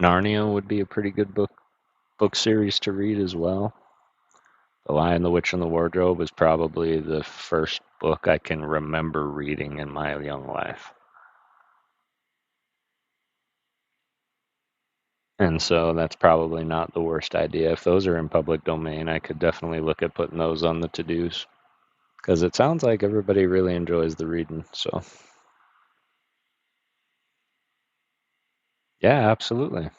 Narnia would be a pretty good book series to read as well. The Lion, the Witch, and the Wardrobe is probably the first book I can remember reading in my young life. And so that's probably not the worst idea. If those are in public domain, I could definitely look at putting those on the to-dos because it sounds like everybody really enjoys the reading. So, yeah, absolutely.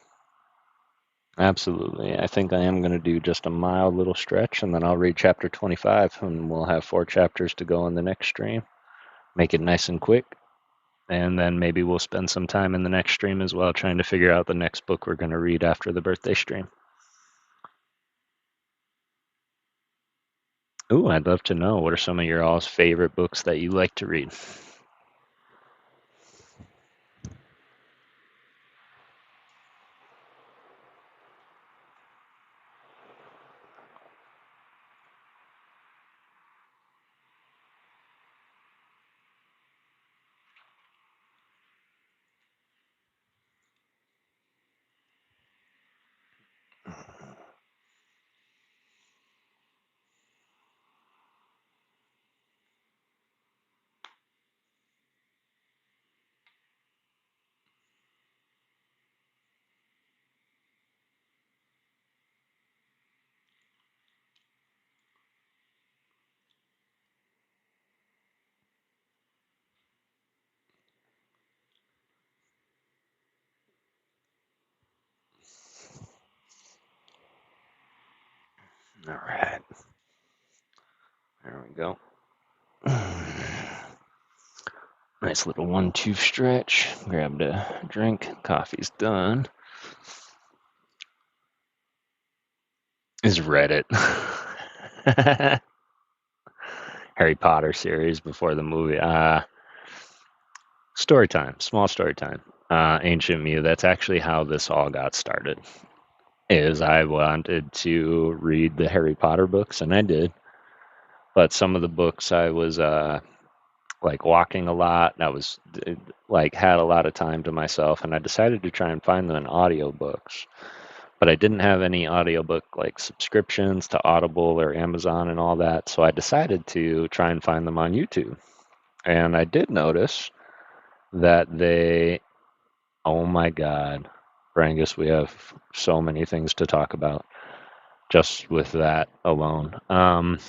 Absolutely. I think I am going to do just a mild little stretch and then I'll read chapter 25 and we'll have 4 chapters to go in the next stream. Make it nice and quick. And then maybe we'll spend some time in the next stream as well trying to figure out the next book we're going to read after the birthday stream. Ooh, I'd love to know what are some of your all's favorite books that you like to read. All right. There we go. Nice little 1-2 stretch. Grabbed a drink. Coffee's done. Is Reddit. Harry Potter series before the movie. Story time. Small story time. Ancient Mew. That's actually how this all got started. Is I wanted to read the Harry Potter books, and I did. But some of the books I was like walking a lot. And I was like had a lot of time to myself, and I decided to try and find them in audiobooks. But I didn't have any audiobook like subscriptions to Audible or Amazon and all that, so I decided to try and find them on YouTube. And I did notice that they, oh my God, Brangus, we have so many things to talk about just with that alone. And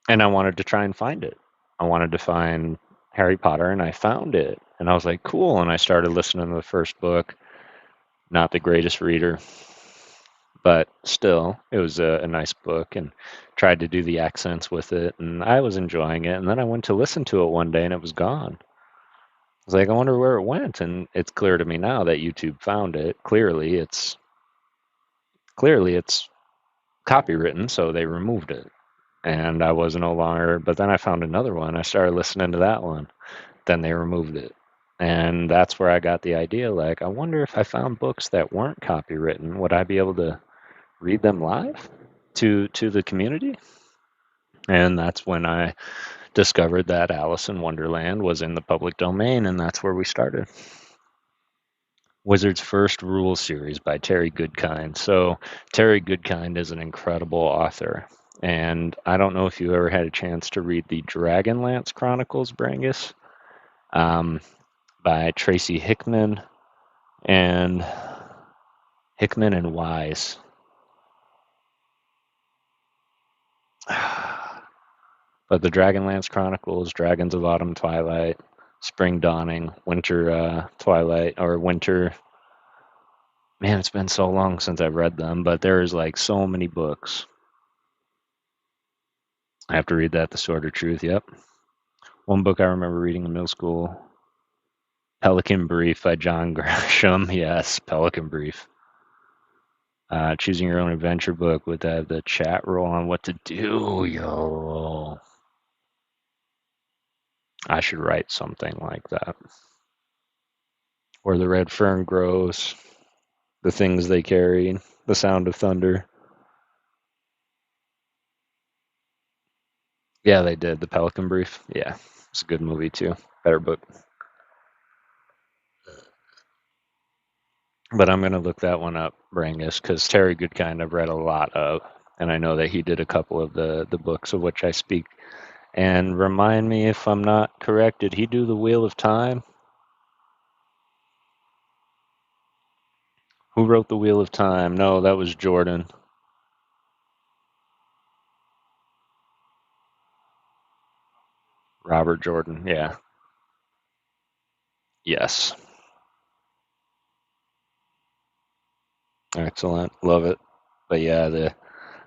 I wanted to try and find it. I wanted to find Harry Potter, and I found it. And I was like, cool. And I started listening to the first book. Not the greatest reader, but still, it was a nice book, and tried to do the accents with it. And I was enjoying it. And then I went to listen to it one day, and it was gone. I was like, I wonder where it went. And it's clear to me now that YouTube found it. Clearly it's copywritten, so they removed it. And I was no longer, but then I found another one. I started listening to that one. Then they removed it. And that's where I got the idea, like, I wonder if I found books that weren't copywritten, would I be able to read them live to the community? And that's when I discovered that Alice in Wonderland was in the public domain, and that's where we started. Wizard's First Rule series by Terry Goodkind. So Terry Goodkind is an incredible author. And I don't know if you ever had a chance to read the Dragonlance Chronicles, Brangus, by Tracy Hickman and Wise. But the Dragonlance Chronicles, Dragons of Autumn Twilight, Spring Dawning, Winter Twilight, or Winter. Man, it's been so long since I've read them, but there's like so many books. I have to read that, The Sword of Truth, yep. One book I remember reading in middle school, Pelican Brief by John Grisham. Yes, Pelican Brief. Choosing Your Own Adventure book with the chat roll on what to do, yo. I should write something like that. Where the red fern grows, the things they carry, the sound of thunder. Yeah, they did. The Pelican Brief. Yeah, it's a good movie too. Better book. But I'm going to look that one up, Brangus, because Terry Goodkind I've read a lot of, and I know that he did a couple of the books of which I speak. And remind me if I'm not correct, did he do The Wheel of Time? Who wrote The Wheel of Time? No, that was Jordan. Robert Jordan, yeah. Yes. Excellent. Love it. But yeah,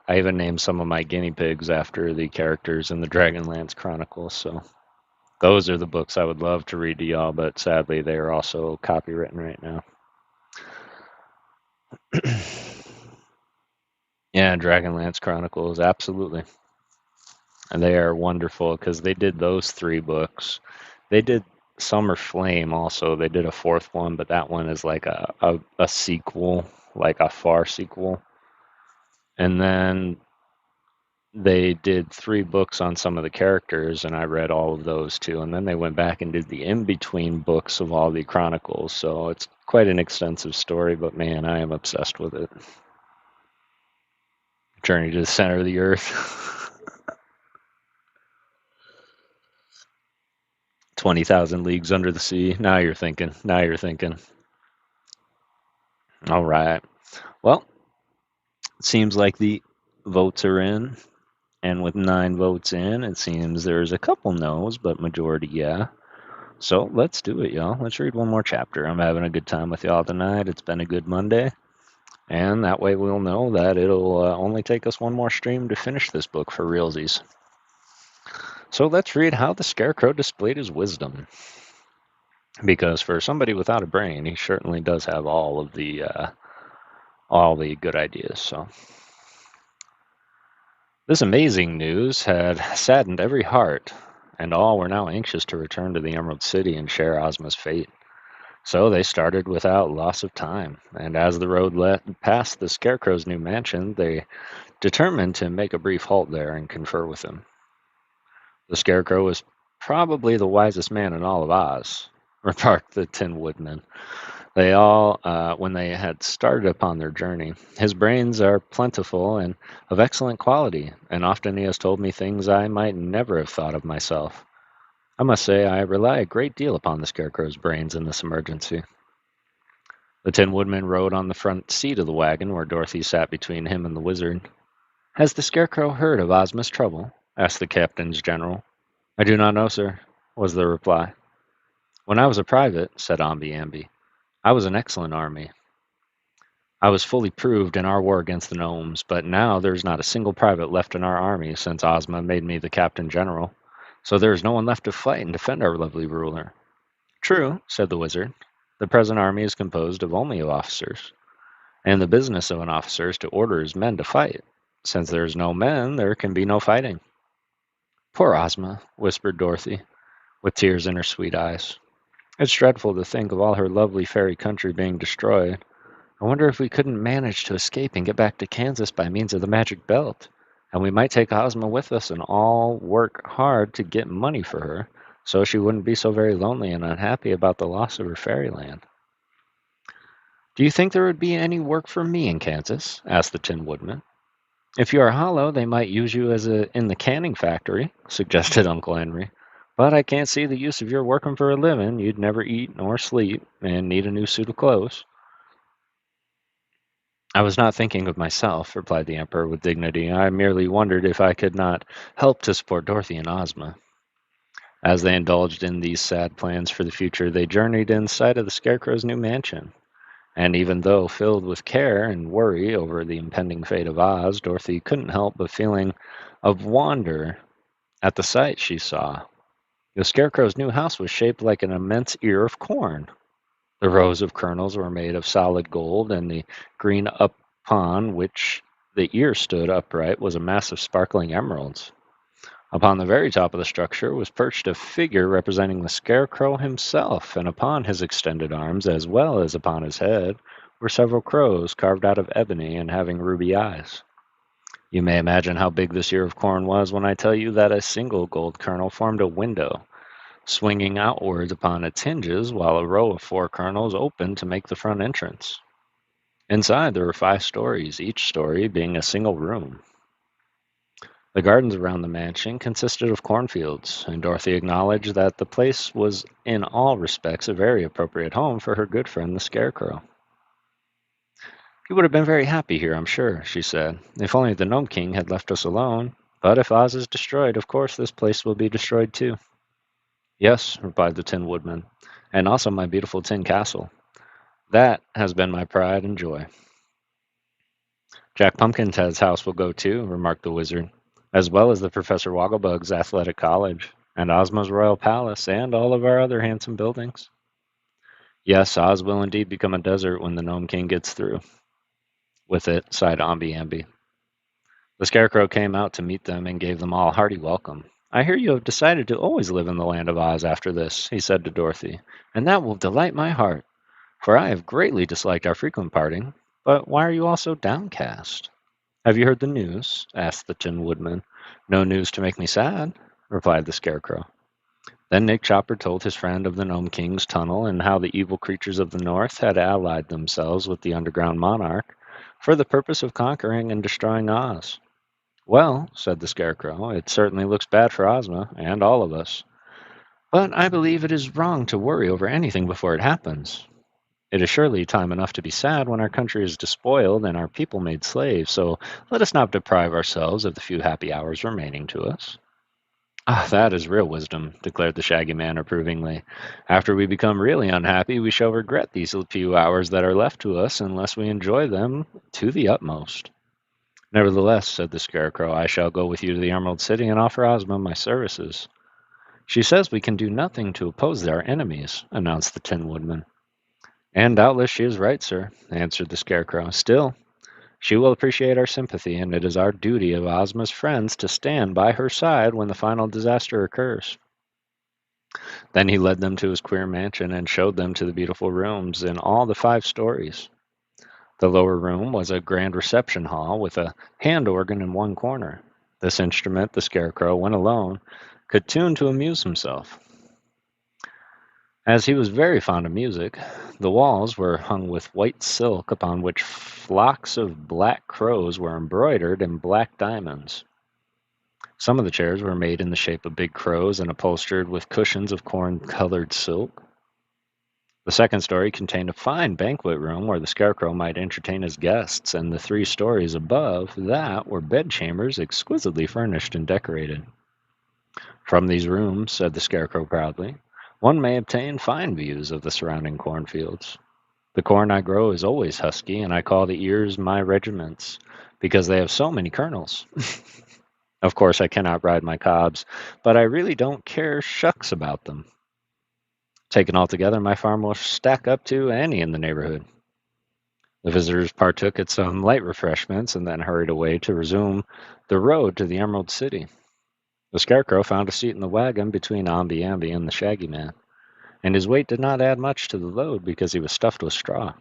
I even named some of my guinea pigs after the characters in the Dragonlance Chronicles, so those are the books I would love to read to y'all, but sadly they are also copywritten right now. Yeah, Dragonlance Chronicles, absolutely. And they are wonderful because they did those 3 books. They did Summer Flame also. They did a 4th one, but that one is like a sequel, like a far sequel. And then they did 3 books on some of the characters, and I read all of those too. And then they went back and did the in-between books of all the chronicles. So it's quite an extensive story, but man, I am obsessed with it. Journey to the Center of the Earth. 20,000 Leagues Under the Sea. Now you're thinking. Now you're thinking. All right. Well, it seems like the votes are in. And with 9 votes in, it seems there's a couple no's, but majority yeah. So let's do it, y'all. Let's read one more chapter. I'm having a good time with y'all tonight. It's been a good Monday. And that way we'll know that it'll only take us one more stream to finish this book for realsies. So let's read how the Scarecrow displayed his wisdom. Because for somebody without a brain, he certainly does have all the good ideas. So this amazing news had saddened every heart, and all were now anxious to return to the Emerald City and share Ozma's fate. So they started without loss of time, and as the road led past the Scarecrow's new mansion, they determined to make a brief halt there and confer with him. The Scarecrow was probably the wisest man in all of Oz, remarked the Tin Woodman. They all, when they had started upon their journey, his brains are plentiful and of excellent quality, and often he has told me things I might never have thought of myself. I must say I rely a great deal upon the Scarecrow's brains in this emergency. The Tin Woodman rode on the front seat of the wagon where Dorothy sat between him and the Wizard. "Has the Scarecrow heard of Ozma's trouble?" asked the Captain's General. "I do not know, sir," was the reply. "When I was a private," said Omby Amby, "I was an excellent army. I was fully proved in our war against the gnomes, but now there is not a single private left in our army since Ozma made me the Captain General, so there is no one left to fight and defend our lovely ruler." "True," said the Wizard. "The present army is composed of only officers, and the business of an officer is to order his men to fight. Since there is no men, there can be no fighting." "Poor Ozma," whispered Dorothy, with tears in her sweet eyes. "It's dreadful to think of all her lovely fairy country being destroyed. I wonder if we couldn't manage to escape and get back to Kansas by means of the magic belt. And we might take Ozma with us and all work hard to get money for her, so she wouldn't be so very lonely and unhappy about the loss of her fairyland." "Do you think there would be any work for me in Kansas?" asked the Tin Woodman. "If you are hollow, they might use you in the canning factory," suggested Uncle Henry. "But I can't see the use of your working for a living. You'd never eat nor sleep, and need a new suit of clothes." "I was not thinking of myself," replied the Emperor with dignity. "I merely wondered if I could not help to support Dorothy and Ozma." As they indulged in these sad plans for the future, they journeyed in sight of the Scarecrow's new mansion. And even though filled with care and worry over the impending fate of Oz, Dorothy couldn't help but feeling of wonder at the sight she saw. The Scarecrow's new house was shaped like an immense ear of corn. The rows of kernels were made of solid gold, and the green upon which the ear stood upright was a mass of sparkling emeralds. Upon the very top of the structure was perched a figure representing the Scarecrow himself, and upon his extended arms, as well as upon his head, were several crows carved out of ebony and having ruby eyes. You may imagine how big this ear of corn was when I tell you that a single gold kernel formed a window, swinging outwards upon its hinges, while a row of 4 kernels opened to make the front entrance. Inside there were 5 stories, each story being a single room. The gardens around the mansion consisted of cornfields, and Dorothy acknowledged that the place was in all respects a very appropriate home for her good friend the Scarecrow. "You would have been very happy here, I'm sure," she said, "if only the Gnome King had left us alone. But if Oz is destroyed, of course this place will be destroyed too." "Yes," replied the Tin Woodman, "and also my beautiful tin castle. That has been my pride and joy." "Jack Pumpkinhead's house will go too," remarked the Wizard, "as well as the Professor Wogglebug's athletic college, and Ozma's royal palace, and all of our other handsome buildings." "Yes, Oz will indeed become a desert when the Gnome King gets through with it," sighed Omby Amby. The Scarecrow came out to meet them and gave them all a hearty welcome. "I hear you have decided to always live in the land of Oz after this," he said to Dorothy, "and that will delight my heart, for I have greatly disliked our frequent parting. But why are you all so downcast?" "Have you heard the news?" asked the Tin Woodman. "No news to make me sad," replied the Scarecrow. Then Nick Chopper told his friend of the Gnome King's tunnel and how the evil creatures of the north had allied themselves with the underground monarch for the purpose of conquering and destroying Oz. "Well," said the Scarecrow, "it certainly looks bad for Ozma and all of us. But I believe it is wrong to worry over anything before it happens. It is surely time enough to be sad when our country is despoiled and our people made slaves, so let us not deprive ourselves of the few happy hours remaining to us." Ah, that is real wisdom, declared the Shaggy Man approvingly. After we become really unhappy, we shall regret these few hours that are left to us unless we enjoy them to the utmost. Nevertheless, said the Scarecrow, I shall go with you to the Emerald City and offer Ozma my services. She says we can do nothing to oppose our enemies, announced the Tin Woodman. And doubtless she is right, sir, answered the Scarecrow. Still, she will appreciate our sympathy, and it is our duty of Ozma's friends to stand by her side when the final disaster occurs. Then he led them to his queer mansion and showed them to the beautiful rooms in all the 5 stories. The lower room was a grand reception hall with a hand organ in one corner. This instrument the Scarecrow, when alone, could tune to amuse himself. As he was very fond of music, the walls were hung with white silk upon which flocks of black crows were embroidered in black diamonds. Some of the chairs were made in the shape of big crows and upholstered with cushions of corn-colored silk. The second story contained a fine banquet room where the Scarecrow might entertain his guests, and the 3 stories above that were bedchambers exquisitely furnished and decorated. From these rooms, said the Scarecrow proudly, one may obtain fine views of the surrounding cornfields. The corn I grow is always husky, and I call the ears my regiments, because they have so many kernels. Of course, I cannot ride my cobs, but I really don't care shucks about them. Taken altogether, my farm will stack up to any in the neighborhood. The visitors partook at some light refreshments and then hurried away to resume the road to the Emerald City. The Scarecrow found a seat in the wagon between Omby Amby and the Shaggy Man, and his weight did not add much to the load because he was stuffed with straw.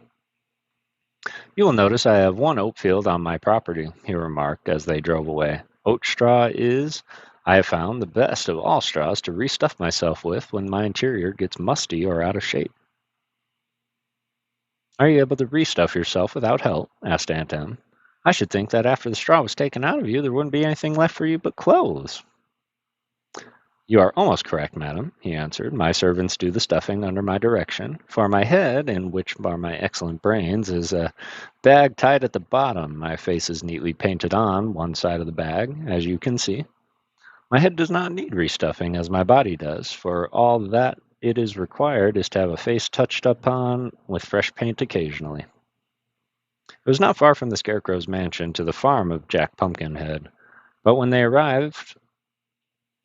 You will notice I have one oat field on my property, he remarked as they drove away. Oat straw is, I have found, the best of all straws to restuff myself with when my interior gets musty or out of shape. Are you able to restuff yourself without help? Asked Aunt Em. I should think that after the straw was taken out of you, there wouldn't be anything left for you but clothes. You are almost correct, madam, he answered. My servants do the stuffing under my direction. For my head, in which are my excellent brains, is a bag tied at the bottom. My face is neatly painted on one side of the bag, as you can see. My head does not need restuffing as my body does, for all that it is required is to have a face touched upon with fresh paint occasionally. It was not far from the Scarecrow's mansion to the farm of Jack Pumpkinhead, but when they arrived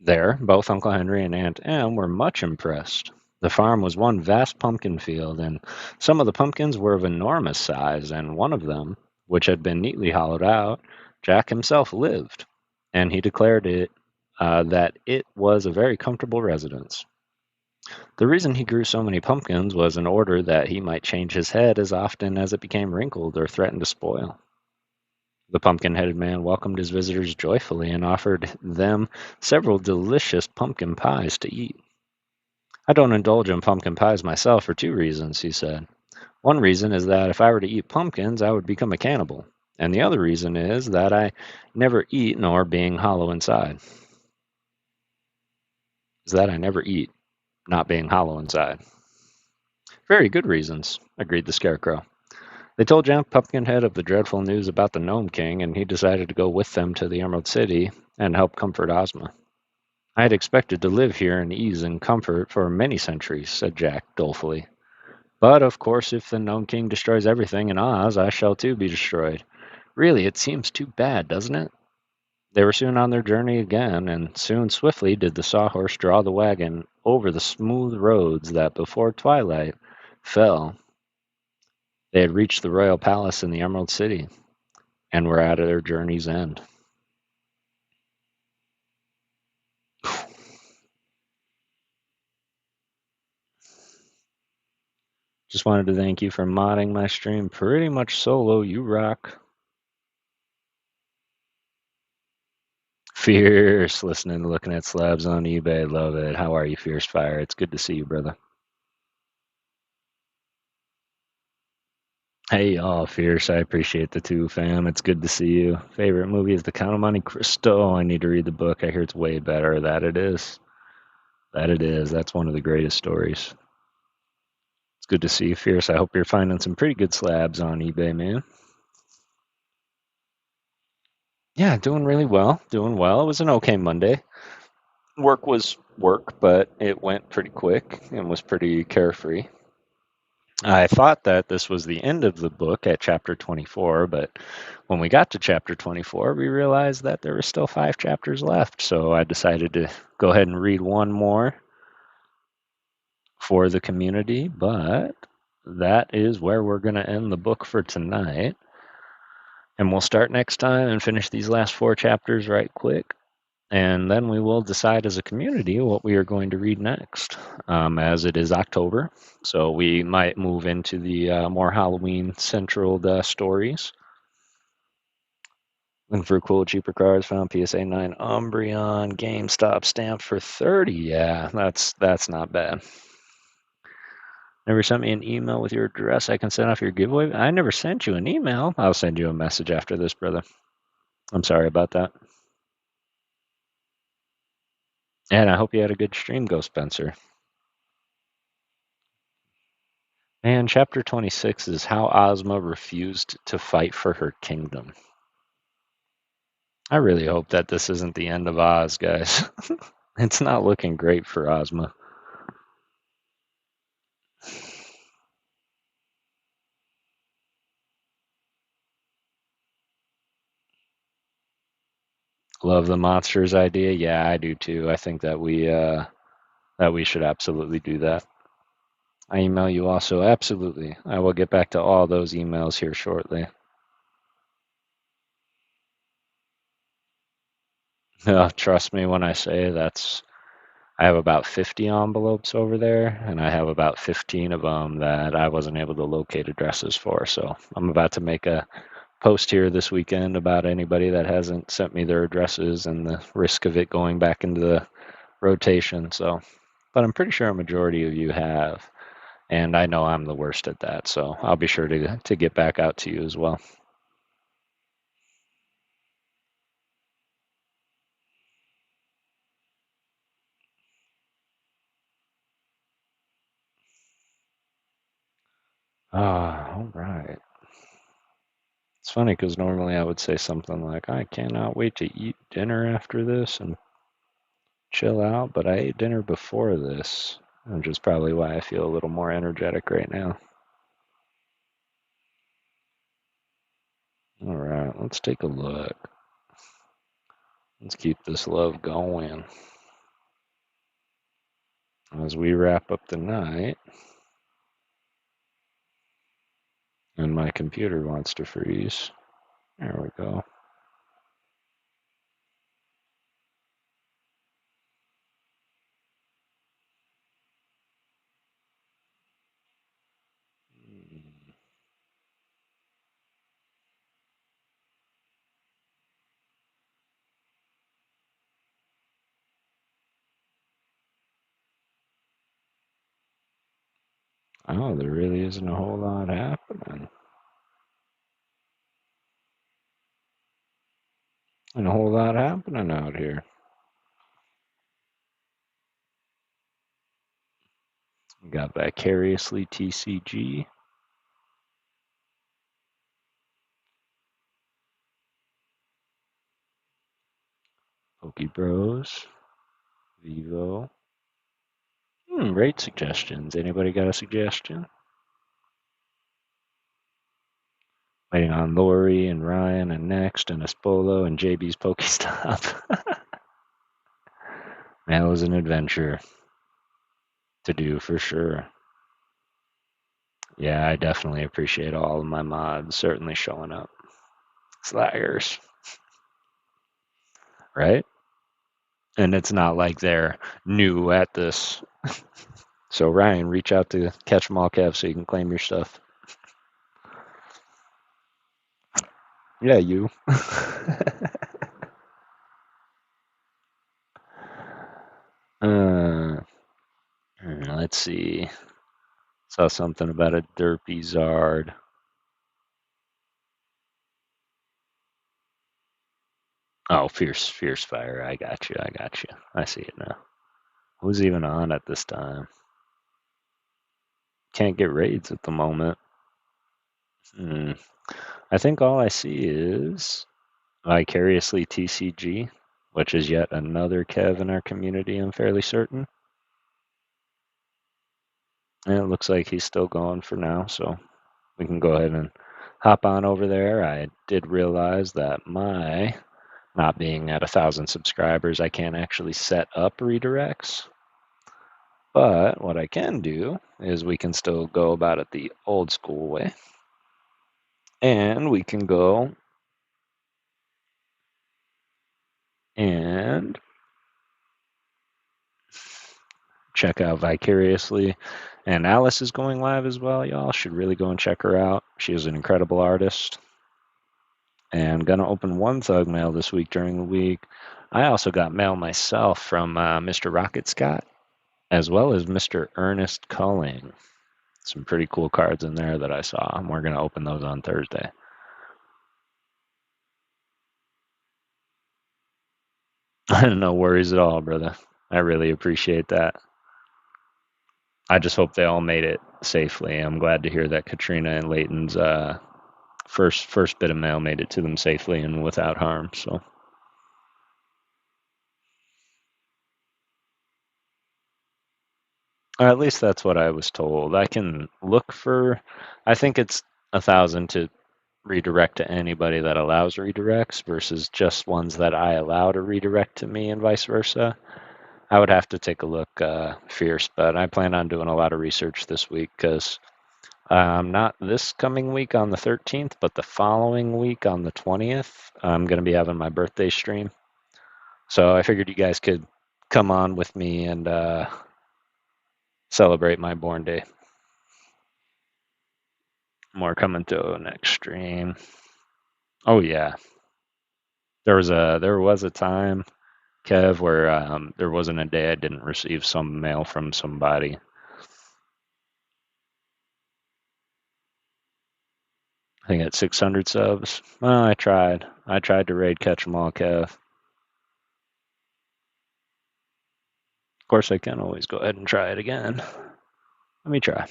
there, both Uncle Henry and Aunt Em were much impressed. The farm was one vast pumpkin field, and some of the pumpkins were of enormous size, and one of them, which had been neatly hollowed out, Jack himself lived, and he declared that it was a very comfortable residence. The reason he grew so many pumpkins was in order that he might change his head as often as it became wrinkled or threatened to spoil. The pumpkin-headed man welcomed his visitors joyfully and offered them several delicious pumpkin pies to eat. I don't indulge in pumpkin pies myself for 2 reasons, he said. One reason is that if I were to eat pumpkins, I would become a cannibal. And the other reason is that I never eat nor being hollow inside. Is that I never eat, not being hollow inside. Very good reasons, agreed the Scarecrow. They told Jack Pumpkinhead of the dreadful news about the Gnome King, and he decided to go with them to the Emerald City and help comfort Ozma. I had expected to live here in ease and comfort for many centuries, said Jack dolefully. But, of course, if the Gnome King destroys everything in Oz, I shall too be destroyed. Really, it seems too bad, doesn't it? They were soon on their journey again, and soon swiftly did the Sawhorse draw the wagon over the smooth roads that before twilight fell. They had reached the royal palace in the Emerald City, and were at their journey's end. Just wanted to thank you for modding my stream pretty much solo. You rock. Fierce, listening to Looking at Slabs on eBay. Love it. How are you, Fierce Fire? It's good to see you, brother. Hey, y'all, Fierce. I appreciate the two, fam. It's good to see you. Favorite movie is The Count of Monte Cristo. I need to read the book. I hear it's way better. That it is. That it is. That's one of the greatest stories. It's good to see you, Fierce. I hope you're finding some pretty good slabs on eBay, man. Yeah, doing really well. Doing well. It was an okay Monday. Work was work, but it went pretty quick and was pretty carefree. I thought that this was the end of the book at chapter 24, but when we got to chapter 24, we realized that there were still 5 chapters left. So I decided to go ahead and read one more for the community, but that is where we're going to end the book for tonight. And we'll start next time and finish these last 4 chapters right quick. And then we will decide as a community what we are going to read next, as it is October. So we might move into the more Halloween central stories. Looking for cool, cheaper cards. Found PSA 9 Umbreon GameStop stamp for 30. Yeah, that's not bad. Never sent me an email with your address. I can send off your giveaway. I never sent you an email. I'll send you a message after this, brother. I'm sorry about that. And I hope you had a good stream, Ghost Spencer. Man, chapter 26 is how Ozma refused to fight for her kingdom. I really hope that this isn't the end of Oz, guys. It's not looking great for Ozma. Love the monsters idea. Yeah, I do too. I think that we should absolutely do that. I email you also. Absolutely. I will get back to all those emails here shortly. Trust me when I say I have about 50 envelopes over there, and I have about 15 of them that I wasn't able to locate addresses for. So I'm about to make a post here this weekend about anybody that hasn't sent me their addresses and the risk of it going back into the rotation. So, but I'm pretty sure a majority of you have, and I know I'm the worst at that. So I'll be sure to get back out to you as well. All right. It's funny because normally I would say something like, I cannot wait to eat dinner after this and chill out, but I ate dinner before this, which is probably why I feel a little more energetic right now. All right, let's take a look. Let's keep this love going as we wrap up the night. And my computer wants to freeze. There we go. Oh, there really isn't a whole lot happening. And a whole lot happening out here. We got Vicariously TCG. Pokey Bros. Vivo. Rate suggestions. Anybody got a suggestion? Waiting on Lori and Ryan and Next and Espolo and JB's Pokestop. That was an adventure to do for sure. Yeah, I definitely appreciate all of my mods certainly showing up. Slaggers. Right? And it's not like they're new at this. So Ryan, reach out to Catch 'em All Kev so you can claim your stuff. Yeah, you. Let's see. Saw something about a derpy Zard. Oh, fierce fire. I got you. I see it now. Who's even on at this time? Can't get raids at the moment. I think all I see is Vicariously TCG. which is yet another Kev in our community, I'm fairly certain. And it looks like he's still going for now, so we can go ahead and hop on over there. I did realize that my not being at 1,000 subscribers, I can't actually set up redirects. But what I can do is we can still go about it the old school way. And we can go and check out Vicariously. And Alice is going live as well, y'all. Should really go and check her out. She is an incredible artist. And gonna open one Thug mail this week during the week. I also got mail myself from Mr. Rocket Scott, as well as Mr. Ernest Culling. Some pretty cool cards in there that I saw, and we're gonna open those on Thursday. No worries at all, brother. I really appreciate that. I just hope they all made it safely. I'm glad to hear that Katrina and Layton's first bit of mail made it to them safely and without harm. So, or at least that's what I was told. I can look for. I think it's 1,000 to redirect to anybody that allows redirects versus just ones that I allow to redirect to me and vice versa. I would have to take a look fierce, but I plan on doing a lot of research this week because not this coming week on the 13th, but the following week on the 20th, I'm going to be having my birthday stream. So I figured you guys could come on with me and celebrate my born day. More coming to next stream. Oh yeah, there was a time, Kev, where there wasn't a day I didn't receive some mail from somebody. I think at 600 subs. Well, I tried. I tried to raid catch 'em all, Kev. Of course, I can always go ahead and try it again. Let me try.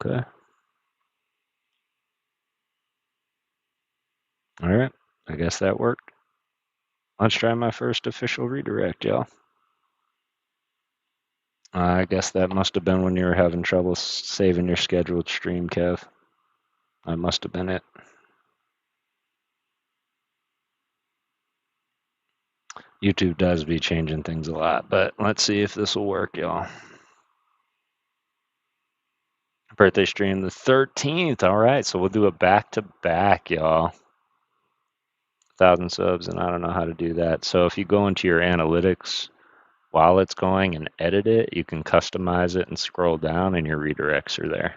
Okay. All right. I guess that worked. Let's try my first official redirect, y'all. I guess that must have been when you were having trouble saving your scheduled stream, Kev. That must have been it. YouTube does be changing things a lot, but let's see if this will work, y'all. Birthday stream the 13th. All right, so we'll do a back-to-back, y'all. 1,000 subs, and I don't know how to do that. So if you go into your analytics while it's going and edit it, you can customize it and scroll down, and your redirects are there.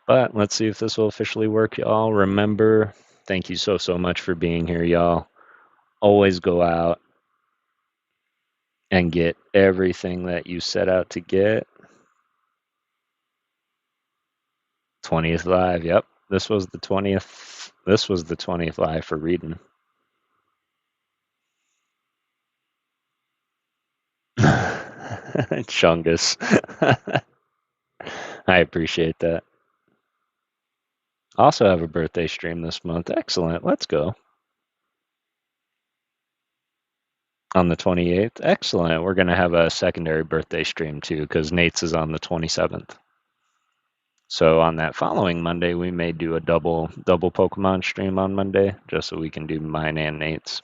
But let's see if this will officially work, y'all. Remember, thank you so much for being here, y'all. Always go out and get everything that you set out to get. 20th live, yep. This was the 20th. This was the 20th live for reading. Chungus. I appreciate that. Also have a birthday stream this month. Excellent. Let's go. On the 28th. Excellent. We're going to have a secondary birthday stream too because Nate's is on the 27th. So on that following Monday, we may do a double Pokemon stream on Monday just so we can do mine and Nate's.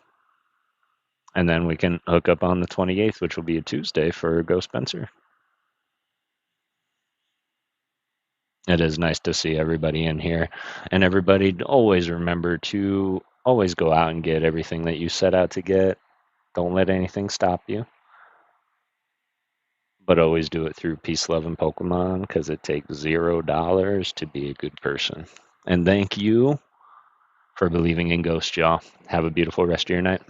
And then we can hook up on the 28th, which will be a Tuesday for Go Spencer. It is nice to see everybody in here. And everybody always remember to always go out and get everything that you set out to get. Don't let anything stop you. but always do it through peace, love, and Pokemon because it takes $0 to be a good person. And thank you for believing in ghosts, y'all. Have a beautiful rest of your night.